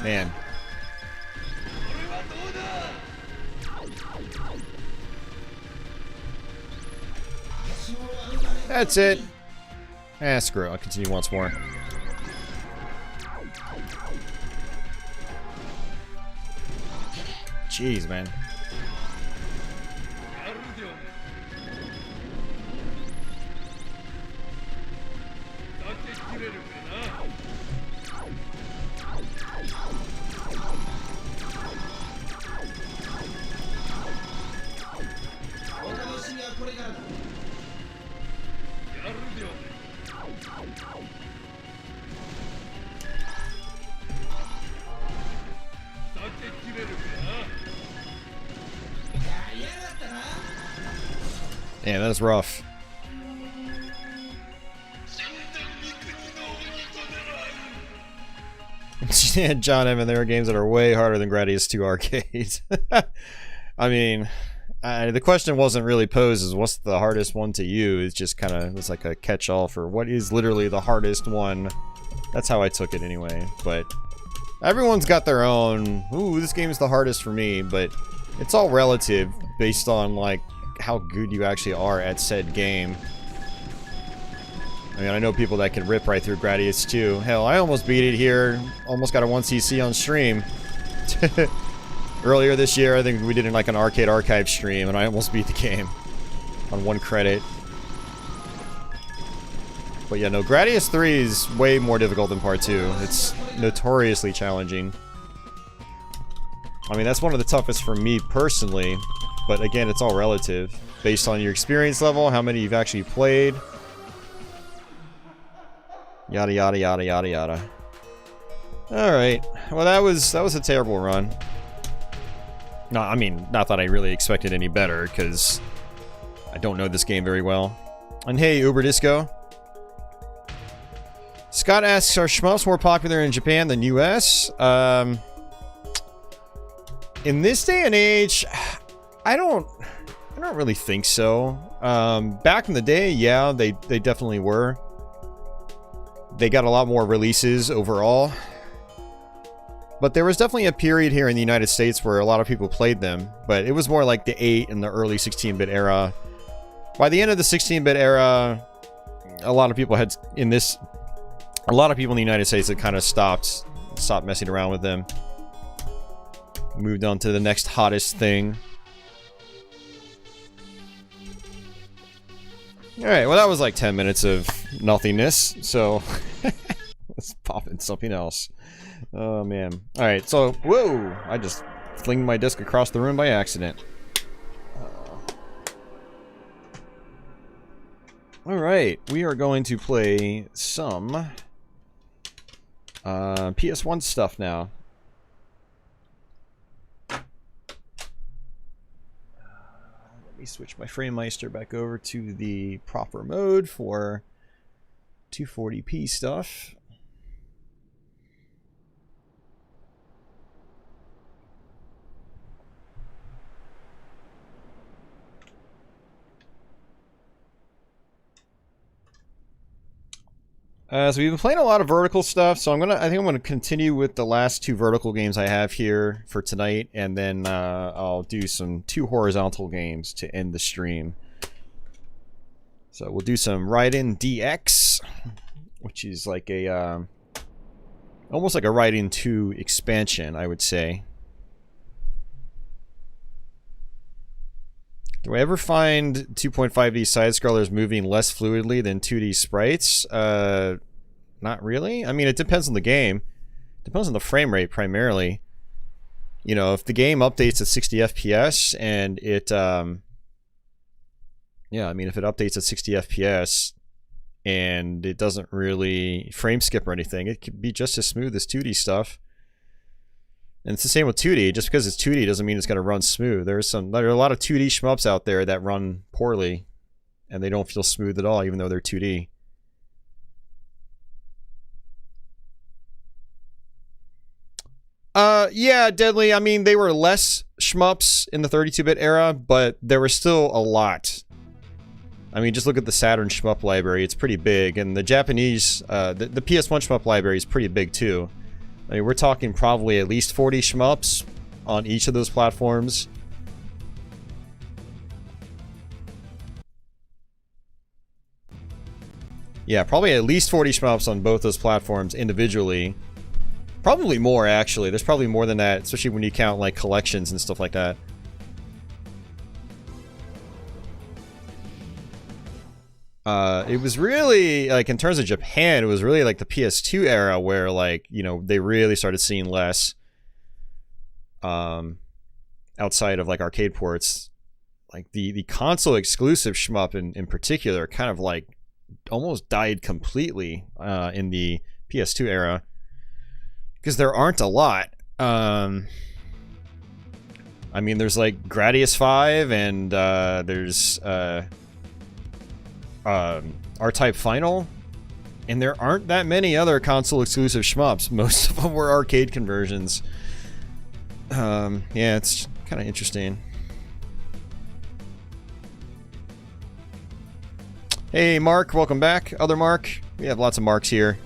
Man. That's it. Ah, screw it. I'll continue once more. Jeez, man. Man, that's rough. John Evan, there are games that are way harder than Gradius 2 Arcade. I mean, the question wasn't really posed as what's the hardest one to use. It's just kind of, it's like a catch-all for what is literally the hardest one. That's how I took it anyway. But everyone's got their own, ooh, this game is the hardest for me, but it's all relative based on like how good you actually are at said game. I mean, I know people that can rip right through Gradius 2. Hell, I almost beat it here. Almost got a 1cc on stream. Earlier this year, I think we did like an Arcade Archive stream, and I almost beat the game. On 1 credit. But yeah, no, Gradius 3 is way more difficult than Part 2. It's notoriously challenging. I mean, that's one of the toughest for me personally. But again, it's all relative. Based on your experience level, how many you've actually played. Yada yada yada yada yada. Alright. Well, that was a terrible run. No, I mean, not that I really expected any better, because I don't know this game very well. And hey, Uber Disco. Scott asks, are shmups more popular in Japan than US? In this day and age, I don't really think so. Back in the day, yeah, they definitely were. They got a lot more releases overall. But there was definitely a period here in the United States where a lot of people played them. But it was more like the 8 and the early 16-bit era. By the end of the 16-bit era, a lot of people in the United States had kind of stopped messing around with them. Moved on to the next hottest thing. Alright, well that was like 10 minutes of nothingness, so let's pop in something else. Oh man. Alright, so, whoa! I just flinged my disc across the room by accident. Alright, we are going to play some PS1 stuff now. Let me switch my Framemeister back over to the proper mode for 240p stuff. So we've been playing a lot of vertical stuff, so I think I'm gonna continue with the last 2 vertical games I have here for tonight, and then I'll do some 2 horizontal games to end the stream. So we'll do some Raiden DX, which is like a almost like a Raiden 2 expansion, I would say. Do I ever find 2.5D side-scrollers moving less fluidly than 2D sprites? Not really. I mean, it depends on the game. Depends on the frame rate, primarily. You know, if the game updates at 60 FPS, and it, yeah, I mean, if it updates at 60 FPS, and it doesn't really frame skip or anything, it could be just as smooth as 2D stuff. And it's the same with 2D. Just because it's 2D doesn't mean it's going to run smooth. There are a lot of 2D shmups out there that run poorly, and they don't feel smooth at all, even though they're 2D. Yeah, Deadly. I mean, they were less shmups in the 32-bit era, but there were still a lot. I mean, just look at the Saturn shmup library. It's pretty big, and the Japanese, the PS1 shmup library is pretty big too. I mean, we're talking probably at least 40 shmups on each of those platforms. Yeah, probably at least 40 shmups on both those platforms individually. Probably more, actually. There's probably more than that, especially when you count, like, collections and stuff like that. It was really, like, in terms of Japan, it was really, like, the PS2 era where, like, you know, they really started seeing less outside of, like, arcade ports. Like, the console exclusive shmup in particular kind of, like, almost died completely in the PS2 era. Because there aren't a lot. I mean, there's, like, Gradius 5, and there's R-Type Final, and there aren't that many other console-exclusive shmups. Most of them were arcade conversions. Yeah, it's kind of interesting. Hey, Mark, welcome back. Other Mark. We have lots of Marks here.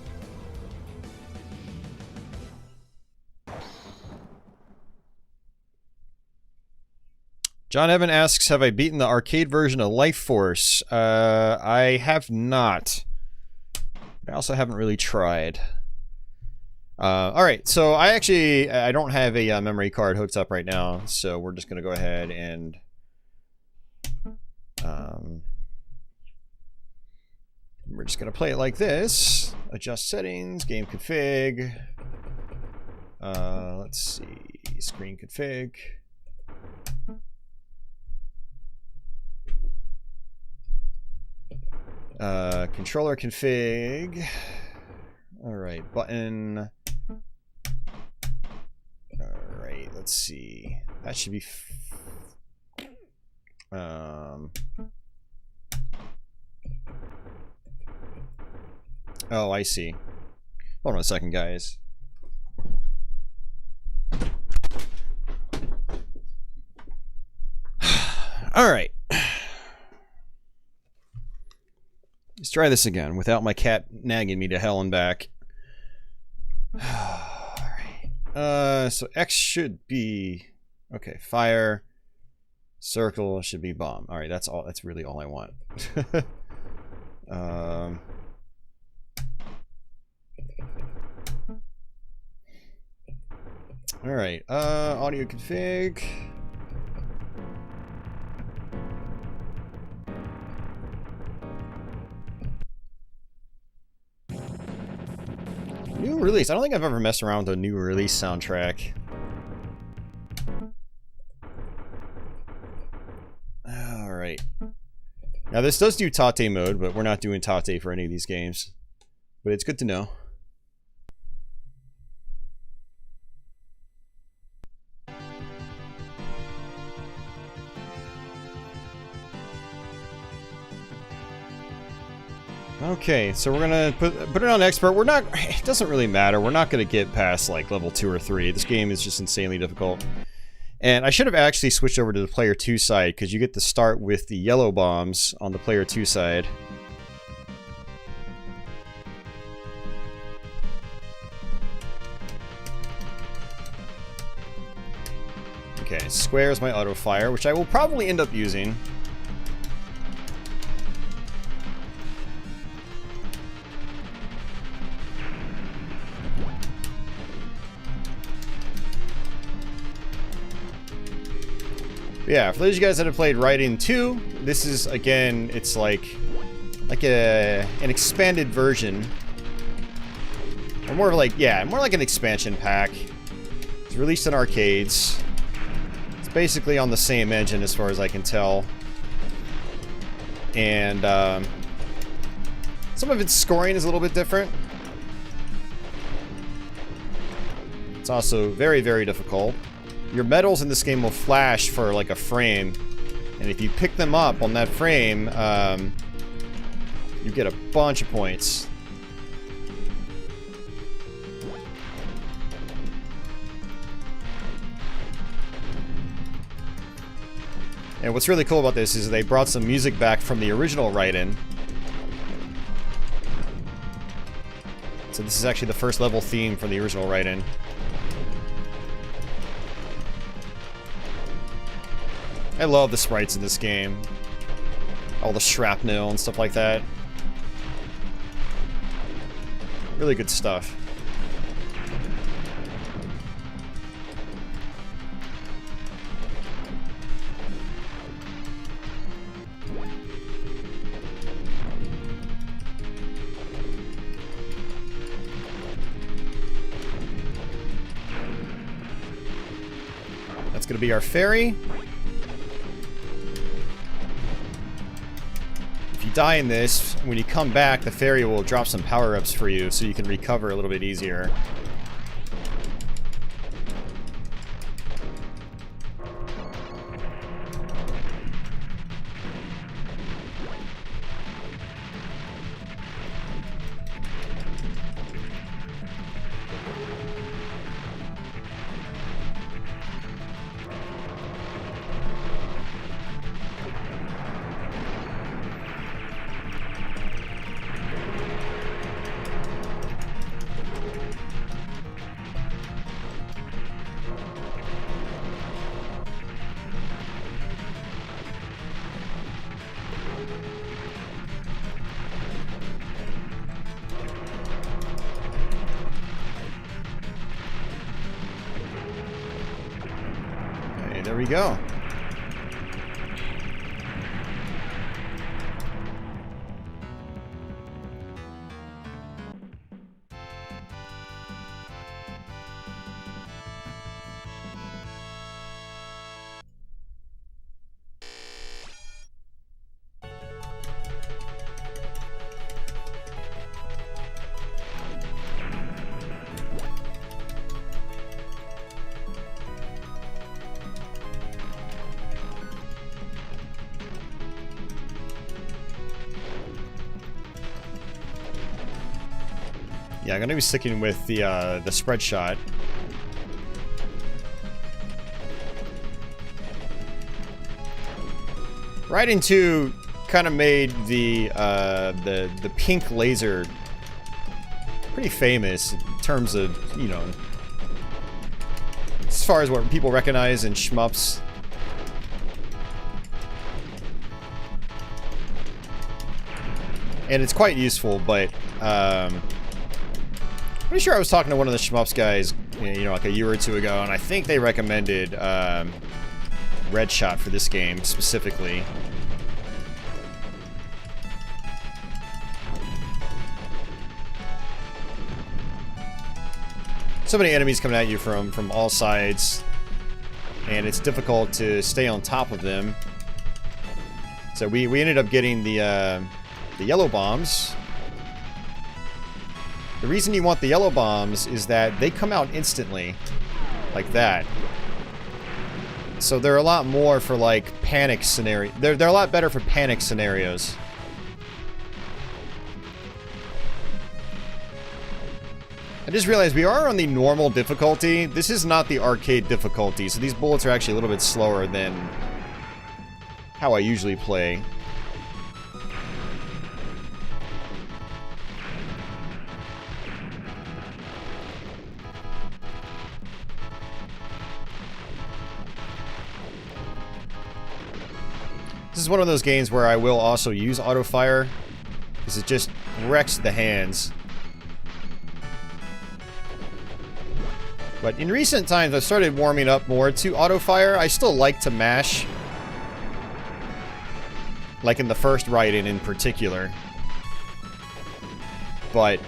John Evan asks, have I beaten the arcade version of Life Force? I have not. I also haven't really tried. Alright, so I don't have a memory card hooked up right now, so we're just going to go ahead and... we're just going to play it like this. Adjust settings, game config. Let's see, screen config. Controller config. Alright, button. Alright, let's see. That should be... Oh, I see. Hold on a second, guys. Alright. Let's try this again without my cat nagging me to hell and back. Alright. So X should be... Okay, fire. Circle should be bomb. Alright, that's all. That's really all I want. Alright, audio config. New release. I don't think I've ever messed around with a new release soundtrack. Alright. Now this does do Tate mode, but we're not doing Tate for any of these games. But it's good to know. Okay, so we're gonna put it on expert. We're not, it doesn't really matter. We're not gonna get past like level 2 or 3. This game is just insanely difficult. And I should have actually switched over to the player 2 side, because you get to start with the yellow bombs on the player 2 side. Okay, square is my auto fire, which I will probably end up using. Yeah, for those of you guys that have played Raiden 2, this is, again, it's like an expanded version. Or more of like, yeah, more like an expansion pack. It's released in arcades. It's basically on the same engine as far as I can tell. And some of its scoring is a little bit different. It's also very, very difficult. Your medals in this game will flash for like a frame, and if you pick them up on that frame, you get a bunch of points. And what's really cool about this is they brought some music back from the original Raiden. So this is actually the first level theme from the original Raiden. I love the sprites in this game. All the shrapnel and stuff like that. Really good stuff. That's gonna be our ferry. Die in this, when you come back, the ferry will drop some power-ups for you so you can recover a little bit easier. There we go. Yeah, I'm gonna be sticking with the spread shot. Raiden 2 kind of made the pink laser pretty famous in terms of, you know, as far as what people recognize in shmups. And it's quite useful, but pretty sure I was talking to one of the shmups guys, you know, like a year or two ago, and I think they recommended red shot for this game specifically. So many enemies coming at you from all sides, and it's difficult to stay on top of them. So we ended up getting the yellow bombs. The reason you want the yellow bombs is that they come out instantly, like that. So they're a lot more for like panic scenario. They're a lot better for panic scenarios. I just realized we are on the normal difficulty. This is not the arcade difficulty, so these bullets are actually a little bit slower than how I usually play. This is one of those games where I will also use auto fire, because it just wrecks the hands. But in recent times, I've started warming up more to auto fire. I still like to mash, like in the first Raiden in particular. But,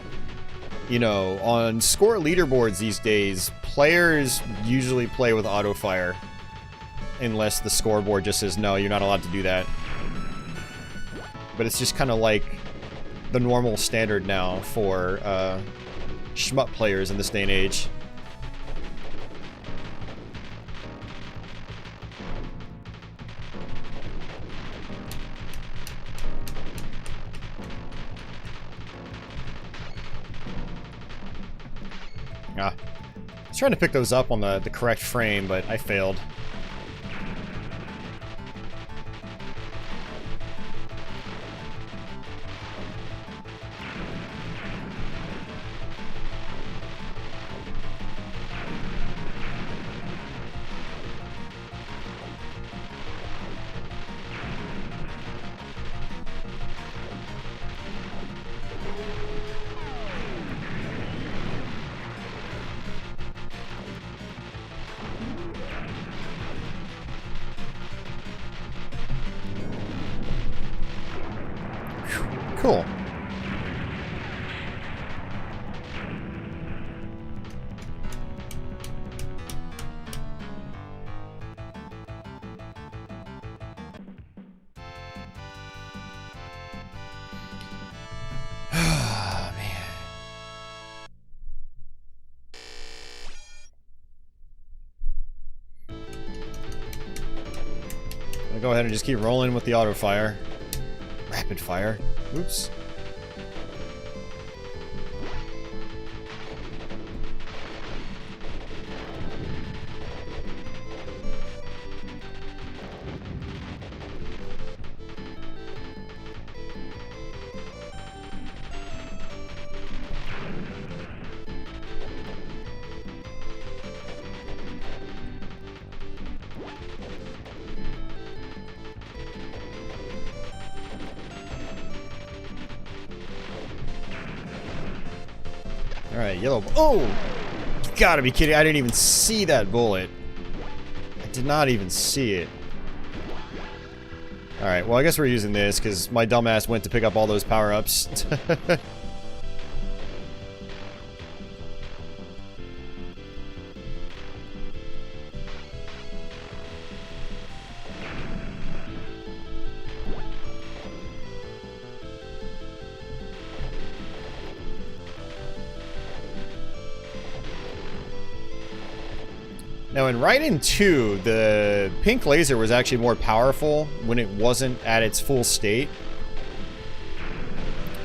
you know, on score leaderboards these days, players usually play with auto fire. Unless the scoreboard just says, no, you're not allowed to do that. But it's just kind of like the normal standard now for shmup players in this day and age. I was trying to pick those up on the correct frame, but I failed. Cool. Oh, man. I'll go ahead and just keep rolling with the auto fire. Rapid fire. Oops. Alright, yellow. Oh! You gotta be kidding. I didn't even see that bullet. I did not even see it. Alright, well I guess we're using this because my dumbass went to pick up all those power-ups. Now in Raiden 2, the pink laser was actually more powerful when it wasn't at its full state.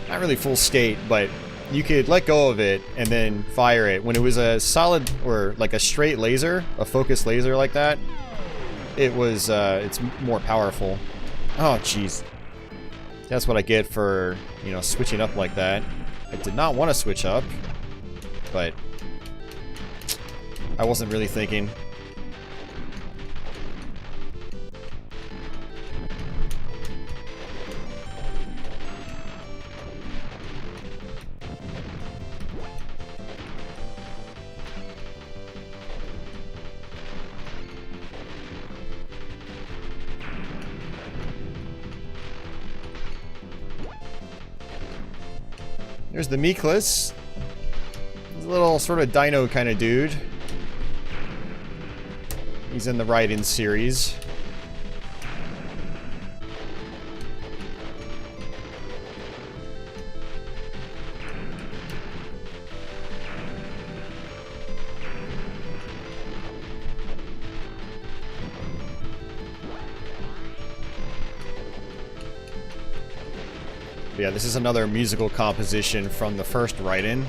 Not really full state, but you could let go of it and then fire it. When it was a solid, or like a straight laser, a focused laser like that, it was, it's more powerful. Oh, jeez. That's what I get for, you know, switching up like that. I did not want to switch up, but I wasn't really thinking. There's the Miklas. He's a little sort of dino kind of dude. He's in the Raiden series. But yeah, this is another musical composition from the first Raiden.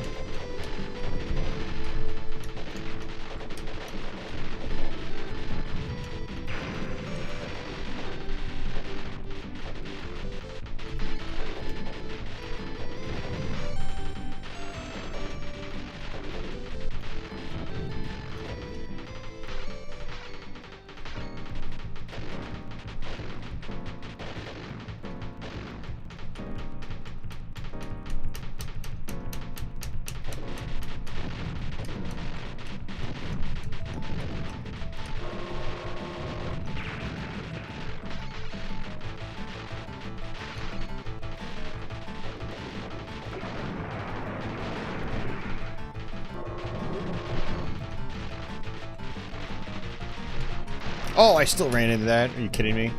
Oh, I still ran into that. Are you kidding me?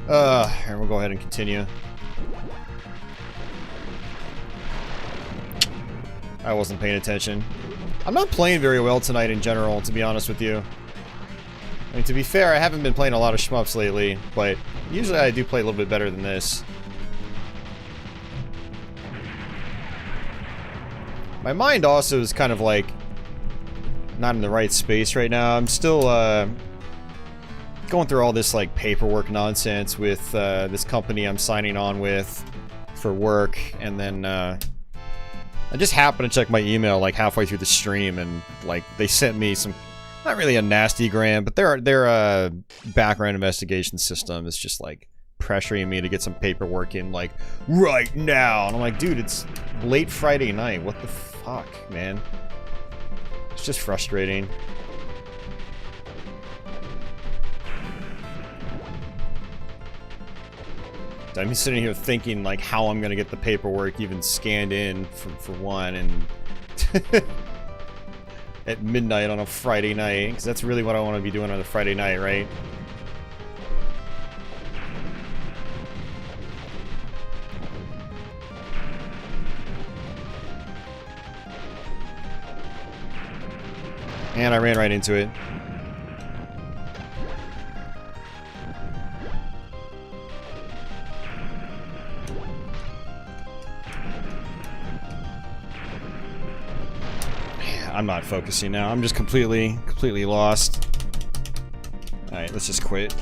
Here, we'll go ahead and continue. I wasn't paying attention. I'm not playing very well tonight in general, to be honest with you. I mean, to be fair, I haven't been playing a lot of shmups lately, but usually I do play a little bit better than this. My mind also is kind of like not in the right space right now. I'm still going through all this like paperwork nonsense with this company I'm signing on with for work, and then I just happened to check my email like halfway through the stream, and like they sent me some, not really a nasty gram, but their background investigation system is just like pressuring me to get some paperwork in like right now, and I'm like, dude, it's late Friday night. What the fuck, man? It's just frustrating. I'm sitting here thinking like how I'm gonna get the paperwork even scanned in for one, and at midnight on a Friday night, because that's really what I want to be doing on a Friday night, right? And I ran right into it. I'm not focusing now. I'm just completely lost. Alright, let's just quit.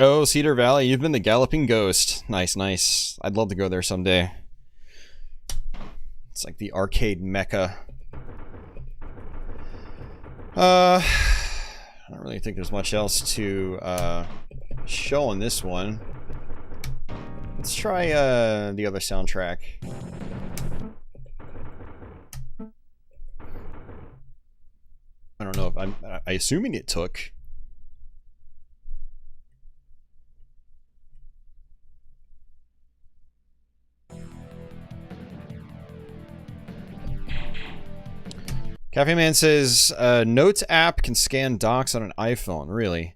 Oh, Cedar Valley, you've been the Galloping Ghost. Nice, nice. I'd love to go there someday. It's like the arcade mecca. I don't really think there's much else to show on this one. Let's try the other soundtrack. I don't know if I'm assuming it took. Cafe Man says, Notes app can scan docs on an iPhone. Really?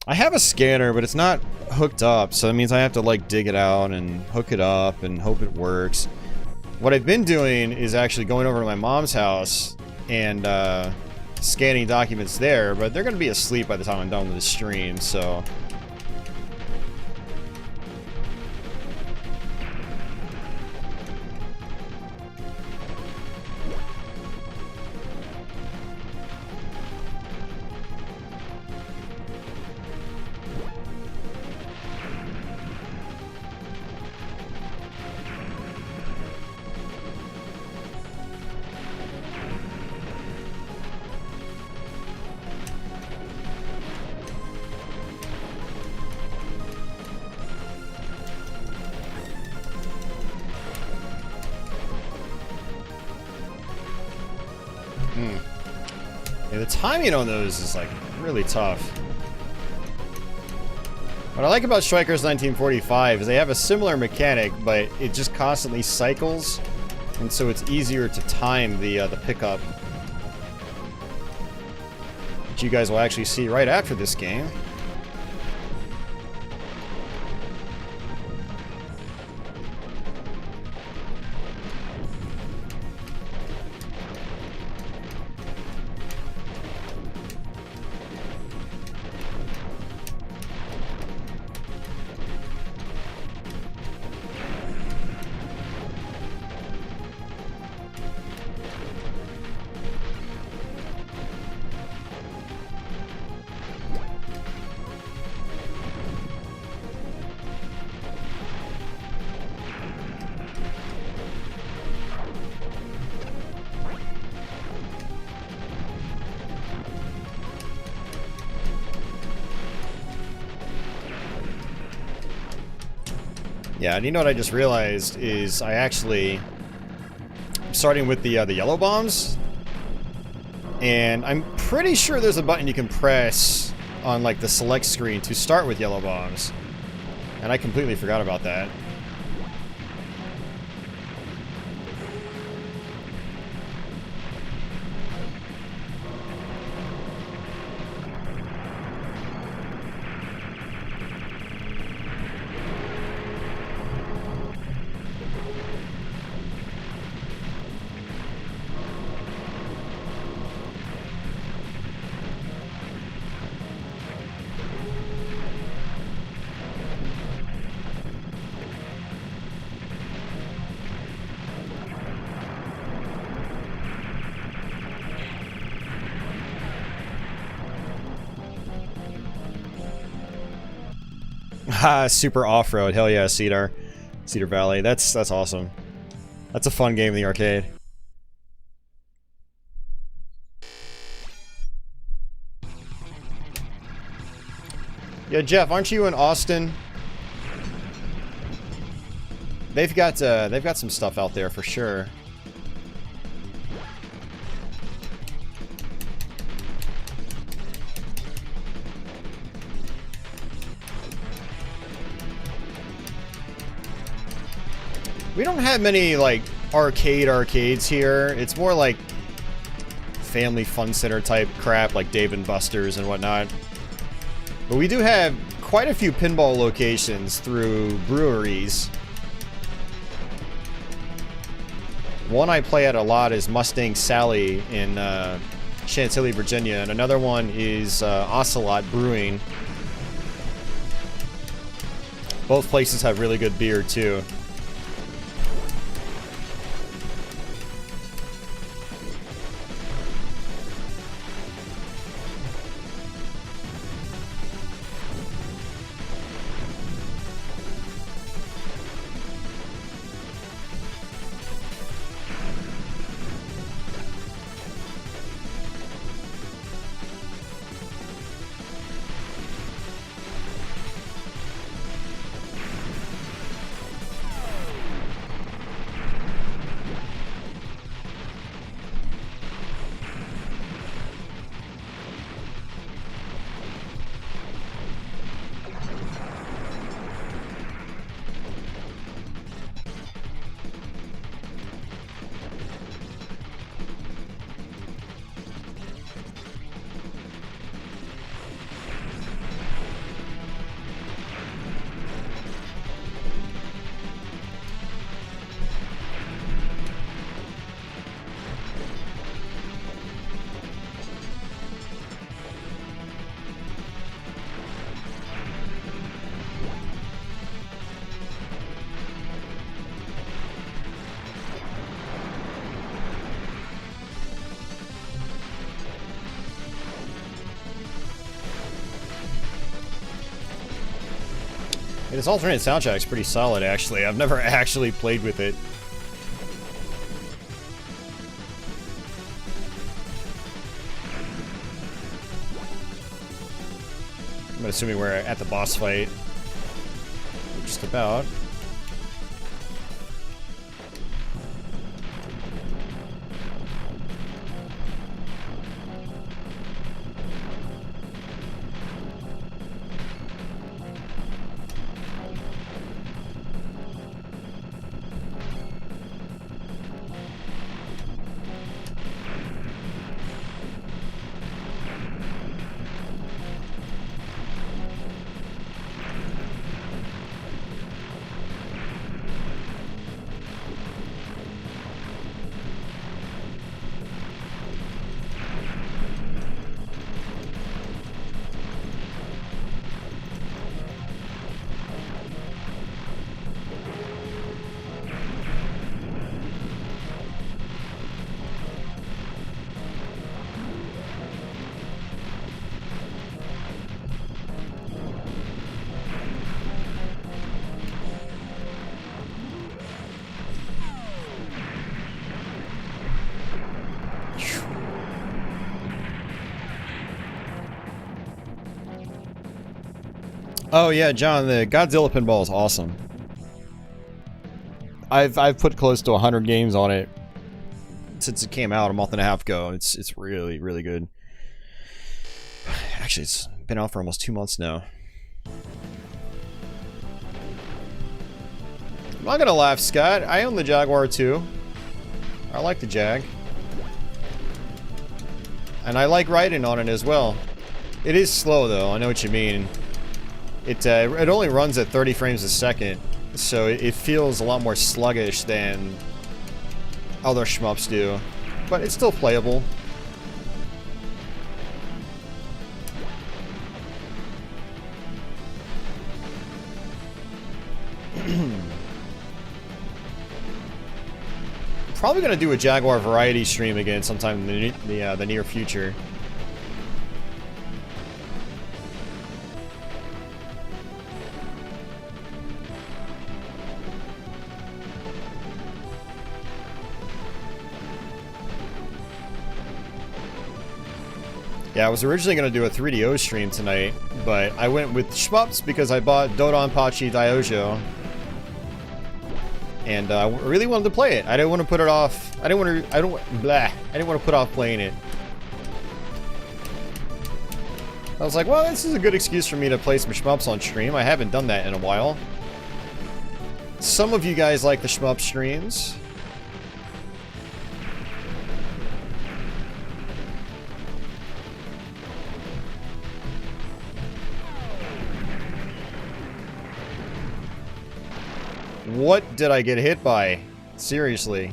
I have a scanner, but it's not hooked up, so that means I have to like dig it out and hook it up and hope it works. What I've been doing is actually going over to my mom's house and scanning documents there, but they're going to be asleep by the time I'm done with the stream, so... Yeah, the timing on those is like really tough. What I like about Strikers 1945 is they have a similar mechanic, but it just constantly cycles, and so it's easier to time the pickup. Which you guys will actually see right after this game. Yeah, and you know what I just realized is I actually... I'm starting with the yellow bombs. And I'm pretty sure there's a button you can press on like the select screen to start with yellow bombs. And I completely forgot about that. Super off-road. Hell yeah, Cedar Valley. That's awesome. That's a fun game in the arcade. Yeah, Jeff, aren't you in Austin? They've got some stuff out there for sure. We don't have many, like, arcades here. It's more like family fun center type crap, like Dave & Buster's and whatnot. But we do have quite a few pinball locations through breweries. One I play at a lot is Mustang Sally in Chantilly, Virginia, and another one is Ocelot Brewing. Both places have really good beer, too. Its alternate soundtrack's pretty solid, actually. I've never actually played with it. I'm assuming we're at the boss fight. Just about. Oh yeah, John, the Godzilla pinball is awesome. I've put close to 100 games on it since it came out a month and a half ago. It's really, really good. Actually, it's been out for almost 2 months now. I'm not gonna laugh, Scott. I own the Jaguar too. I like the Jag. And I like Raiden on it as well. It is slow though, I know what you mean. It only runs at 30 frames a second, so it feels a lot more sluggish than other shmups do. But it's still playable. Probably gonna do a Jaguar variety stream again sometime in the near future. Yeah, I was originally going to do a 3DO stream tonight, but I went with SHMUPS because I bought DoDonPachi Dai-Ou-Joh. And I really wanted to play it. I didn't want to put it off. I didn't want to put off playing it. I was like, well, this is a good excuse for me to play some SHMUPS on stream. I haven't done that in a while. Some of you guys like the SHMUPS streams. What did I get hit by? Seriously.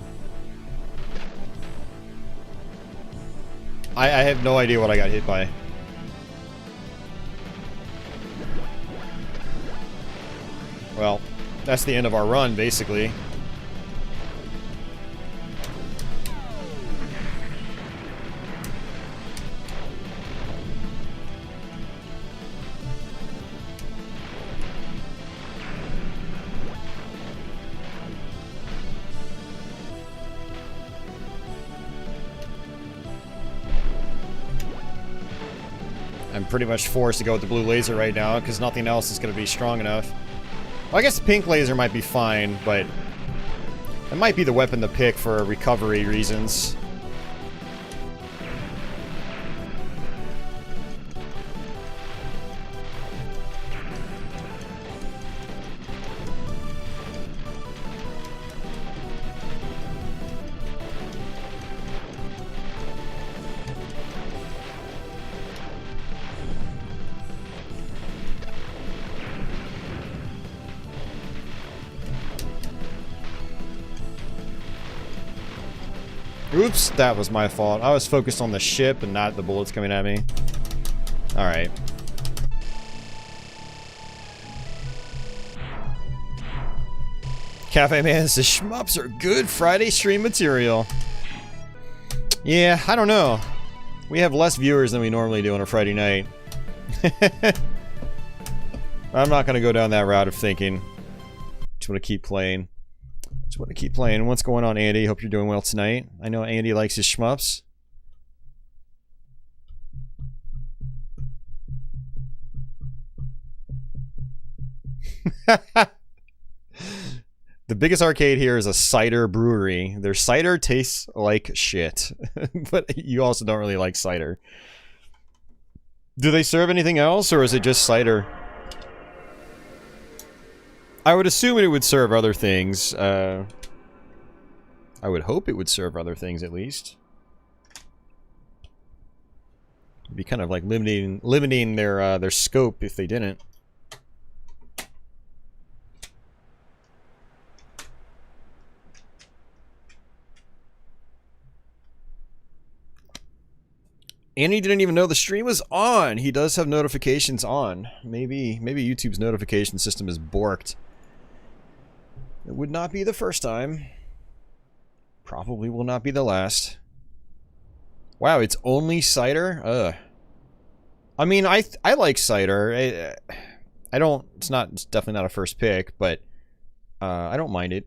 I have no idea what I got hit by. Well, that's the end of our run, basically. I'm pretty much forced to go with the blue laser right now because nothing else is going to be strong enough. Well, I guess the pink laser might be fine, but it might be the weapon to pick for recovery reasons. Oops, that was my fault. I was focused on the ship and not the bullets coming at me. Alright. Cafe Man says, SHMUPS are good Friday stream material. Yeah, I don't know. We have less viewers than we normally do on a Friday night. I'm not going to go down that route of thinking. Just want to keep playing. Just want to keep playing. What's going on, Andy? Hope you're doing well tonight. I know Andy likes his shmups. The biggest arcade here is a cider brewery. Their cider tastes like shit. But you also don't really like cider. Do they serve anything else, or is it just cider? I would assume it would serve other things. I would hope it would serve other things, at least. It'd be kind of like limiting their scope if they didn't. Andy didn't even know the stream was on. He does have notifications on. Maybe YouTube's notification system is borked. It would not be the first time. Probably will not be the last. Wow, it's only cider? Ugh. I mean, I like cider. I don't. It's definitely not a first pick, but I don't mind it.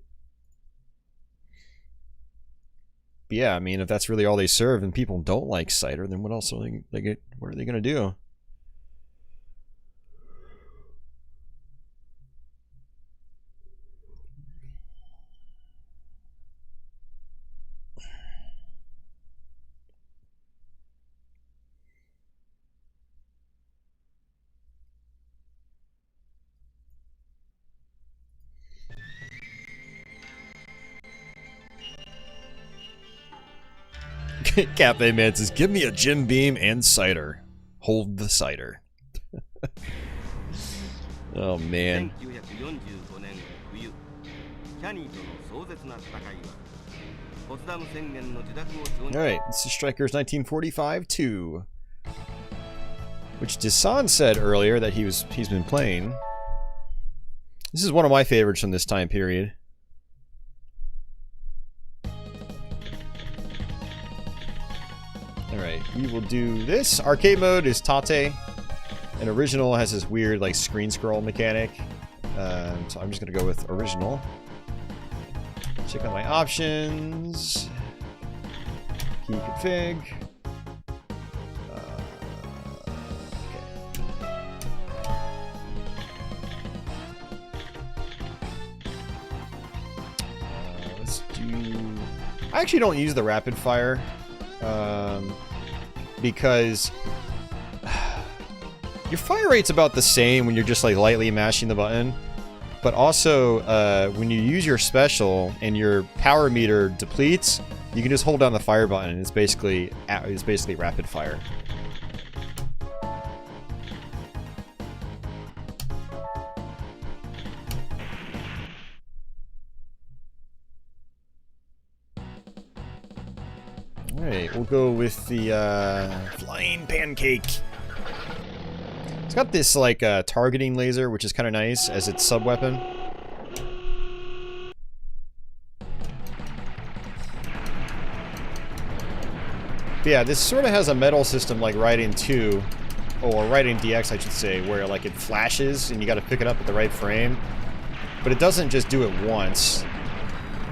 But yeah, I mean, if that's really all they serve and people don't like cider, then what else are what are they gonna do? Cafe Man says, give me a Jim Beam and cider. Hold the cider. Oh, man. Alright, this is Strikers 1945-2. Which Desan said earlier that he's been playing. This is one of my favorites from this time period. Alright, we will do this. Arcade mode is Tate. And original has this weird like screen scroll mechanic. So I'm just gonna go with original. Check out my options. Key config. Let's do... I actually don't use the rapid fire. Because your fire rate's about the same when you're just like lightly mashing the button, but also when you use your special and your power meter depletes, you can just hold down the fire button and it's basically rapid fire. Alright, we'll go with the flying pancake. It's got this like targeting laser, which is kind of nice as its sub-weapon. But yeah, this sort of has a metal system like Raiden 2, or Raiden DX I should say, where like it flashes and you gotta pick it up at the right frame. But it doesn't just do it once.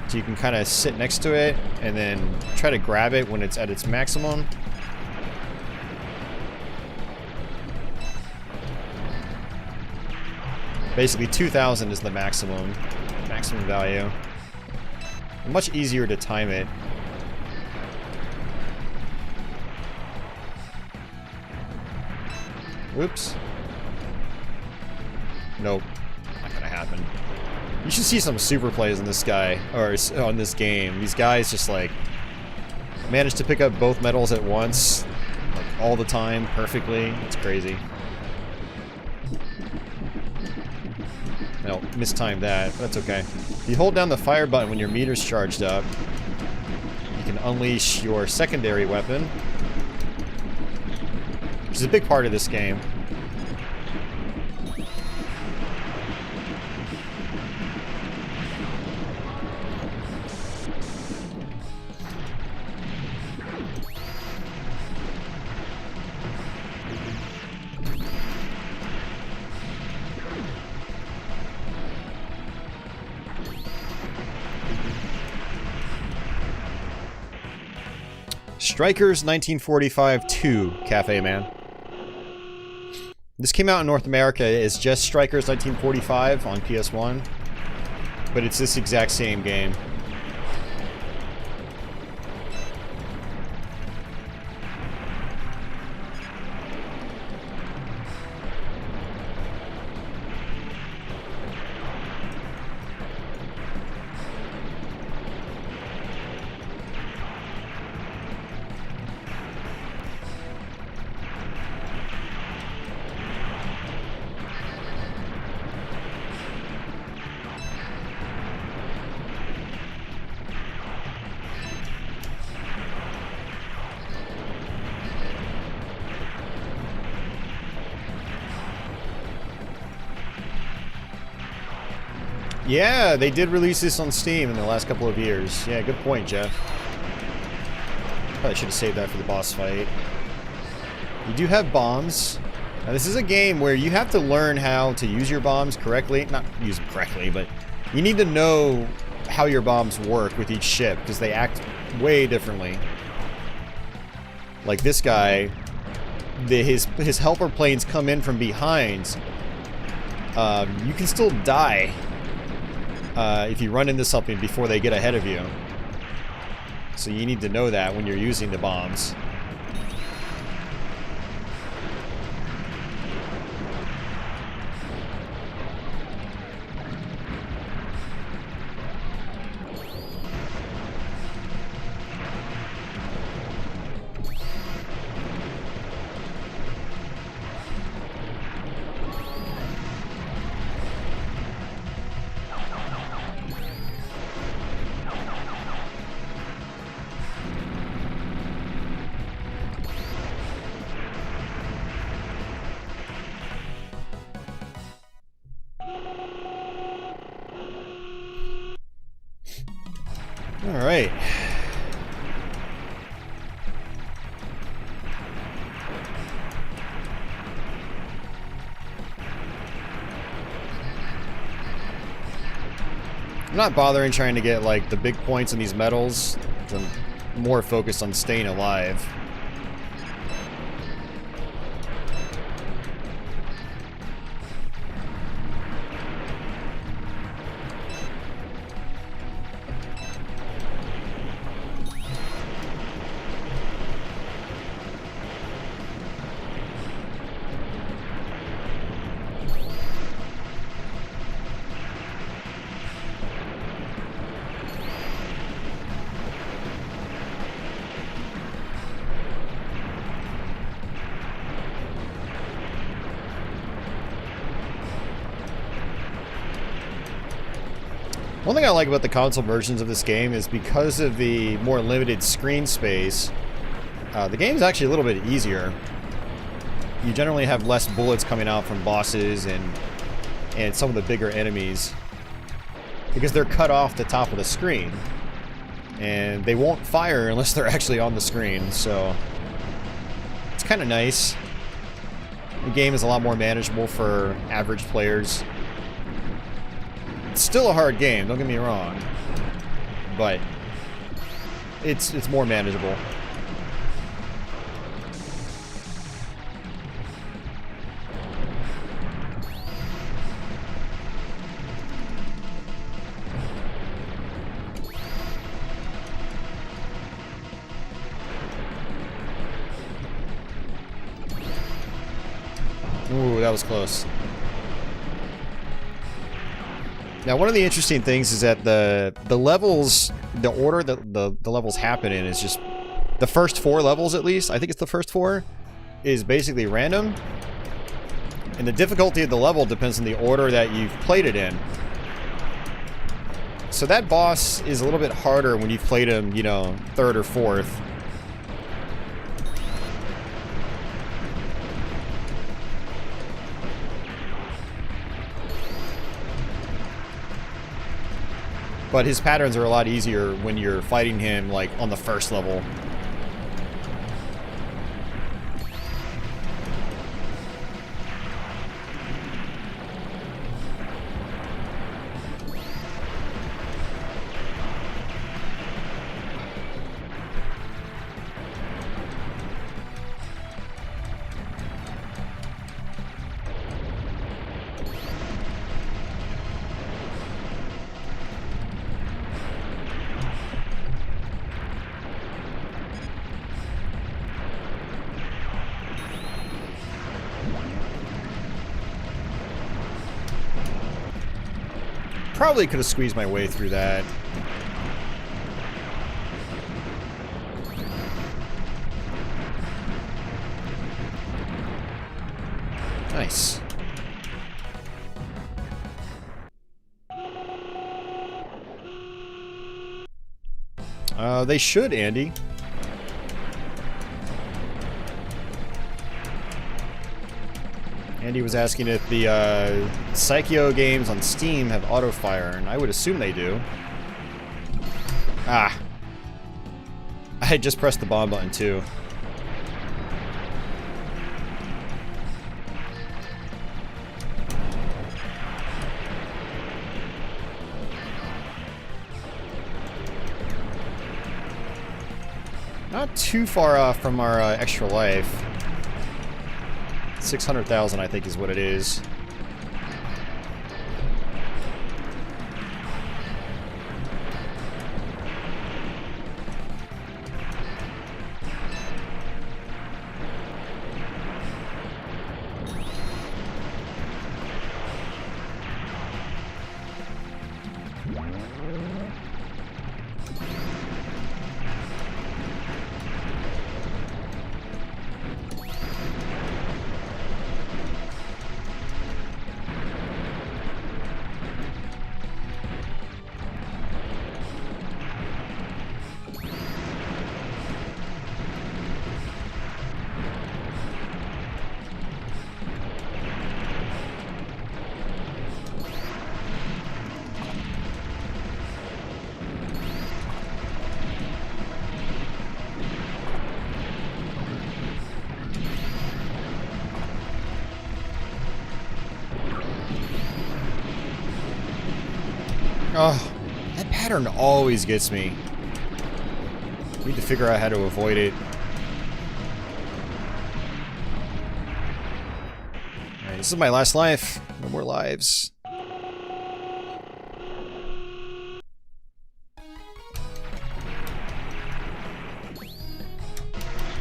So you can kind of sit next to it and then try to grab it when it's at its maximum. Basically 2000 is the maximum value. Much easier to time it. Whoops. Nope. Not gonna happen. You should see some super plays in this guy, or on this game. These guys just like manage to pick up both medals at once, like all the time, perfectly. It's crazy. No, mistimed that, but that's okay. If you hold down the fire button when your meter's charged up, you can unleash your secondary weapon, which is a big part of this game. Strikers 1945 2 Cafe Man. This came out in North America as just Strikers 1945 on PS1, but it's this exact same game. Yeah, they did release this on Steam in the last couple of years. Yeah, good point, Jeff. Probably should have saved that for the boss fight. You do have bombs. Now, this is a game where you have to learn how to use your bombs correctly. Not use them correctly, but you need to know how your bombs work with each ship, because they act way differently. Like this guy, his helper planes come in from behind. You can still die if you run into something before they get ahead of you. So you need to know that when you're using the bombs. All right. I'm not bothering trying to get like the big points in these medals. I'm more focused on staying alive. One thing I like about the console versions of this game is because of the more limited screen space, the game's actually a little bit easier. You generally have less bullets coming out from bosses and some of the bigger enemies because they're cut off the top of the screen. And they won't fire unless they're actually on the screen, so it's kind of nice. The game is a lot more manageable for average players. It's still a hard game, don't get me wrong, but it's more manageable. Ooh, that was close. Now, one of the interesting things is that the levels, the order that the levels happen in is just the first 4 levels, at least. I think it's the first 4 is basically random. And the difficulty of the level depends on the order that you've played it in. So that boss is a little bit harder when you've played him, you know, 3rd or 4th. But his patterns are a lot easier when you're fighting him, like, on the first level. Probably could have squeezed my way through that. Nice. They should, Andy. Andy was asking if the Psycho games on Steam have auto-fire, and I would assume they do. Ah. I had just pressed the bomb button, too. Not too far off from our extra life. 600,000, I think, is what it is. Oh, that pattern always gets me. I need to figure out how to avoid it. Alright, this is my last life. No more lives.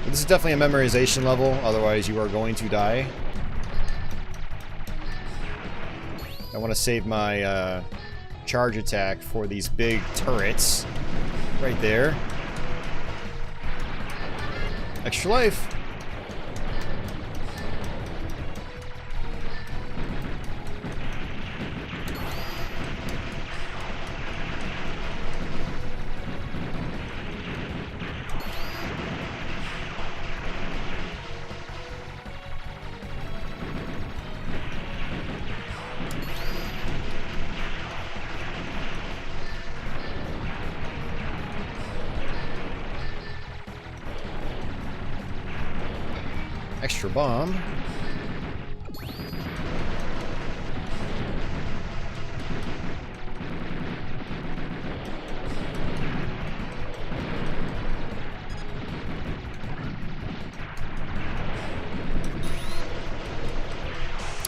This is definitely a memorization level, otherwise you are going to die. I want to save my charge attack for these big turrets. Right there. Extra life. Extra bomb.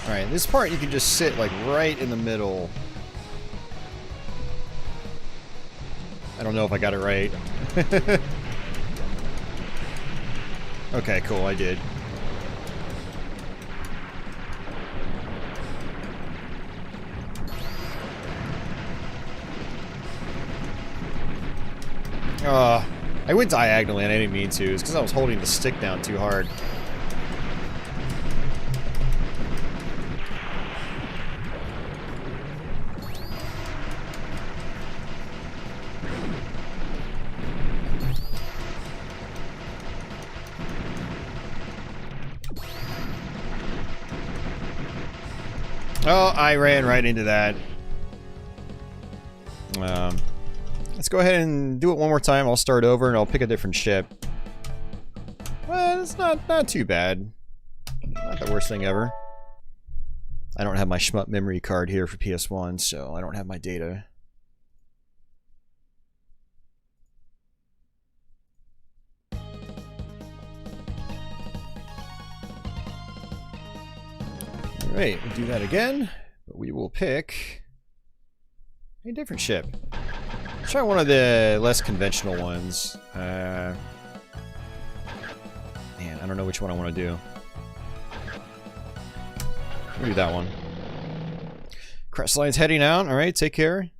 Alright, this part you can just sit like right in the middle. I don't know if I got it right. Okay, cool, I did. I went diagonally and I didn't mean to. It's because I was holding the stick down too hard. Oh, I ran right into that. Let's go ahead and do it one more time. I'll start over and I'll pick a different ship. Well, it's not too bad. Not the worst thing ever. I don't have my SHMUP memory card here for PS1, so I don't have my data. Alright, we'll do that again, but we will pick a different ship. Let's try one of the less conventional ones. Man, I don't know which one I want to do. We'll do that one. Crestline's heading out. All right, take care.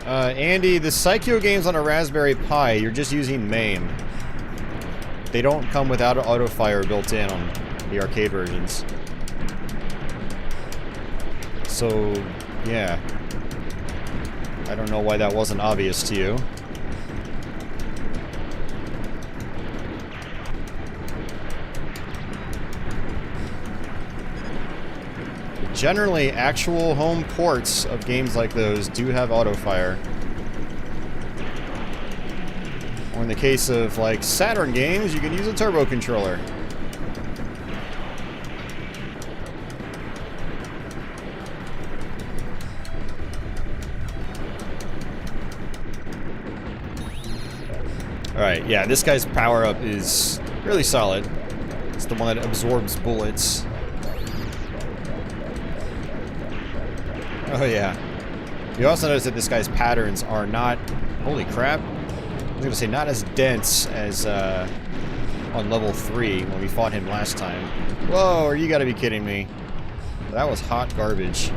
Andy, the Psycho games on a Raspberry Pi, you're just using MAME. They don't come without an auto fire built in on the arcade versions. So, yeah. I don't know why that wasn't obvious to you. Generally, actual home ports of games like those do have auto fire. Or in the case of, like, Saturn games, you can use a turbo controller. Alright, yeah, this guy's power-up is really solid. It's the one that absorbs bullets. Oh yeah. You also notice that this guy's patterns are not... Holy crap. I was gonna say not as dense as on level 3 when we fought him last time. Whoa, you gotta be kidding me. That was hot garbage.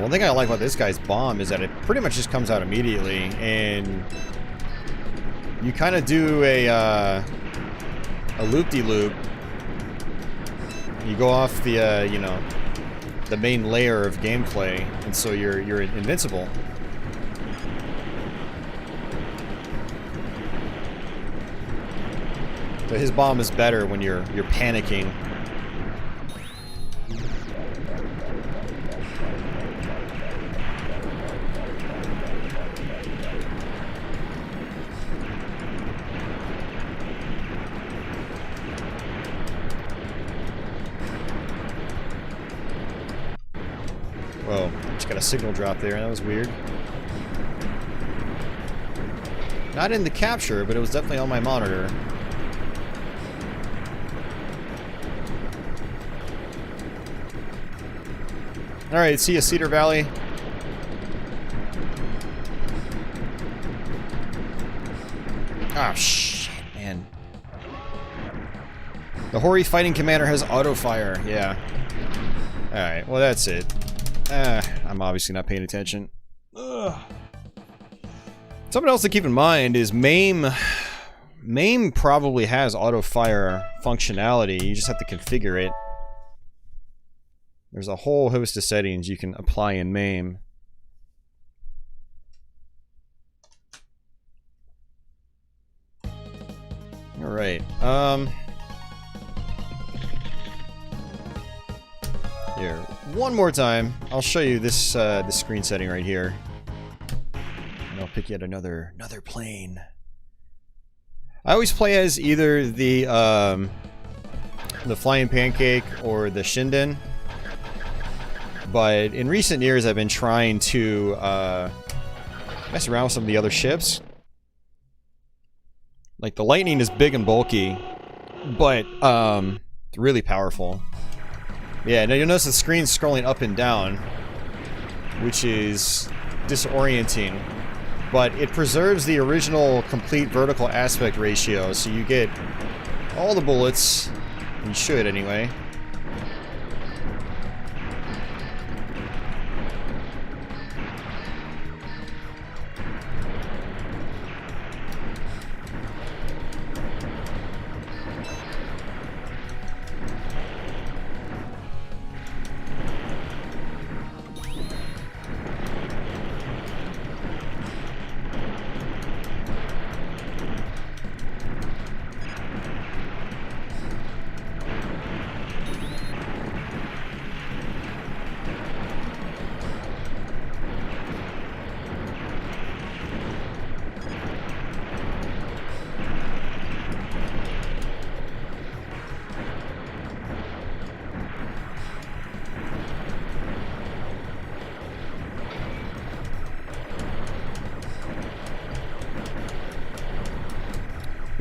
One thing I like about this guy's bomb is that it pretty much just comes out immediately, and you kind of do a loop-de-loop. You go off the you know, the main layer of gameplay, and so you're invincible. So his bomb is better when you're panicking. Whoa, just got a signal drop there, that was weird. Not in the capture, but it was definitely on my monitor. Alright, see ya, Cedar Valley. Ah, shit, man. The Hori Fighting Commander has auto fire, yeah. Alright, well that's it. I'm obviously not paying attention. Ugh. Something else to keep in mind is MAME probably has auto fire functionality, you just have to configure it. There's a whole host of settings you can apply in MAME. Alright, here, one more time, I'll show you this this screen setting right here. And I'll pick yet another plane. I always play as either the Flying Pancake or the Shinden. But in recent years I've been trying to mess around with some of the other ships. Like the Lightning is big and bulky, but it's really powerful. Yeah, now you'll notice the screen's scrolling up and down, which is disorienting, but it preserves the original complete vertical aspect ratio, so you get all the bullets, you should anyway.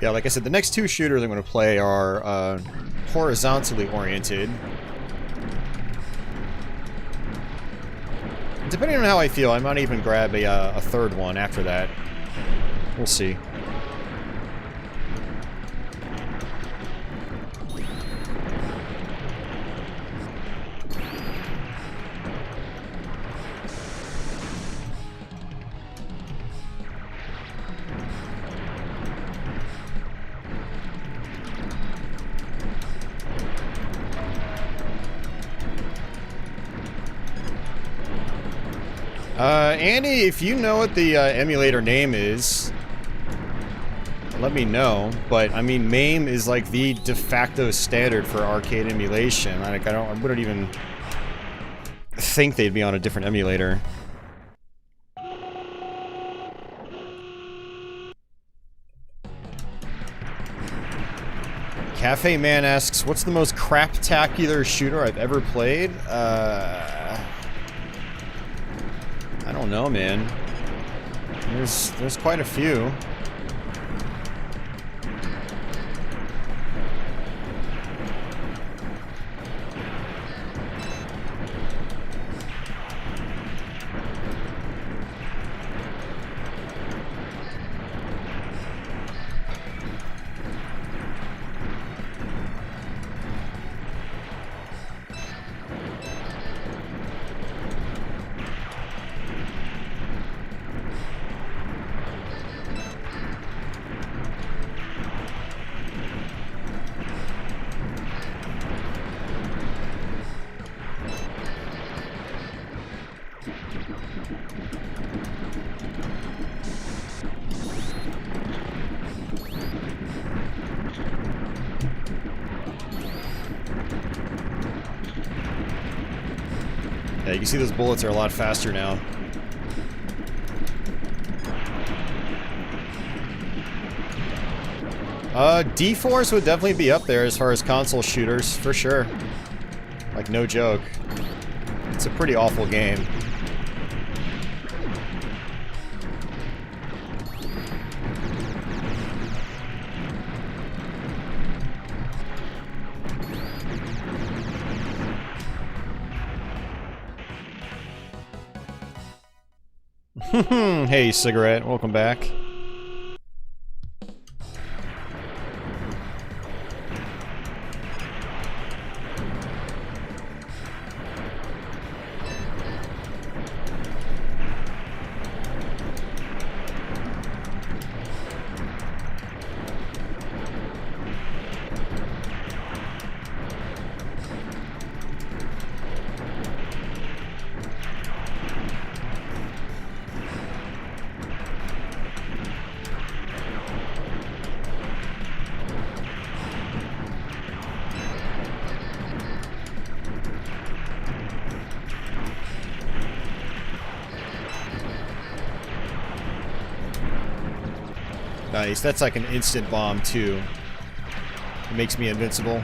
Yeah, like I said, the next two shooters I'm going to play are horizontally oriented. Depending on how I feel, I might even grab a third one after that. We'll see. Andy, if you know what the emulator name is, let me know. But I mean, MAME is like the de facto standard for arcade emulation. I wouldn't even think they'd be on a different emulator. Cafe Man asks, "What's the most craptacular shooter I've ever played?" I don't know, man. There's quite a few. Yeah, you can see those bullets are a lot faster now. D-Force would definitely be up there as far as console shooters, for sure. Like, no joke. It's a pretty awful game. Hey, Cigarette, welcome back. Nice, that's like an instant bomb too. It makes me invincible.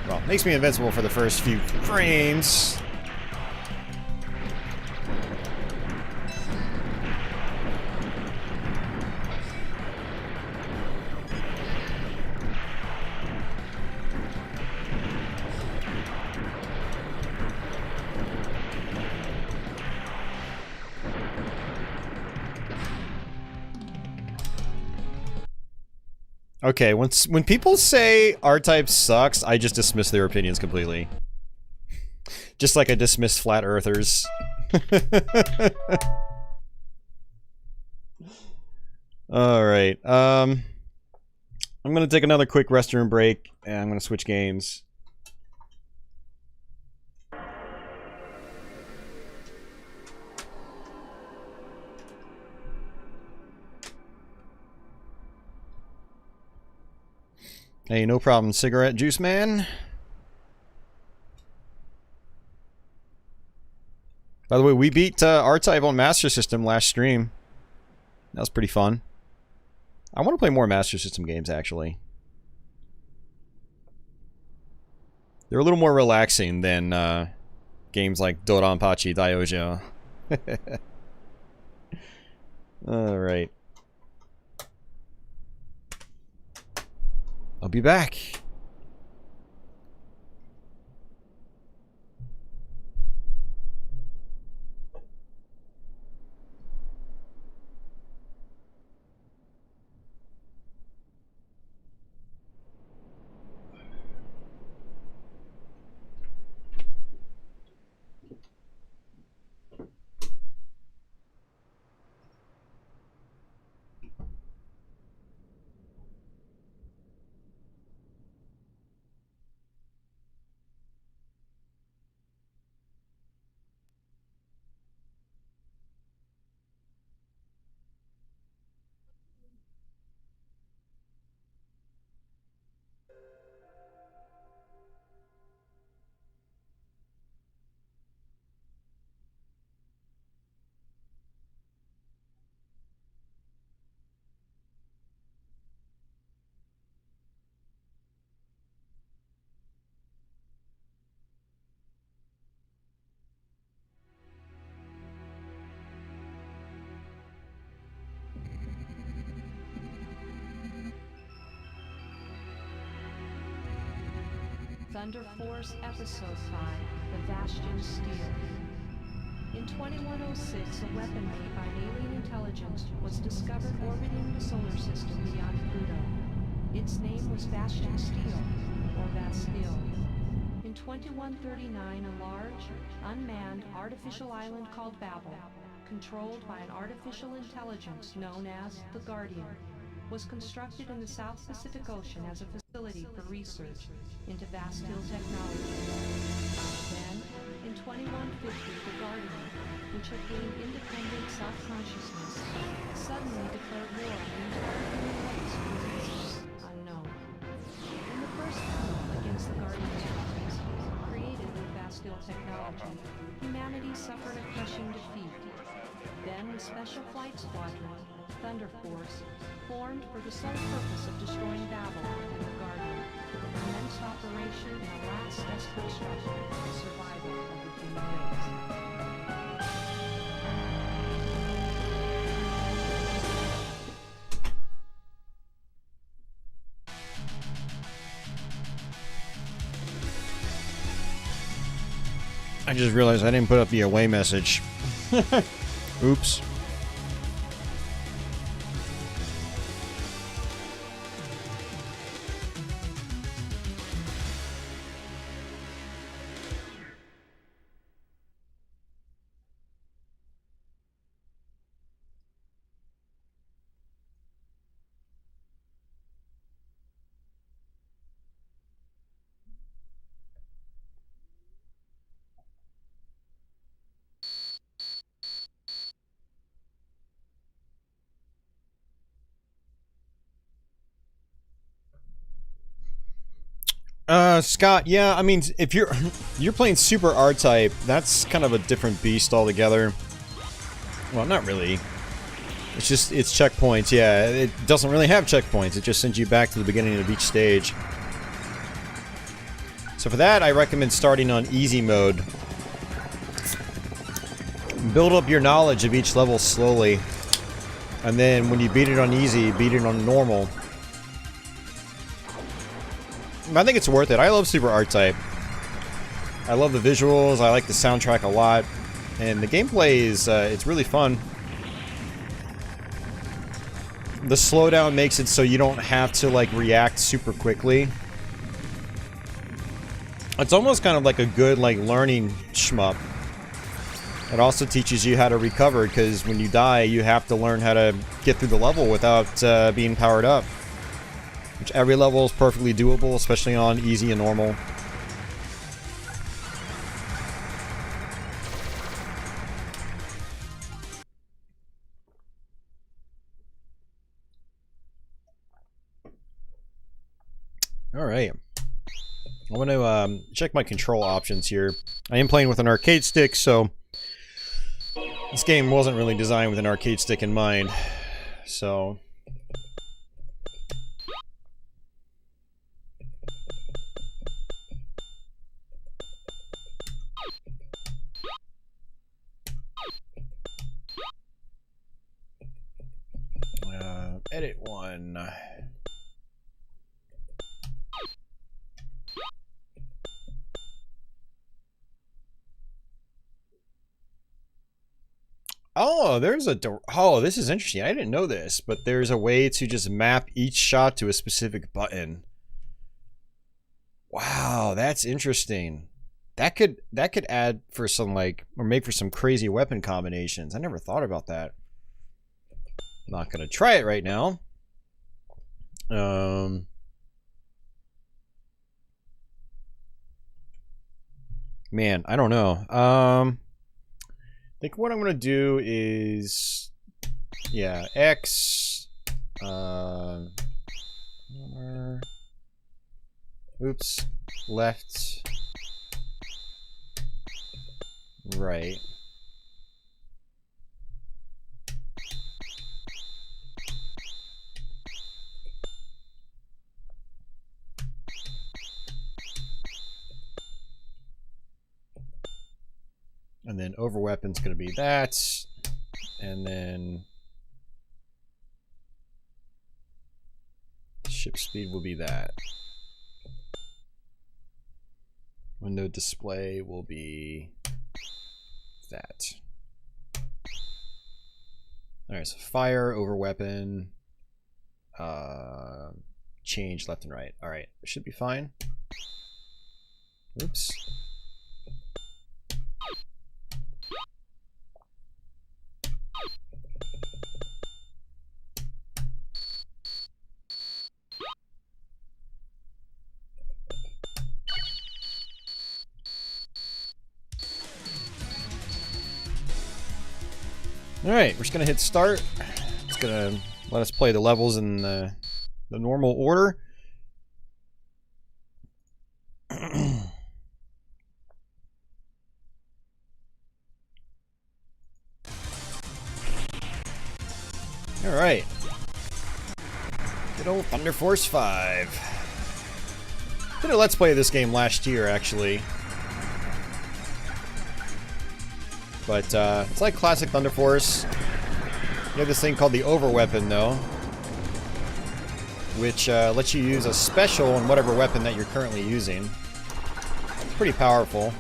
Well, it makes me invincible for the first few frames. Okay, when people say R-Type sucks, I just dismiss their opinions completely. Just like I dismiss flat earthers. Alright, I'm gonna take another quick restroom break, and I'm gonna switch games. Hey, no problem, Cigarette Juice Man. By the way, we beat R-Type on Master System last stream. That was pretty fun. I want to play more Master System games, actually. They're a little more relaxing than games like DoDonPachi Dai-Ou-Joh. Alright. I'll be back. Thunder Force Episode 5, The Bastion Steel. In 2106, a weapon made by alien intelligence was discovered orbiting the solar system beyond Pluto. Its name was Bastion Steel, or Bastille. In 2139, a large, unmanned artificial island called Babel, controlled by an artificial intelligence known as the Guardian, was constructed in the South Pacific Ocean as a facility for research into Bastille technology. Then, in 2150, the Guardian, which had gained independent self-consciousness, suddenly declared war on the entire human race for reasons unknown. In the first battle against the Guardian's armies, created with Bastille technology, humanity suffered a crushing defeat. Then the Special Flight Squadron, Thunder Force, formed for the sole purpose of destroying Babylon and the Guardian, commenced operation in a last desperate struggle for the survival of the human race. I just realized I didn't put up the away message. Oops. Scott, yeah, I mean, if you're playing Super R-Type, that's kind of a different beast altogether. Well, not really. It's checkpoints, yeah. It doesn't really have checkpoints, it just sends you back to the beginning of each stage. So for that, I recommend starting on easy mode. Build up your knowledge of each level slowly. And then when you beat it on easy, beat it on normal. I think it's worth it. I love Super R-Type. I love the visuals, I like the soundtrack a lot. And the gameplay is, it's really fun. The slowdown makes it so you don't have to, like, react super quickly. It's almost kind of like a good, like, learning shmup. It also teaches you how to recover, because when you die, you have to learn how to get through the level without being powered up. Which every level is perfectly doable, especially on easy and normal. Alright. I want to check my control options here. I am playing with an arcade stick, so this game wasn't really designed with an arcade stick in mind. So edit one. Oh, there's a... Oh, this is interesting. I didn't know this, but there's a way to just map each shot to a specific button. Wow, that's interesting. That could add for some, like, or make for some crazy weapon combinations. I never thought about that. Not gonna try it right now. Man, I don't know. I think what I'm gonna do is, yeah, X. Oops, left, right. And then over weapon's gonna be that, and then ship speed will be that. Window display will be that. Alright, so fire, over weapon, change left and right. Alright, should be fine. Oops. Alright, we're just gonna hit start. It's gonna let us play the levels in the normal order. Alright. Good old Thunder Force 5. Did a Let's Play of this game last year, actually. But it's like classic Thunder Force. You have this thing called the over weapon, though, which lets you use a special on whatever weapon that you're currently using. It's pretty powerful.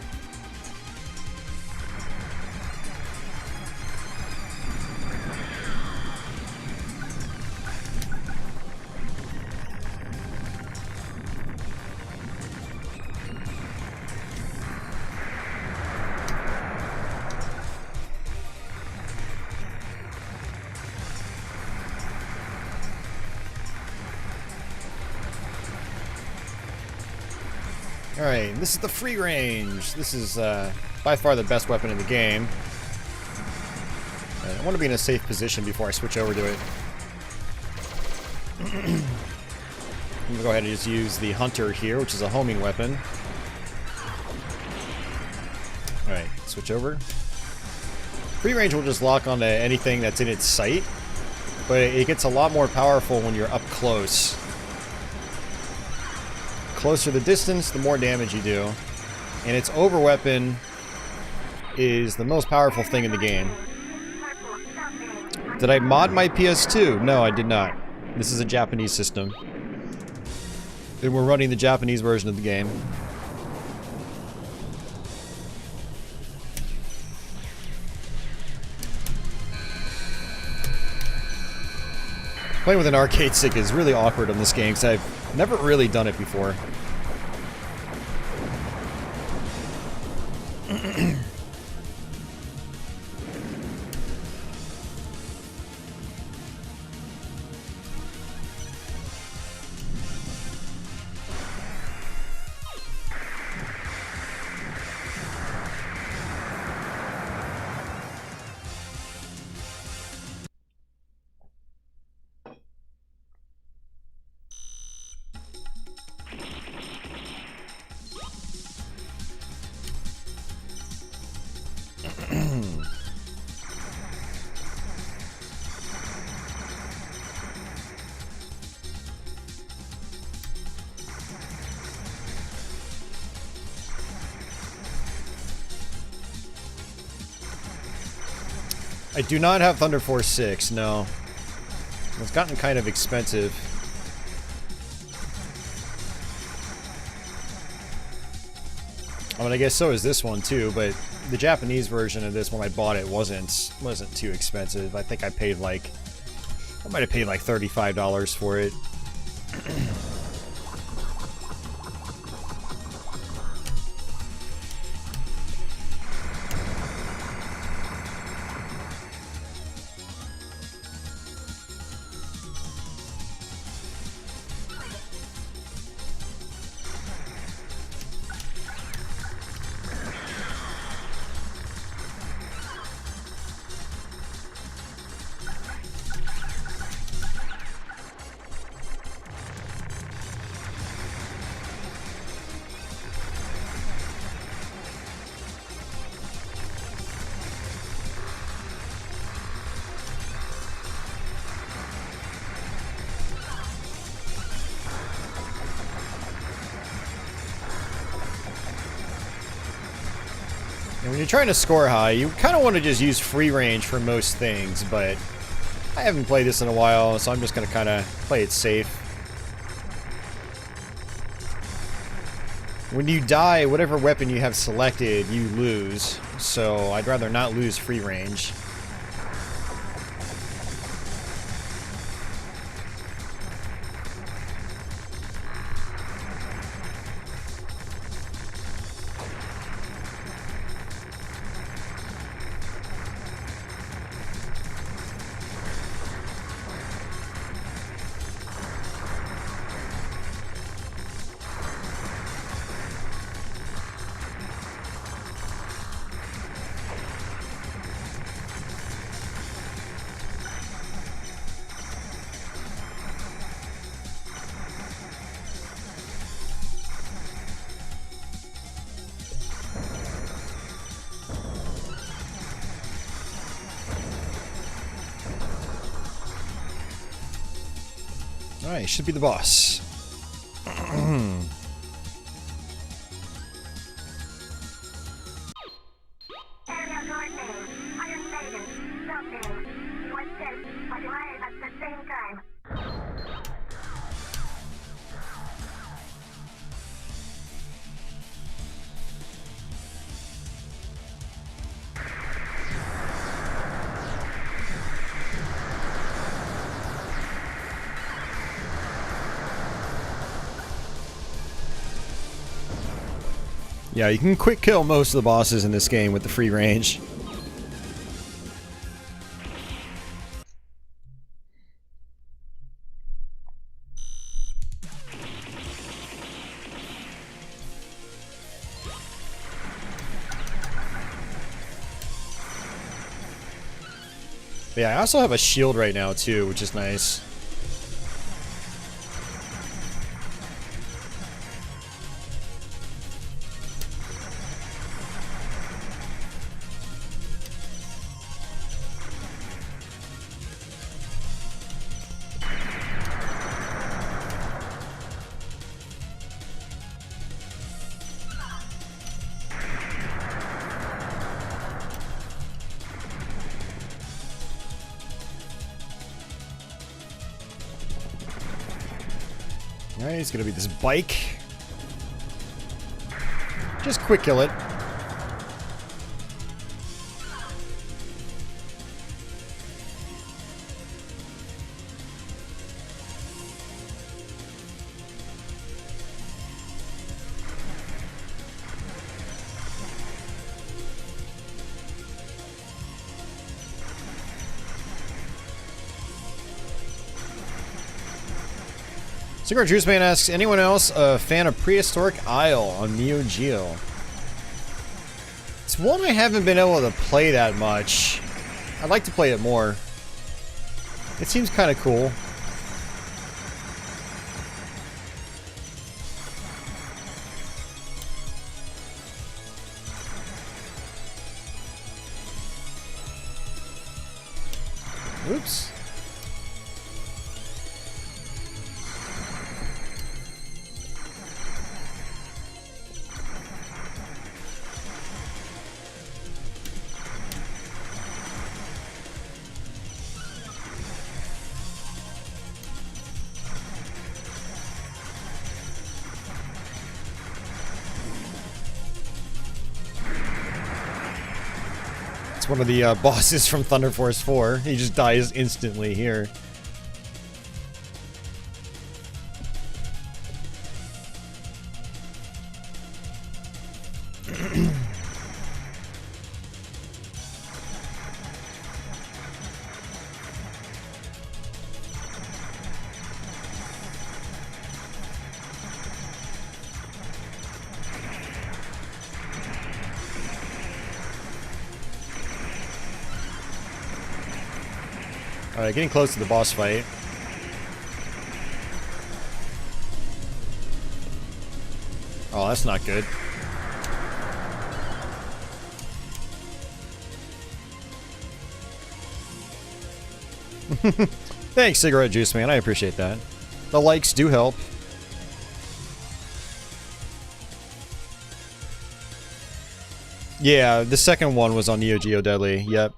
Alright, this is the free range. This is by far the best weapon in the game. I want to be in a safe position before I switch over to it. I'm going to go ahead and just use the Hunter here, which is a homing weapon. Alright, switch over. Free range will just lock onto anything that's in its sight, but it gets a lot more powerful when you're up close. Closer the distance, the more damage you do. And its over weapon is the most powerful thing in the game. Did I mod my PS2? No, I did not. This is a Japanese system. And we're running the Japanese version of the game. Playing with an arcade stick is really awkward on this game because I've never really done it before. I do not have Thunder Force 6, no. It's gotten kind of expensive. I mean, I guess so is this one too, but the Japanese version of this when I bought it wasn't too expensive. I think I paid like, I might have paid like $35 for it. And when you're trying to score high, you kind of want to just use free range for most things, but I haven't played this in a while, so I'm just going to kind of play it safe. When you die, whatever weapon you have selected, you lose, so I'd rather not lose free range. Alright, should be the boss. Yeah, you can quick kill most of the bosses in this game with the free range. But yeah, I also have a shield right now too, which is nice. Alright, it's gonna be this bike. Just quick kill it. Cigar Juice Man asks, anyone else a fan of Prehistoric Isle on Neo Geo? It's one I haven't been able to play that much. I'd like to play it more. It seems kind of cool. Oops. It's one of the bosses from Thunder Force 4. He just dies instantly here. Alright, getting close to the boss fight. Oh, that's not good. Thanks, Cigarette Juice Man. I appreciate that. The likes do help. Yeah, the second one was on Neo Geo Deadly. Yep.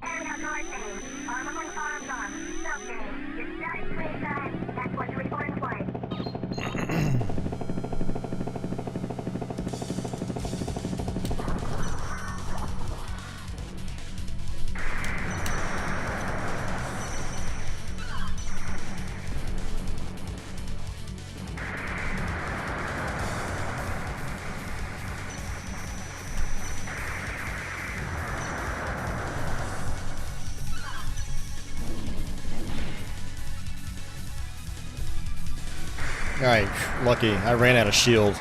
Alright, lucky. I ran out of shield.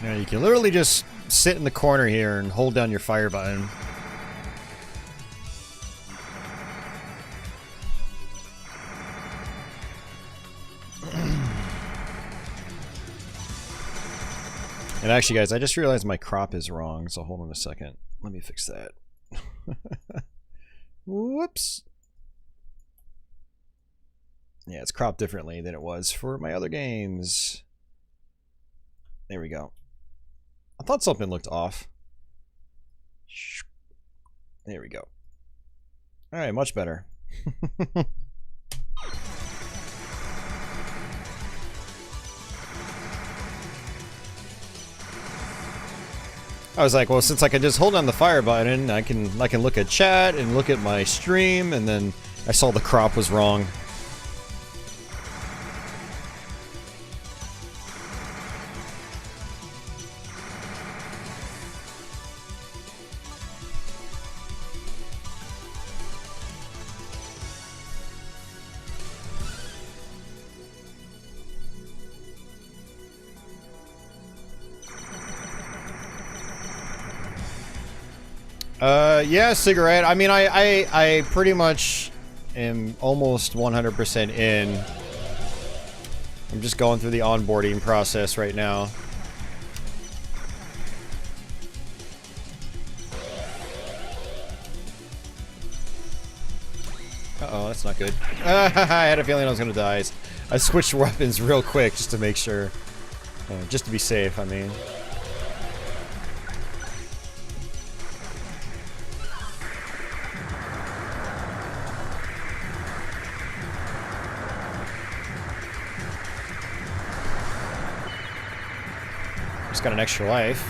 Yeah, you can literally just sit in the corner here and hold down your fire button. And actually, guys, I just realized my crop is wrong, so hold on a second. Let me fix that. Whoops. Yeah, it's cropped differently than it was for my other games. There we go. I thought something looked off. There we go. Alright, much better. I was like, well, since I can just hold down the fire button, I can look at chat and look at my stream, and then I saw the crop was wrong. Yeah, cigarette. I mean, I pretty much am almost 100% in. I'm just going through the onboarding process right now. Uh-oh, that's not good. I had a feeling I was gonna die. I switched weapons real quick just to make sure. Just to be safe, I mean. Got an extra life.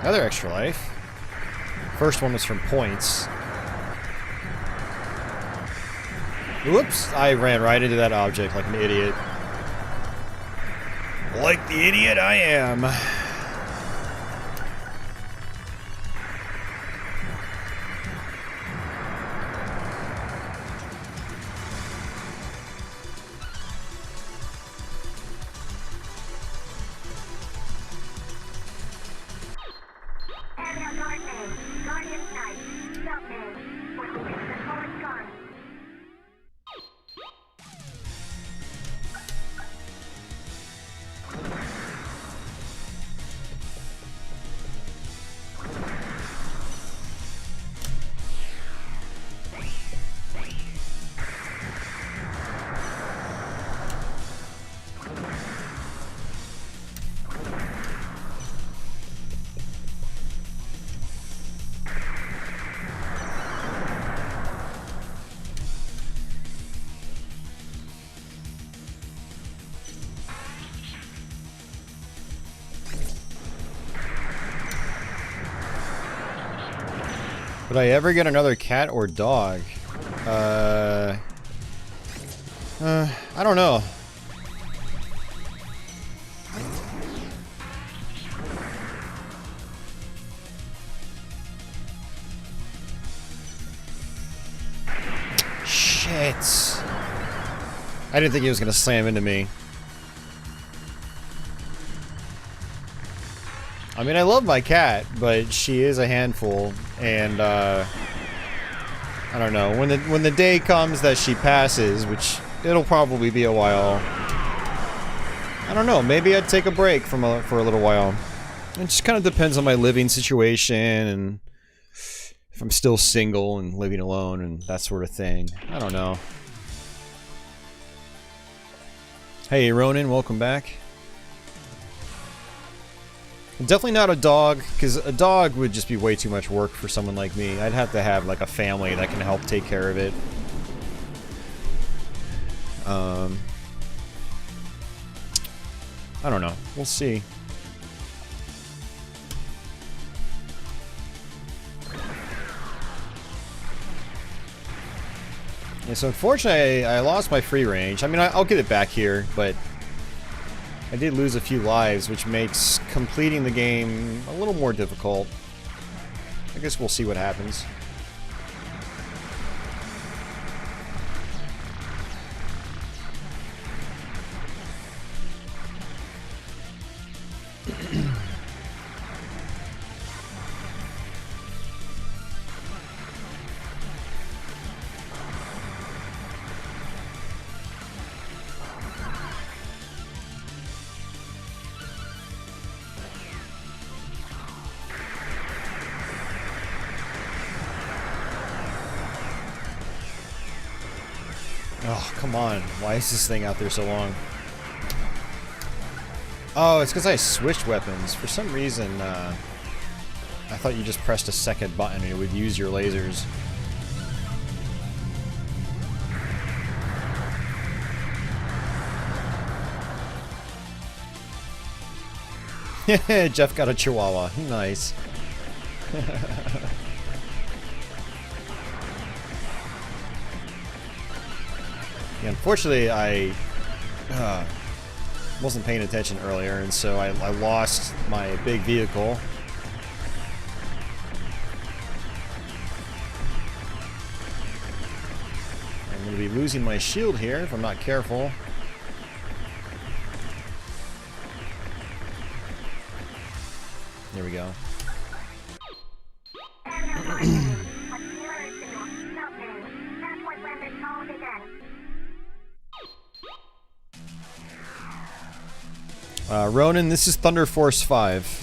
Another extra life. First one was from points. Whoops! I ran right into that object like an idiot. Like the idiot I am. Would I ever get another cat or dog? I don't know. Shit. I didn't think he was gonna slam into me. I mean, I love my cat, but she is a handful, and I don't know. When the day comes that she passes, which it'll probably be a while, I don't know. Maybe I'd take a break for a little while. It just kind of depends on my living situation and if I'm still single and living alone and that sort of thing. I don't know. Hey, Ronan, welcome back. Definitely not a dog, because a dog would just be way too much work for someone like me. I'd have to have like a family that can help take care of it. I don't know. We'll see. Yeah, so unfortunately I lost my free range. I mean, I'll get it back here, but I did lose a few lives, which makes completing the game a little more difficult. I guess we'll see what happens. Oh, come on. Why is this thing out there so long? Oh, it's because I switched weapons. For some reason, I thought you just pressed a second button and it would use your lasers. Jeff got a chihuahua. Nice. Yeah, unfortunately, I wasn't paying attention earlier, and so I lost my big vehicle. I'm going to be losing my shield here if I'm not careful. There we go. Ronan, this is Thunder Force 5.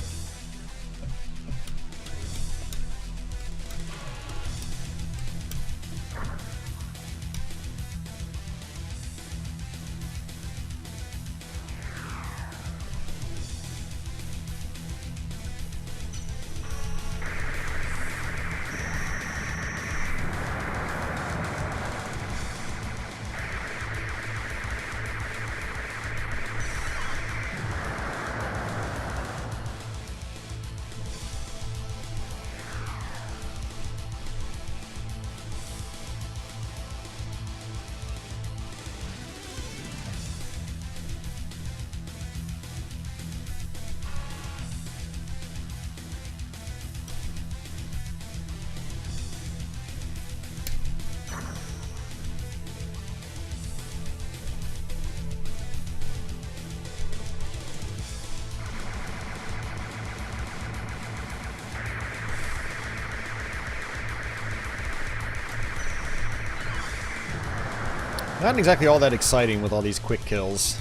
Not exactly all that exciting with all these quick kills.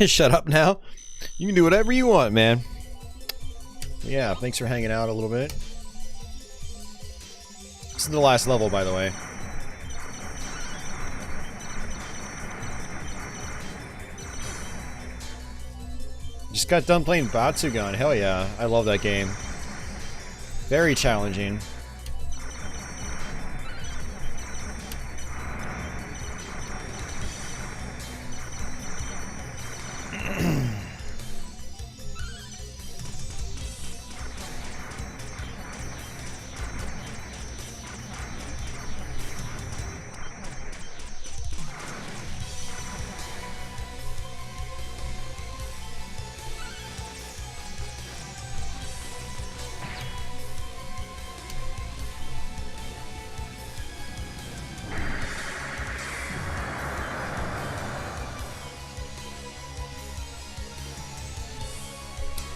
Shut up now. You can do whatever you want, man. Yeah, thanks for hanging out a little bit. This is the last level, by the way. Just got done playing Batsugan. Hell yeah, I love that game. Very challenging.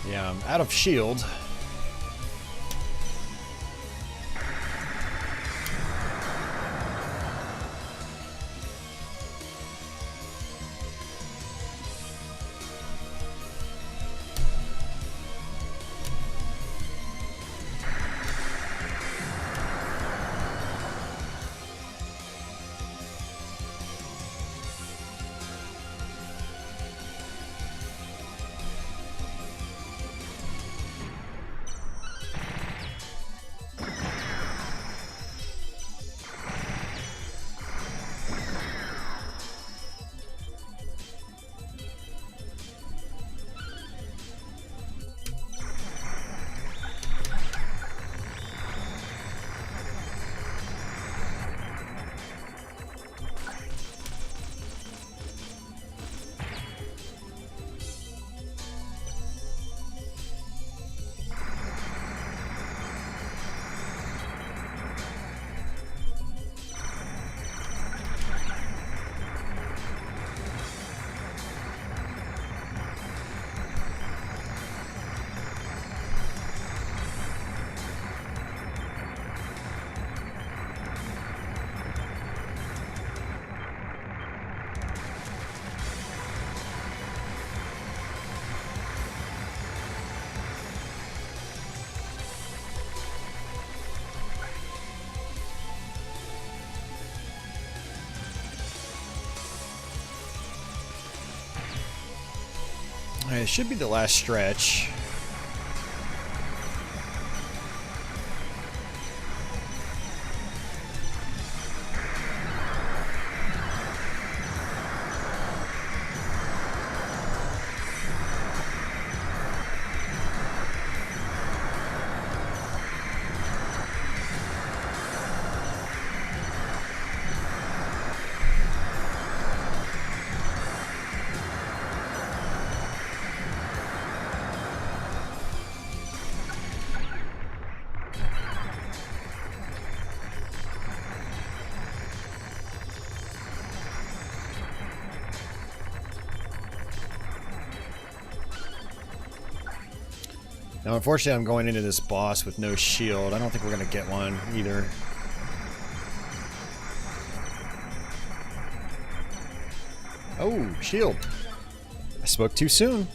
Yeah, I'm out of shield. Alright, it should be the last stretch. Now, unfortunately, I'm going into this boss with no shield. I don't think we're going to get one either. Oh, shield. I spoke too soon.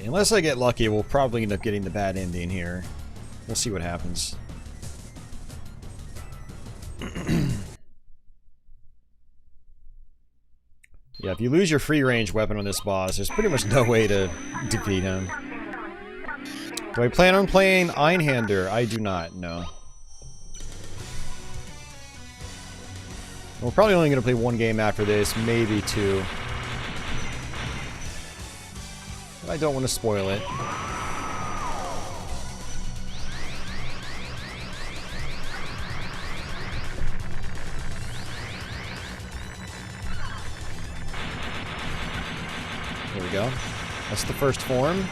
Alright, unless I get lucky, we'll probably end up getting the bad ending here. We'll see what happens. Yeah, if you lose your free range weapon on this boss, there's pretty much no way to defeat him. Do I plan on playing Einhander? I do not, no. We're probably only going to play one game after this, maybe two. But I don't want to spoil it. There we go. That's the first form.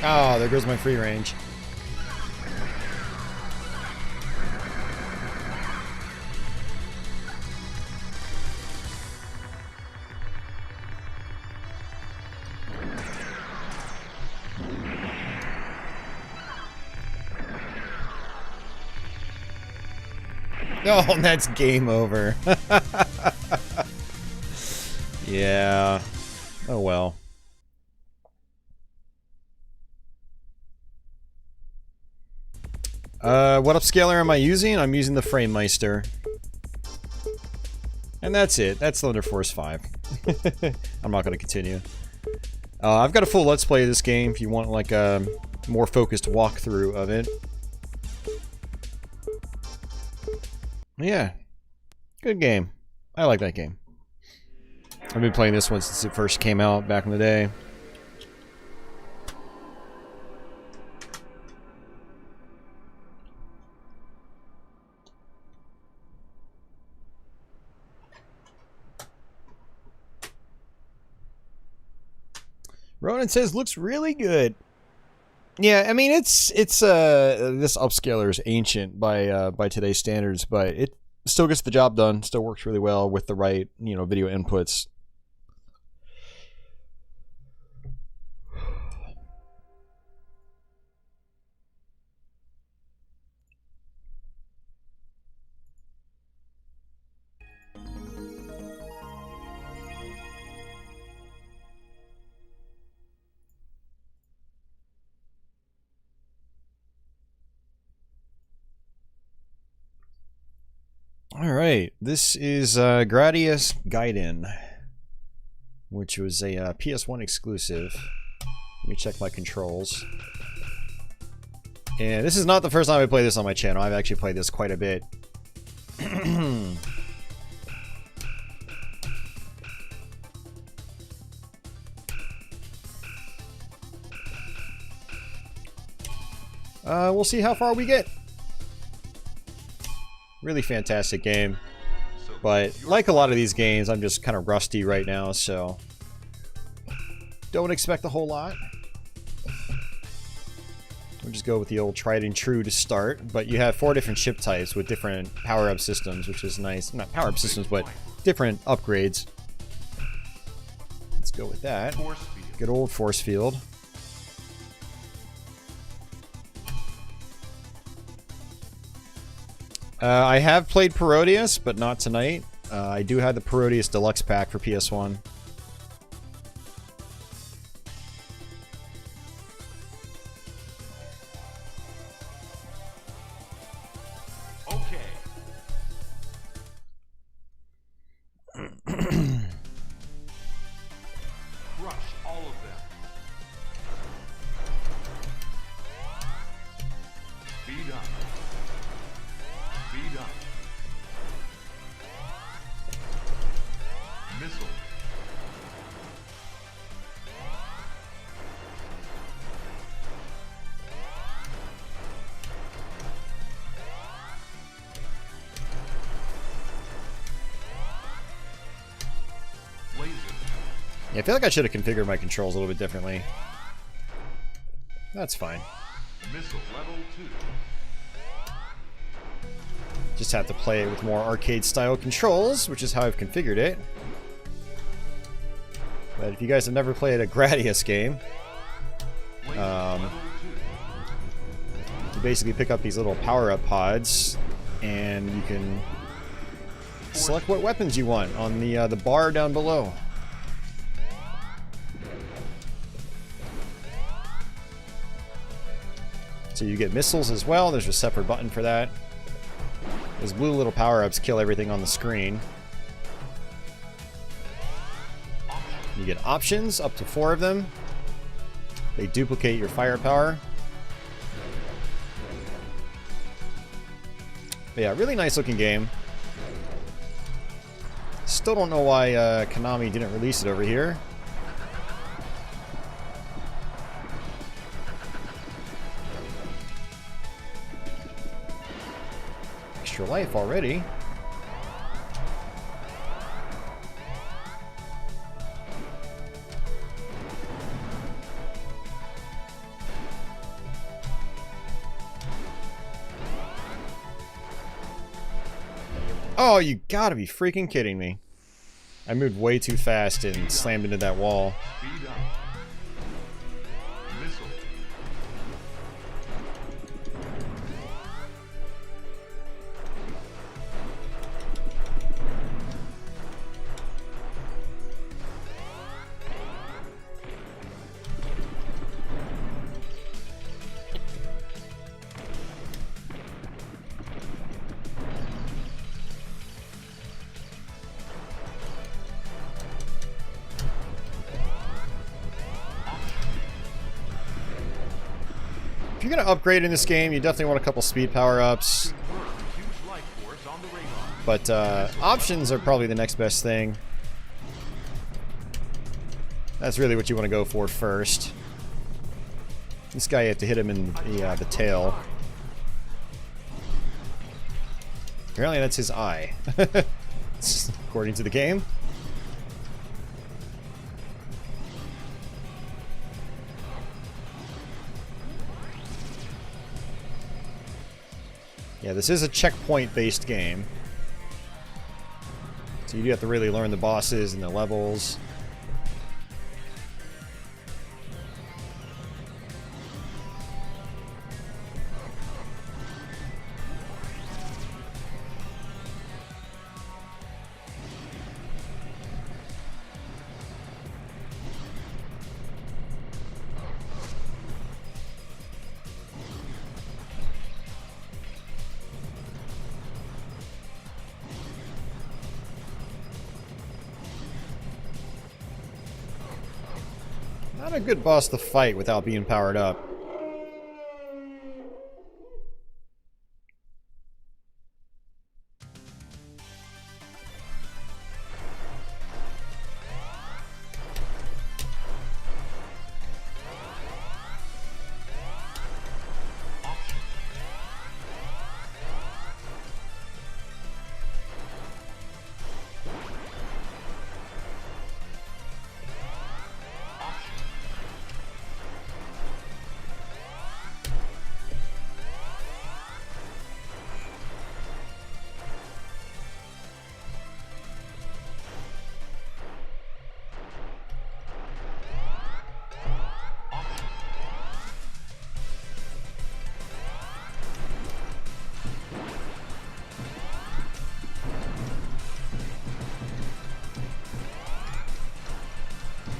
Oh, there goes my free range. Oh, that's game over. Yeah. Oh well. What upscaler am I using? I'm using the Framemeister. And that's it. That's Thunder Force 5. I'm not going to continue. I've got a full Let's Play of this game if you want like a more focused walkthrough of it. Yeah. Good game. I like that game. I've been playing this one since it first came out back in the day. Ronan says looks really good. Yeah, I mean it's this upscaler is ancient by today's standards, but it still gets the job done. Still works really well with the right, you know, video inputs. Alright, this is Gradius Gaiden, which was a PS1 exclusive. Let me check my controls. And this is not the first time I play this on my channel. I've actually played this quite a bit. We'll see how far we get. Really fantastic game, but like a lot of these games, I'm just kind of rusty right now, so don't expect a whole lot. We'll just go with the old tried and true to start, but you have 4 different ship types with different power-up systems, which is nice. Not power-up systems, but different upgrades. Let's go with that. Good old force field. I have played Parodius, but not tonight. I do have the Parodius Deluxe Pack for PS1. Okay. Crush all of them. Speed up. Speed up. Missile. Yeah, I feel like I should have configured my controls a little bit differently. That's fine. Missile level 2. Just have to play it with more arcade-style controls, which is how I've configured it. But if you guys have never played a Gradius game, you basically pick up these little power-up pods, and you can select what weapons you want on the bar down below. So you get missiles as well. There's a separate button for that. Those blue little power-ups kill everything on the screen. You get options, up to 4 of them. They duplicate your firepower. But yeah, really nice looking game. Still don't know why Konami didn't release it over here. Extra life already. Oh, you gotta be freaking kidding me. I moved way too fast and slammed into that wall. Speed up. Missile. If you're gonna upgrade in this game, you definitely want a couple speed power-ups. But options are probably the next best thing. That's really what you want to go for first. This guy, you have to hit him in the tail. Apparently that's his eye. According to the game. Yeah, this is a checkpoint-based game. So you do have to really learn the bosses and the levels. Not a good boss to fight without being powered up.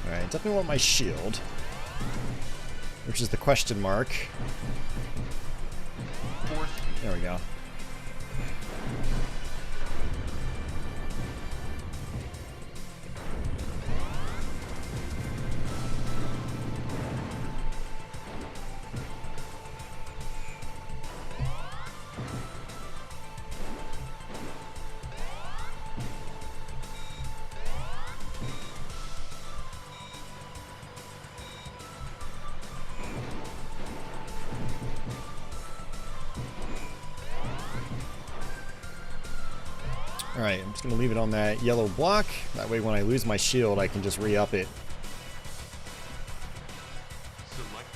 Alright, definitely want my shield. Which is the question mark. There we go. Alright, I'm just going to leave it on that yellow block. That way when I lose my shield, I can just re-up it. Select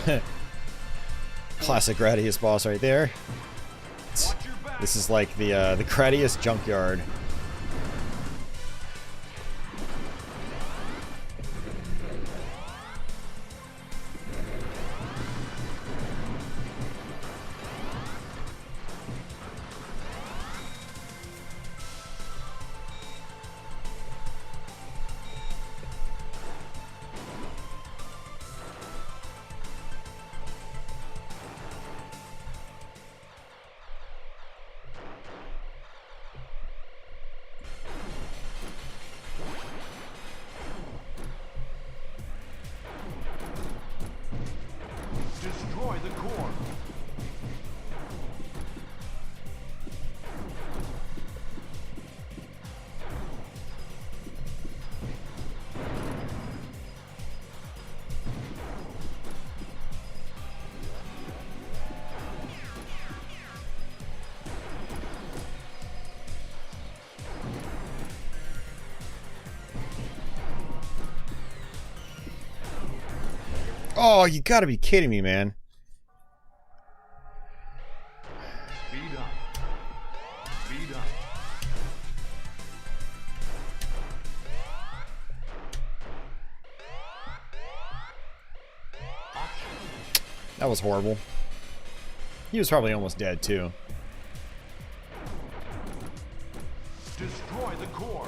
the route. Classic Gradius boss right there. This is like the Gradius junkyard. Destroy the core. Oh, you gotta be kidding me, man. Speed up. Speed up. That was horrible. He was probably almost dead, too. Destroy the core.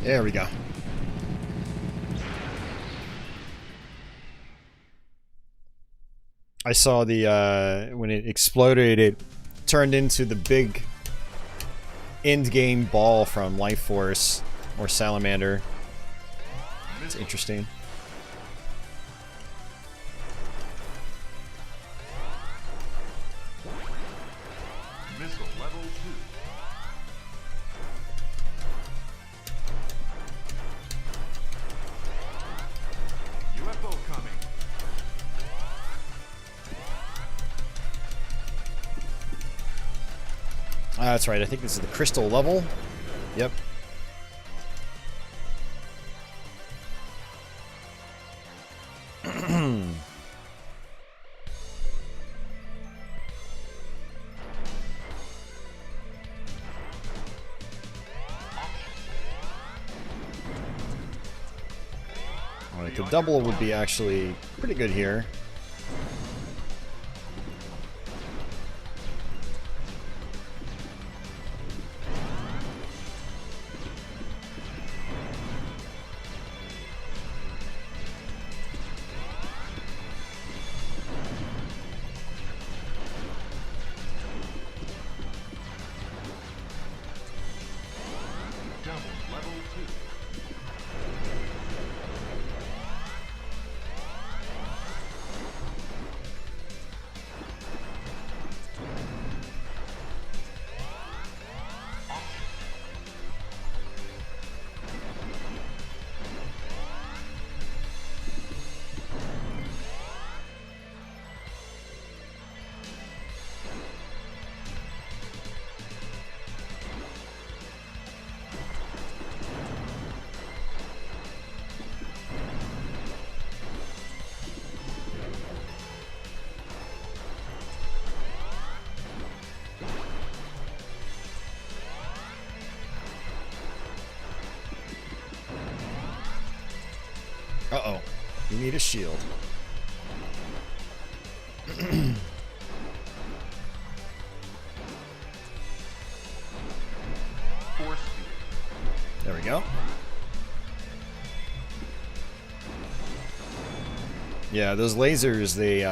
There we go. I saw the, when it exploded, it turned into the big end-game ball from Life Force, or Salamander. It's interesting. Missile level 2. UFO coming. That's right, I think this is the crystal level. Yep. Alright, the double would be actually pretty good here. Double level 2. Uh-oh. You need a shield. There we go. Yeah, those lasers, they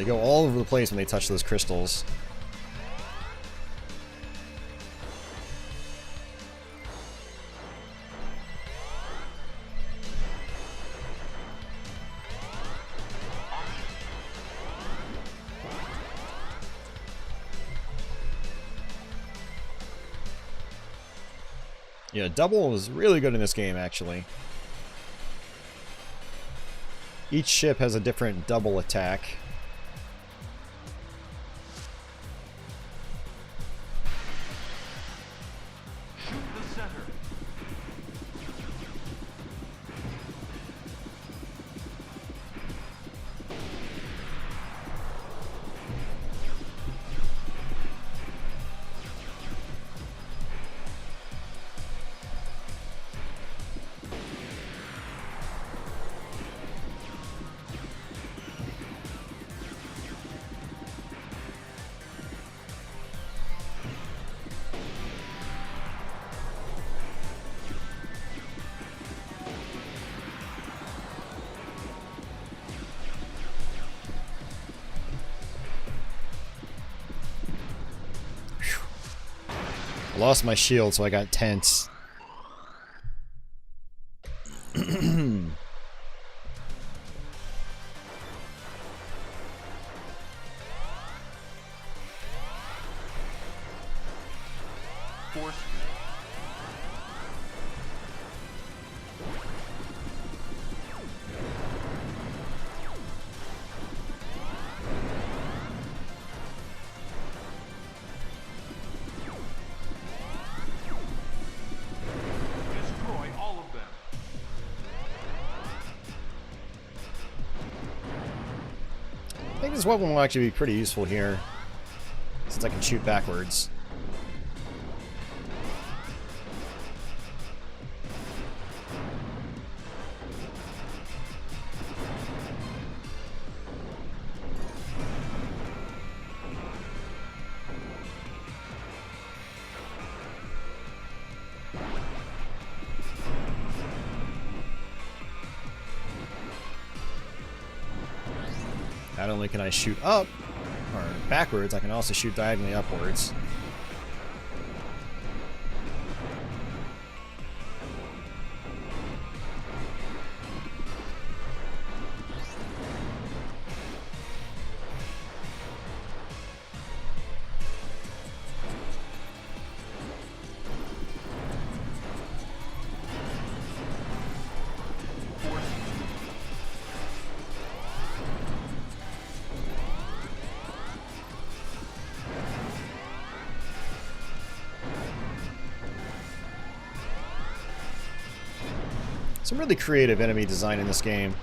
go all over the place when they touch those crystals. Yeah, double is really good in this game, actually. Each ship has a different double attack. Shoot the center. Lost my shield, so I got tense. Force. Destroy all of them. I think this weapon will actually be pretty useful here, since I can shoot backwards. Not only can I shoot up, or backwards, I can also shoot diagonally upwards. Some really creative enemy design in this game.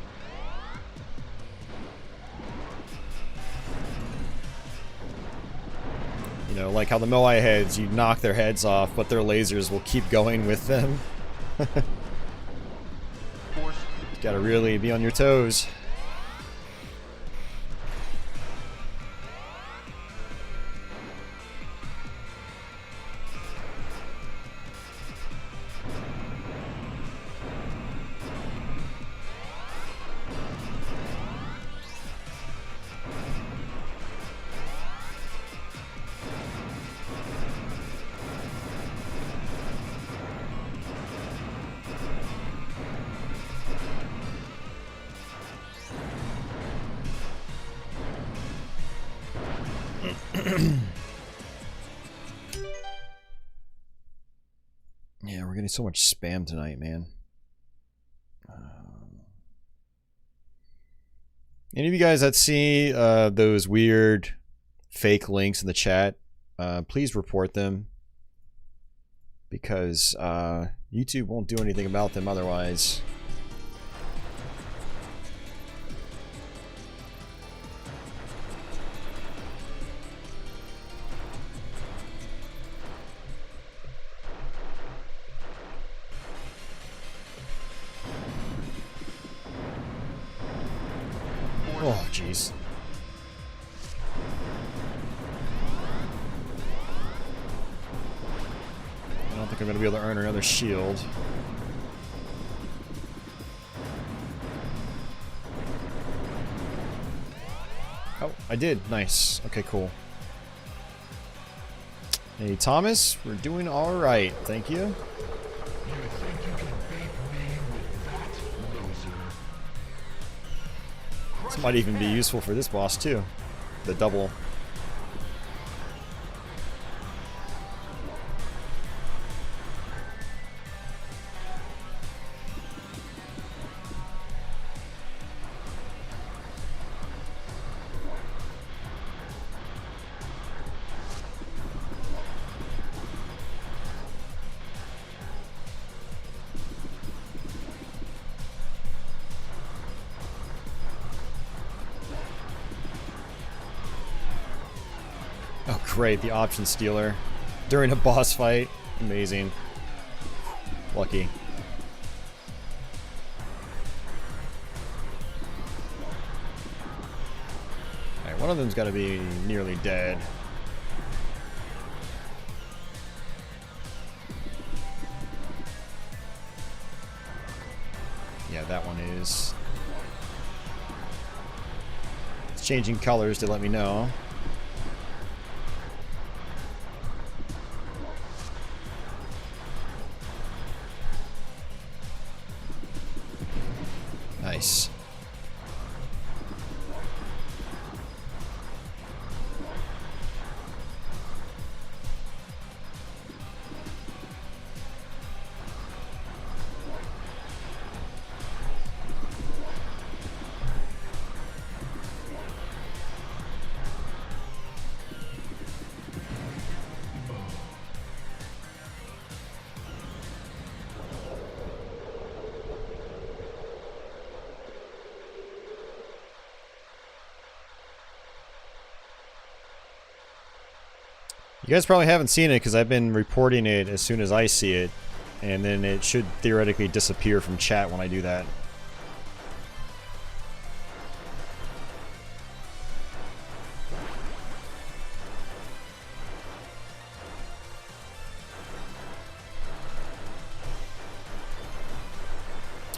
You know, like how the Moai heads, you knock their heads off, but their lasers will keep going with them. Gotta really be on your toes. Yeah, we're getting so much spam tonight, man. Any of you guys that see those weird fake links in the chat, please report them, because YouTube won't do anything about them otherwise. Oh, jeez. I'm gonna be able to earn another shield. Oh, I did. Nice. Okay, cool. Hey, Thomas, we're doing alright. Thank you. This might even be useful for this boss, too. The double. Oh great, the option stealer during a boss fight. Amazing. Lucky. Alright, one of them's gotta be nearly dead. Yeah, that one is. It's changing colors to let me know. Nice. You guys probably haven't seen it because I've been reporting it as soon as I see it, and then it should theoretically disappear from chat when I do that.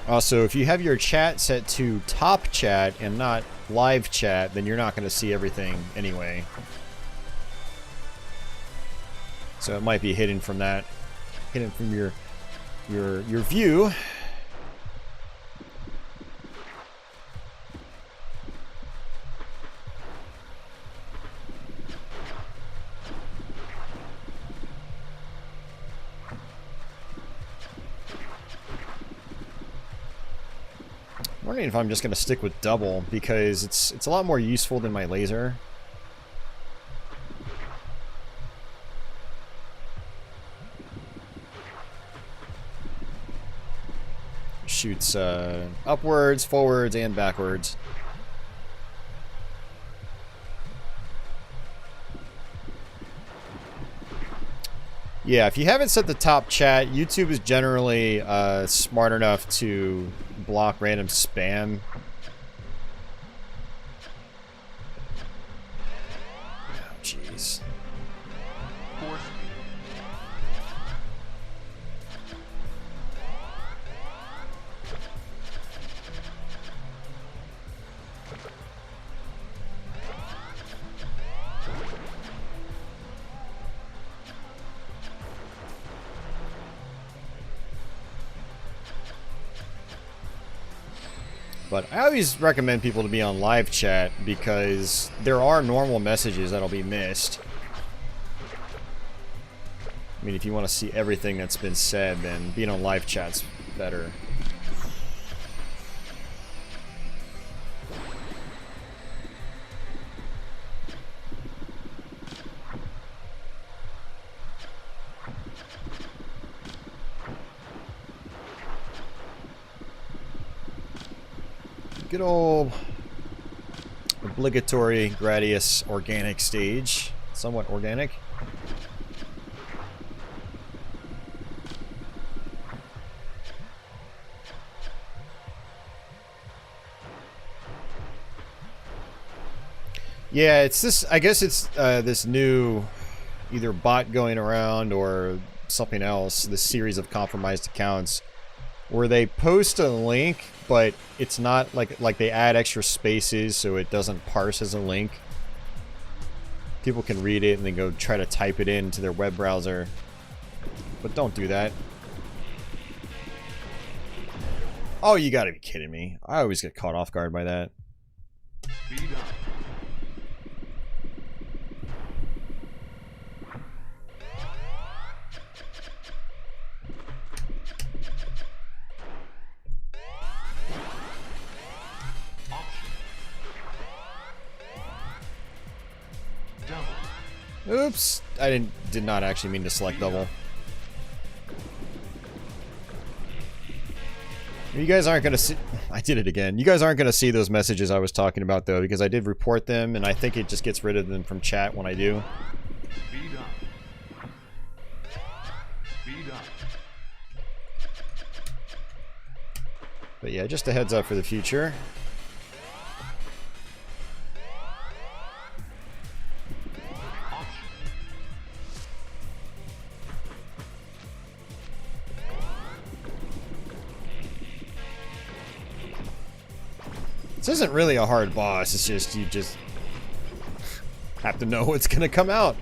Also, if you have your chat set to top chat and not live chat, then you're not going to see everything anyway. So it might be hidden from that, hidden from your view. I'm wondering if I'm just gonna stick with double because it's a lot more useful than my laser. Shoots upwards, forwards, and backwards. Yeah, if you haven't set the top chat, YouTube is generally smart enough to block random spam. Oh, jeez. But I always recommend people to be on live chat because there are normal messages that'll be missed. I mean, if you want to see everything that's been said, then being on live chat's better. Good old obligatory Gradius organic stage. Somewhat organic. Yeah, it's this. I guess it's this new either bot going around or something else, this series of compromised accounts, where they post a link, but it's not like they add extra spaces so it doesn't parse as a link. People can read it and then go try to type it into their web browser. But don't do that. Oh, you gotta be kidding me. I always get caught off guard by that. Speed up. Oops, I did not actually mean to select double. You guys aren't gonna see. I did it again. You guys aren't gonna see those messages I was talking about though, because I did report them, and I think it just gets rid of them from chat when I do. Speed up. Speed up. But yeah, just a heads up for the future. This isn't really a hard boss, it's just, you just have to know what's gonna come out.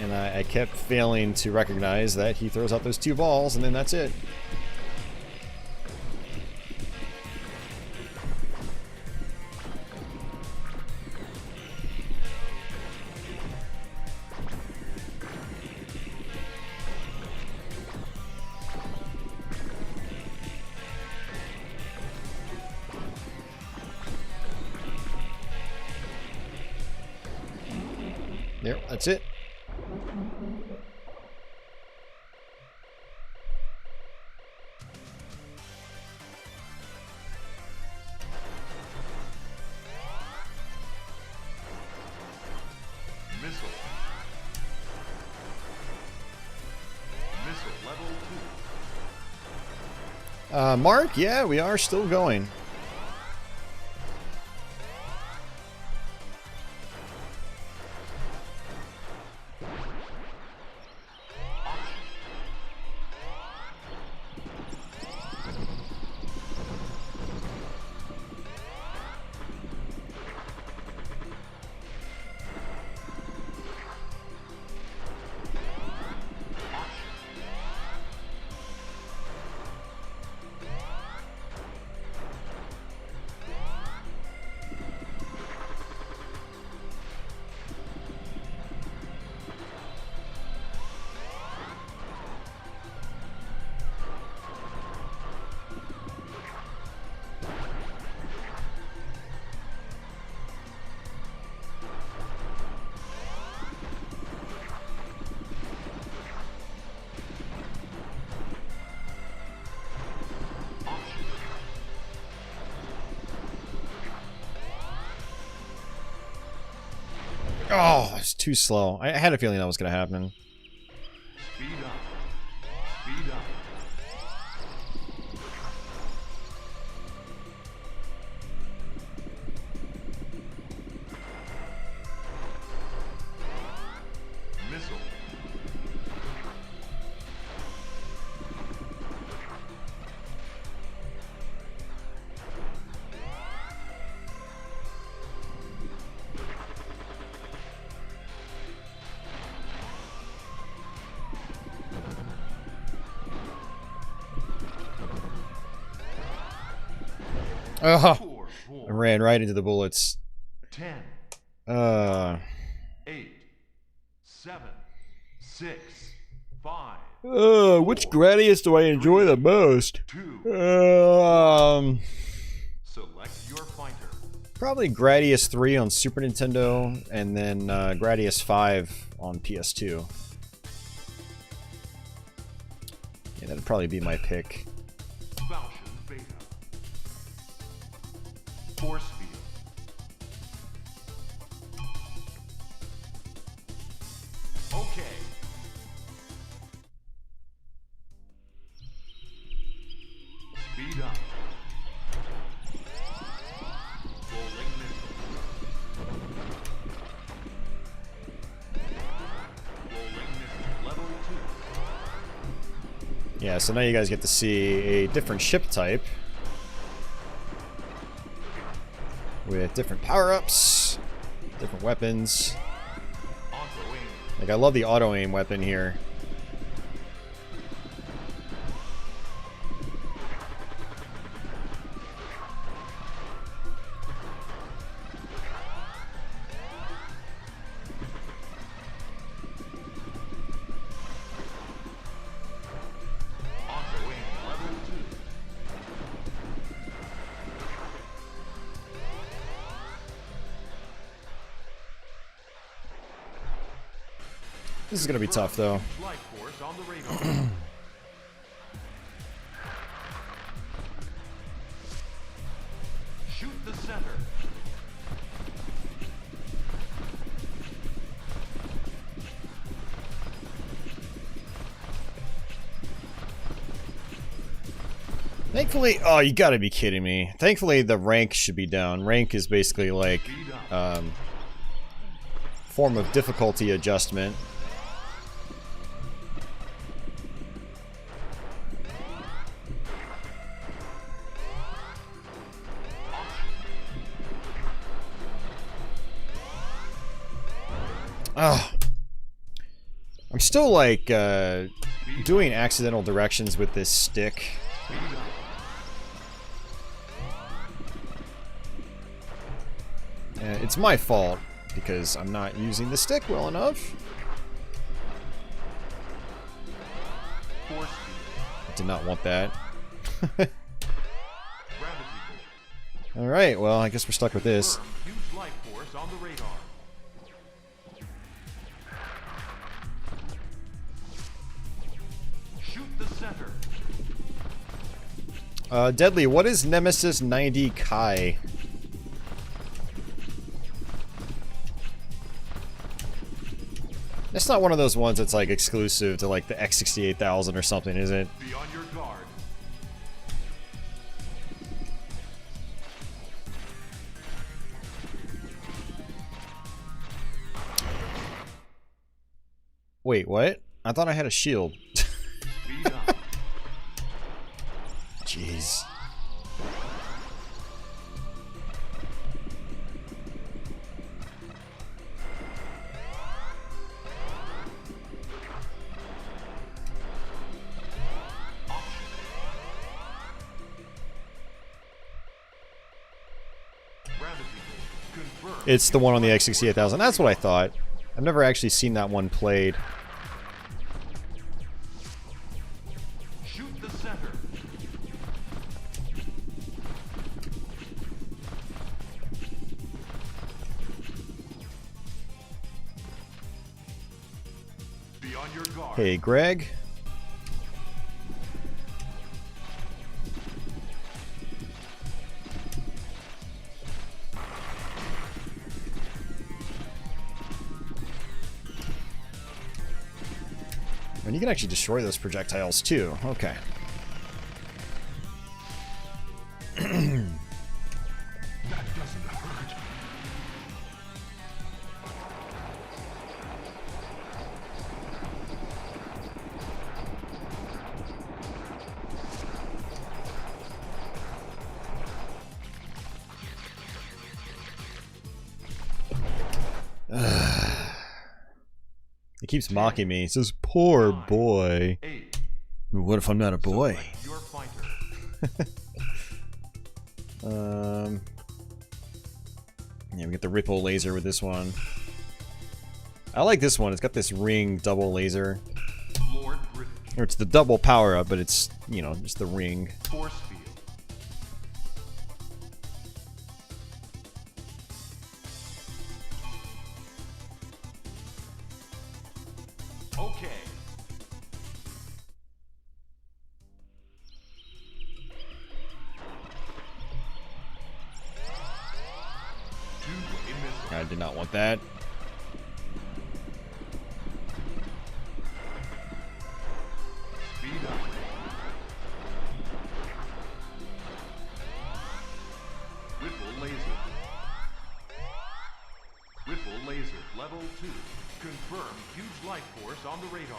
And I kept failing to recognize that he throws out those two balls and then that's it. There, that's it. Missile. Missile level 2. Mark, yeah, we are still going. Oh, it's too slow. I had a feeling that was going to happen. Speed up. Speed up. Missile. Oh, 4, I ran right into the bullets. 10, 8, 7, 6, 5, Which Gradius do I enjoy the most? 2. Select your fighter. Probably Gradius 3 on Super Nintendo, and then Gradius 5 on PS2. Yeah, that'd probably be my pick. Falchion Beta. Force field. Okay. Speed up. Rolling missile. Rolling missile. Level 2. Yeah, so now you guys get to see a different ship type with different power-ups, different weapons. Like, I love the auto-aim weapon here. This is gonna be tough, though. Shoot the center. Thankfully, oh, you gotta be kidding me. Thankfully, the rank should be down. Rank is basically like, form of difficulty adjustment. Oh, I'm still like doing accidental directions with this stick. It's my fault because I'm not using the stick well enough. I did not want that. Alright, well, I guess we're stuck with this. Huge life force on the radar. Shoot the center. Deadly, what is Nemesis 90 Kai? It's not one of those ones that's like exclusive to like the X68000 or something, is it? Be on your guard. Wait, what? I thought I had a shield. Jeez. It's the one on the X68000. That's what I thought. I've never actually seen that one played. Shoot the center. Be on your guard. Hey, Greg. And you can actually destroy those projectiles too. Okay. That doesn't hurt. He keeps mocking me. He says, poor boy. What if I'm not a boy? Yeah, we get the ripple laser with this one. I like this one. It's got this ring double laser. Or it's the double power up, but it's, you know, just the ring. Force field. Okay. I did not want that. Speed up. Ripple laser. Ripple laser level 2. Confirm huge life force on the radar.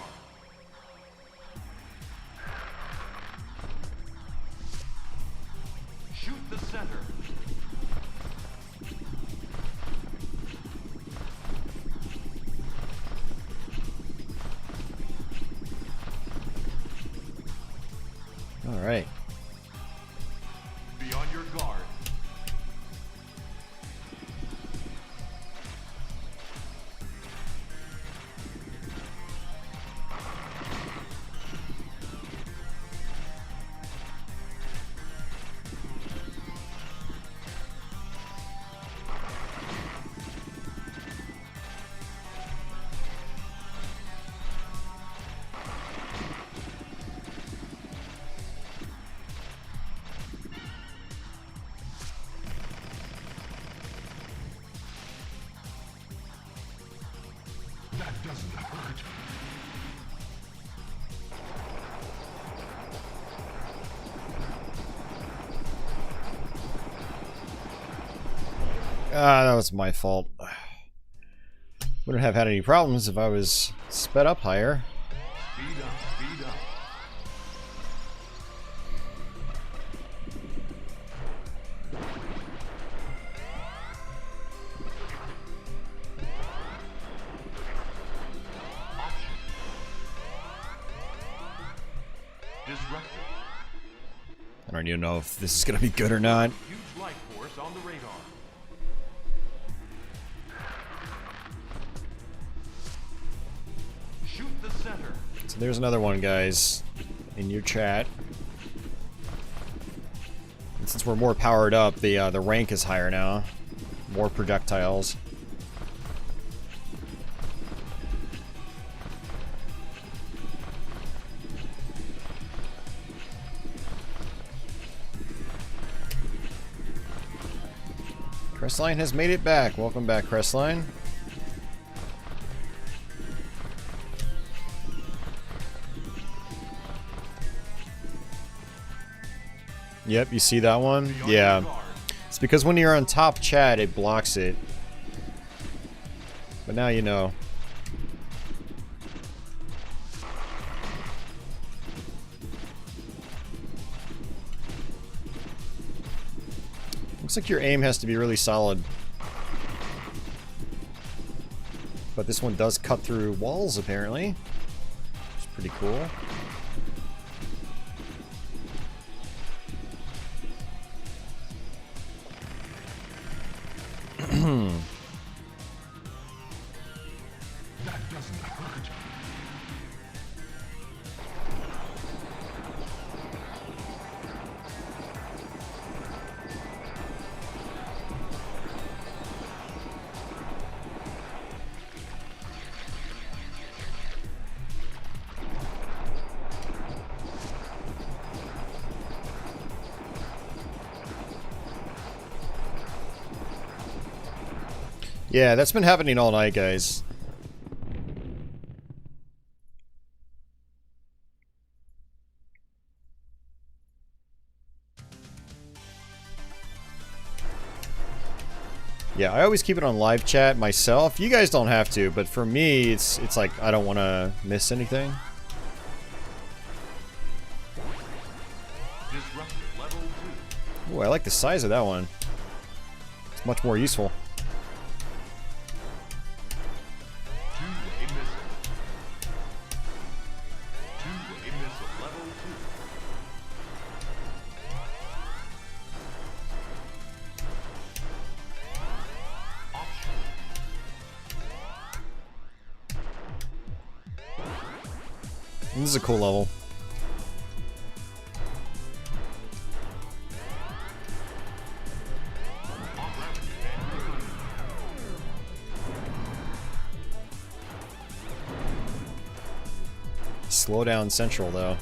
Ah, that was my fault. Wouldn't have had any problems if I was sped up higher. Speed up, speed up. Disruptor. I don't even know if this is gonna be good or not. Huge life force on the radar. Shoot the center. So there's another one, guys, in your chat. And since we're more powered up, the rank is higher now. More projectiles. Crestline has made it back. Welcome back, Crestline. Yep, you see that one? Yeah. It's because when you're on top chat, it blocks it. But now you know. Looks like your aim has to be really solid. But this one does cut through walls, apparently. Which is pretty cool. That doesn't hurt. Yeah, that's been happening all night, guys. Yeah, I always keep it on live chat myself. You guys don't have to, but for me, it's like I don't want to miss anything. Disruptor level 2. Ooh, I like the size of that one. It's much more useful. Two-way missile. Two-way missile level 2. Option. This is a cool level. Slow down Central, though.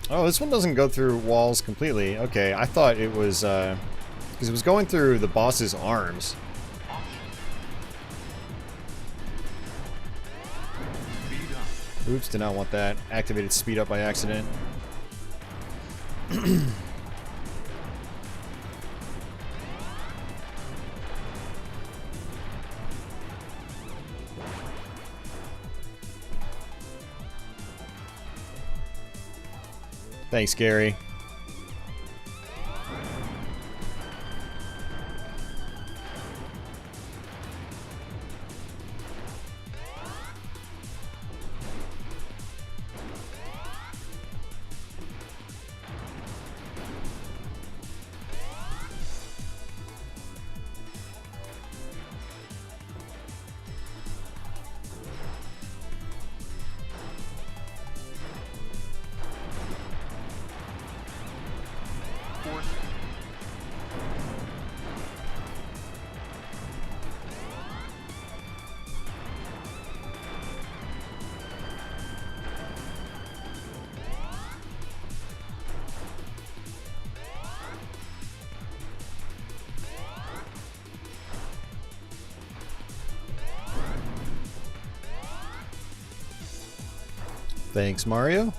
Oh, this one doesn't go through walls completely. Okay, I thought it was, because it was going through the boss's arms. Oops, did not want that. Activated speed up by accident. Thanks, Gary. Thanks, Mario.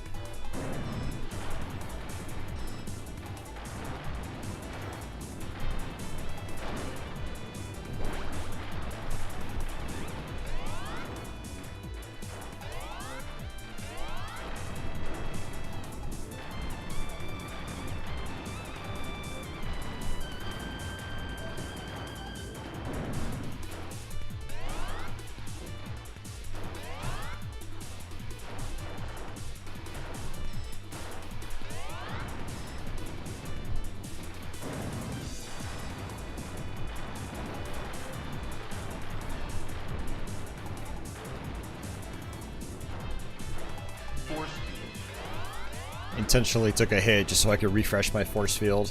Intentionally took a hit just so I could refresh my force field.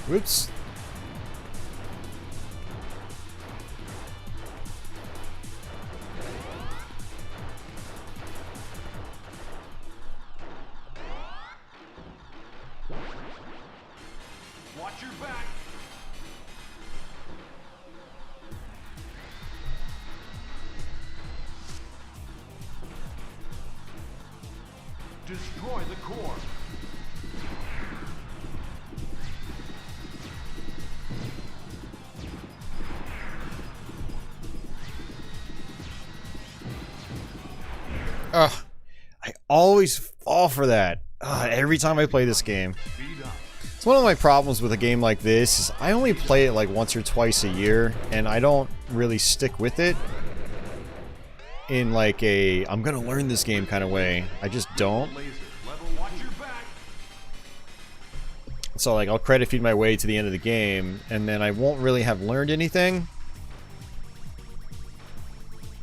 Whoops. Watch your back. Destroy the core. Ugh, I always fall for that. Every time I play this game. It's one of my problems with a game like this is I only play it like once or twice a year, and I don't really stick with it in like a I'm gonna learn this game kind of way. I just don't. So like I'll credit feed my way to the end of the game, and then I won't really have learned anything.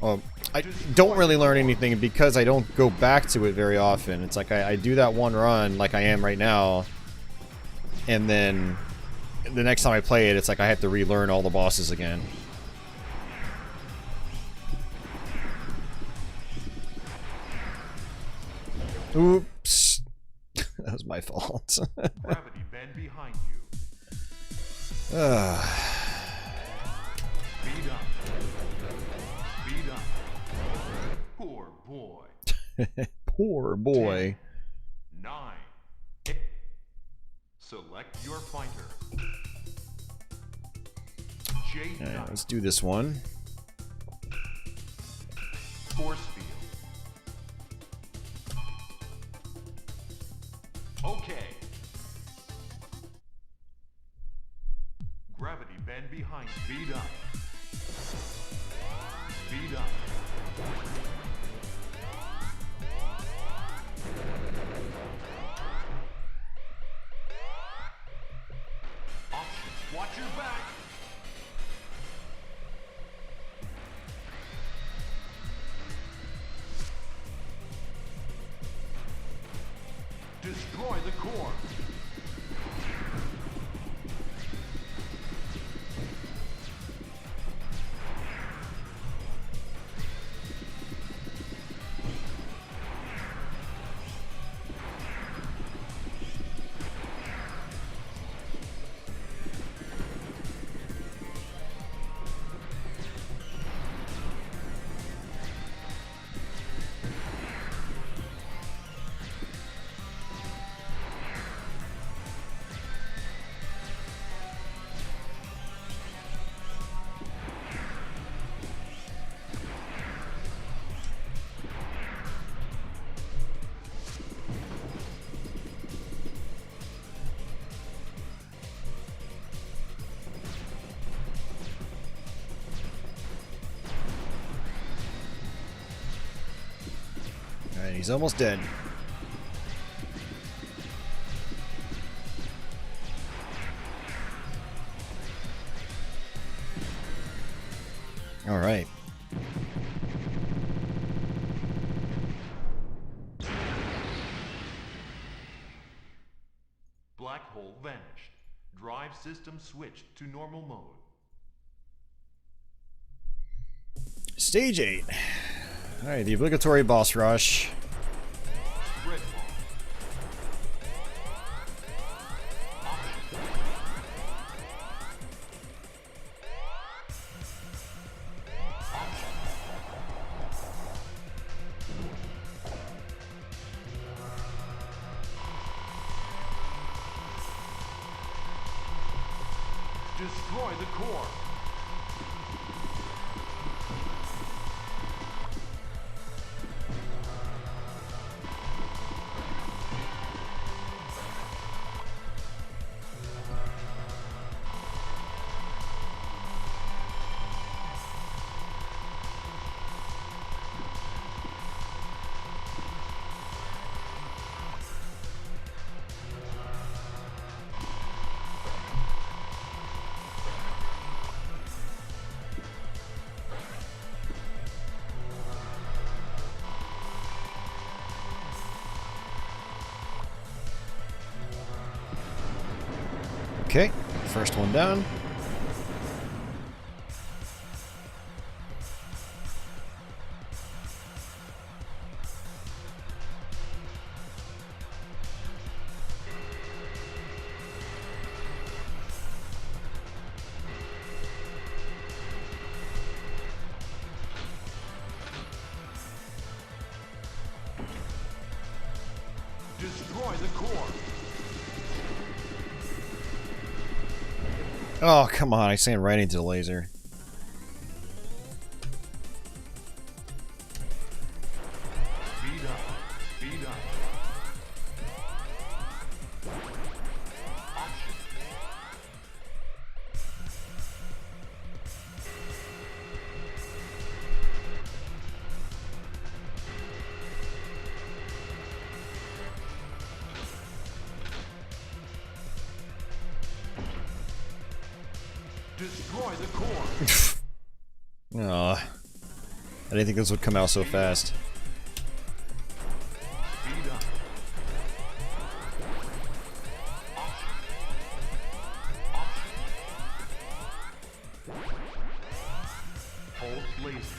Well, I don't really learn anything because I don't go back to it very often. It's like I do that one run like I am right now, and then the next time I play it, it's like I have to relearn all the bosses again. Oops. That was my fault. Gravity bend behind you. Speed up. Speed up. Poor boy. Poor boy. 10, 9. 8. Select your fighter. Alright, let's do this one. Force field. Okay. Gravity bend behind. Speed up. Speed up. Options. Watch your back. Destroy the core. Alright, he's almost dead. Alright. Black hole vanished. Drive system switched to normal mode. Stage 8. Alright, the obligatory boss rush. Red ball. Destroy the core. Okay, first one down. Destroy the core. Oh, come on, I stand right into the laser. Speed up. Speed up. Option. Destroy the core. Aw. I didn't think this would come out so fast. Speed up. Option. Option. Pulse laser.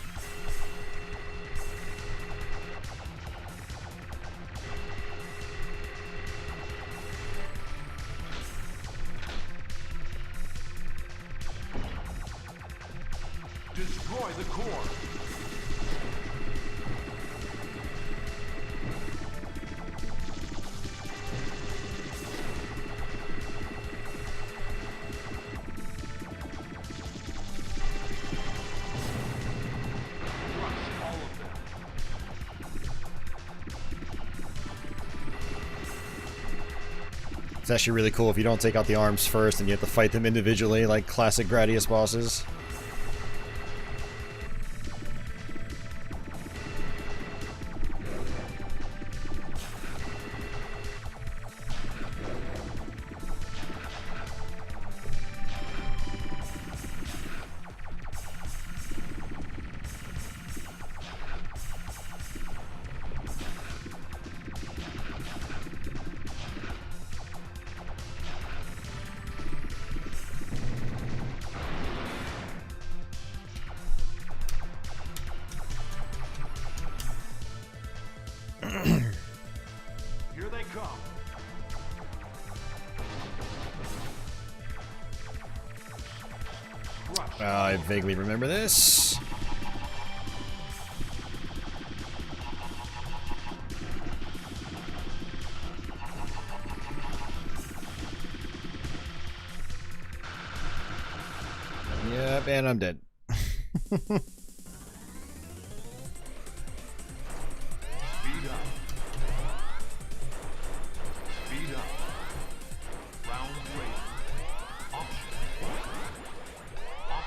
Destroy the core. Crush all of them. It's actually really cool if you don't take out the arms first and you have to fight them individually like classic Gradius bosses. Here they come. Crush. I vaguely remember this. Yep, and I'm dead. Speed up. Speed up. Round rate. Option.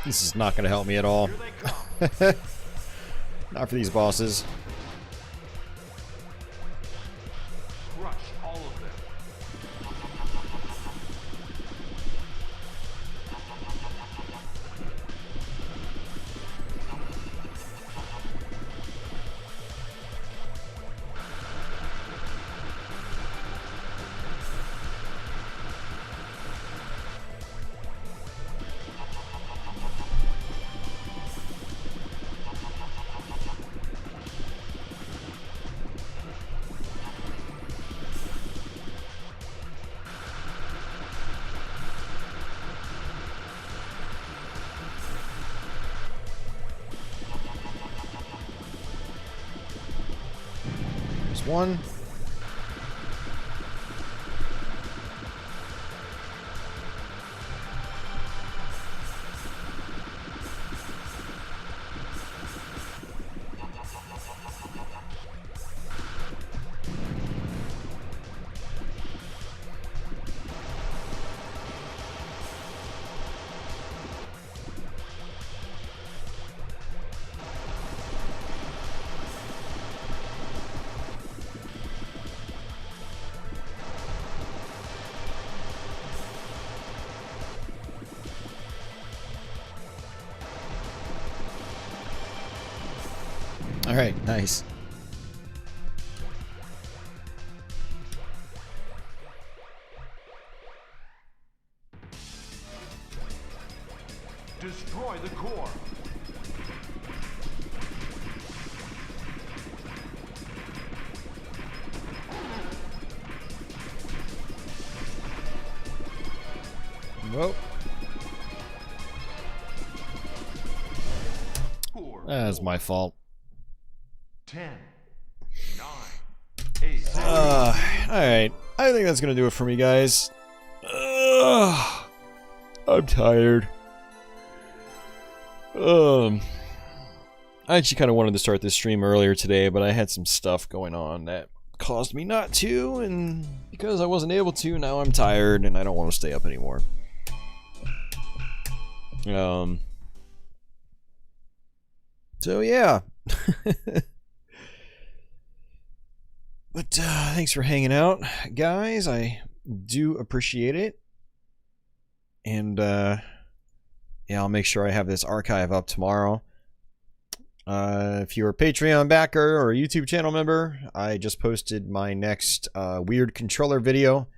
This is not going to help me at all. Here they come. Not for these bosses. Crush all of them. There's one. Alright, nice. Destroy the core. Whoa. That's my fault. 10, 9, 8. Alright. I think that's gonna do it for me, guys. I'm tired. I actually kind of wanted to start this stream earlier today, but I had some stuff going on that caused me not to, and because I wasn't able to, now I'm tired and I don't want to stay up anymore. So yeah. But thanks for hanging out, guys. I do appreciate it. And yeah, I'll make sure I have this archive up tomorrow. If you're a Patreon backer or a YouTube channel member, I just posted my next weird controller video.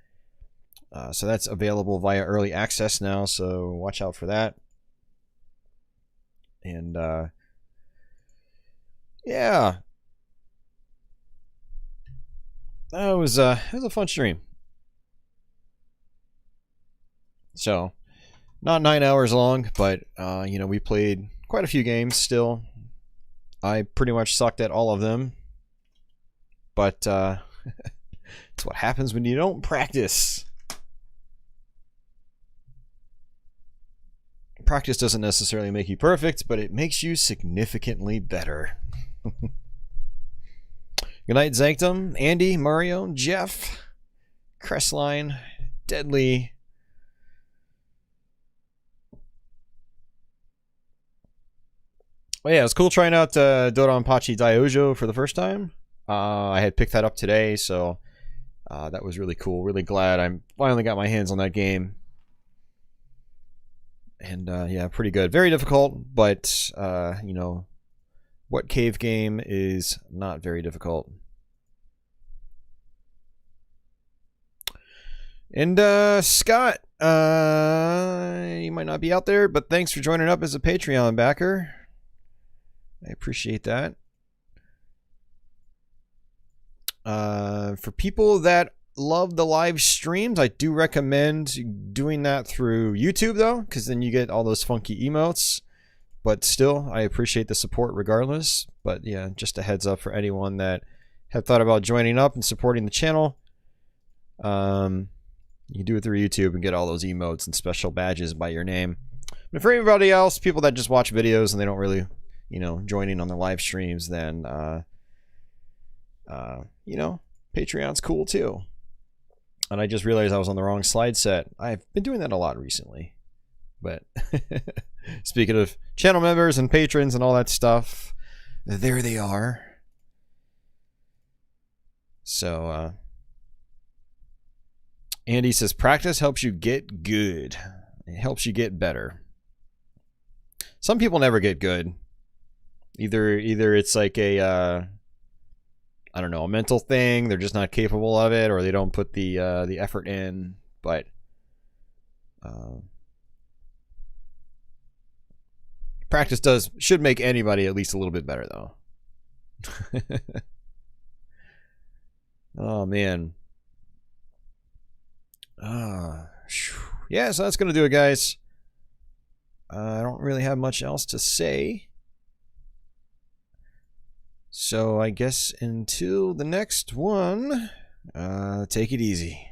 So that's available via early access now, so watch out for that. And yeah, it was a fun stream. So not 9 hours long, but you know, we played quite a few games still. I pretty much sucked at all of them, but it's what happens when you don't practice. Practice doesn't necessarily make you perfect, but it makes you significantly better. Good night, Zanctum, Andy, Mario, Jeff, Crestline, Deadly. Well, yeah, it was cool trying out DoDonPachi Dai-Ou-Joh for the first time. I had picked that up today, so that was really cool. Really glad I finally got my hands on that game. And yeah, pretty good. Very difficult, but you know, what cave game is not very difficult? And Scott, you might not be out there, but thanks for joining up as a Patreon backer. I appreciate that. For people that love the live streams, I do recommend doing that through YouTube though, because then you get all those funky emotes. But still, I appreciate the support regardless. But yeah, just a heads up for anyone that have thought about joining up and supporting the channel. You can do it through YouTube and get all those emotes and special badges by your name. But for everybody else, people that just watch videos and they don't really, you know, join in on the live streams, then you know, Patreon's cool too. And I just realized I was on the wrong slide set. I've been doing that a lot recently. But speaking of channel members and patrons and all that stuff, there they are. So Andy says practice helps you get good. It helps you get better. Some people never get good. Either it's like a I don't know, a mental thing, they're just not capable of it, or they don't put the effort in. But practice should make anybody at least a little bit better though. Oh man. Yeah, so that's gonna do it, guys. I don't really have much else to say. So I guess until the next one, take it easy.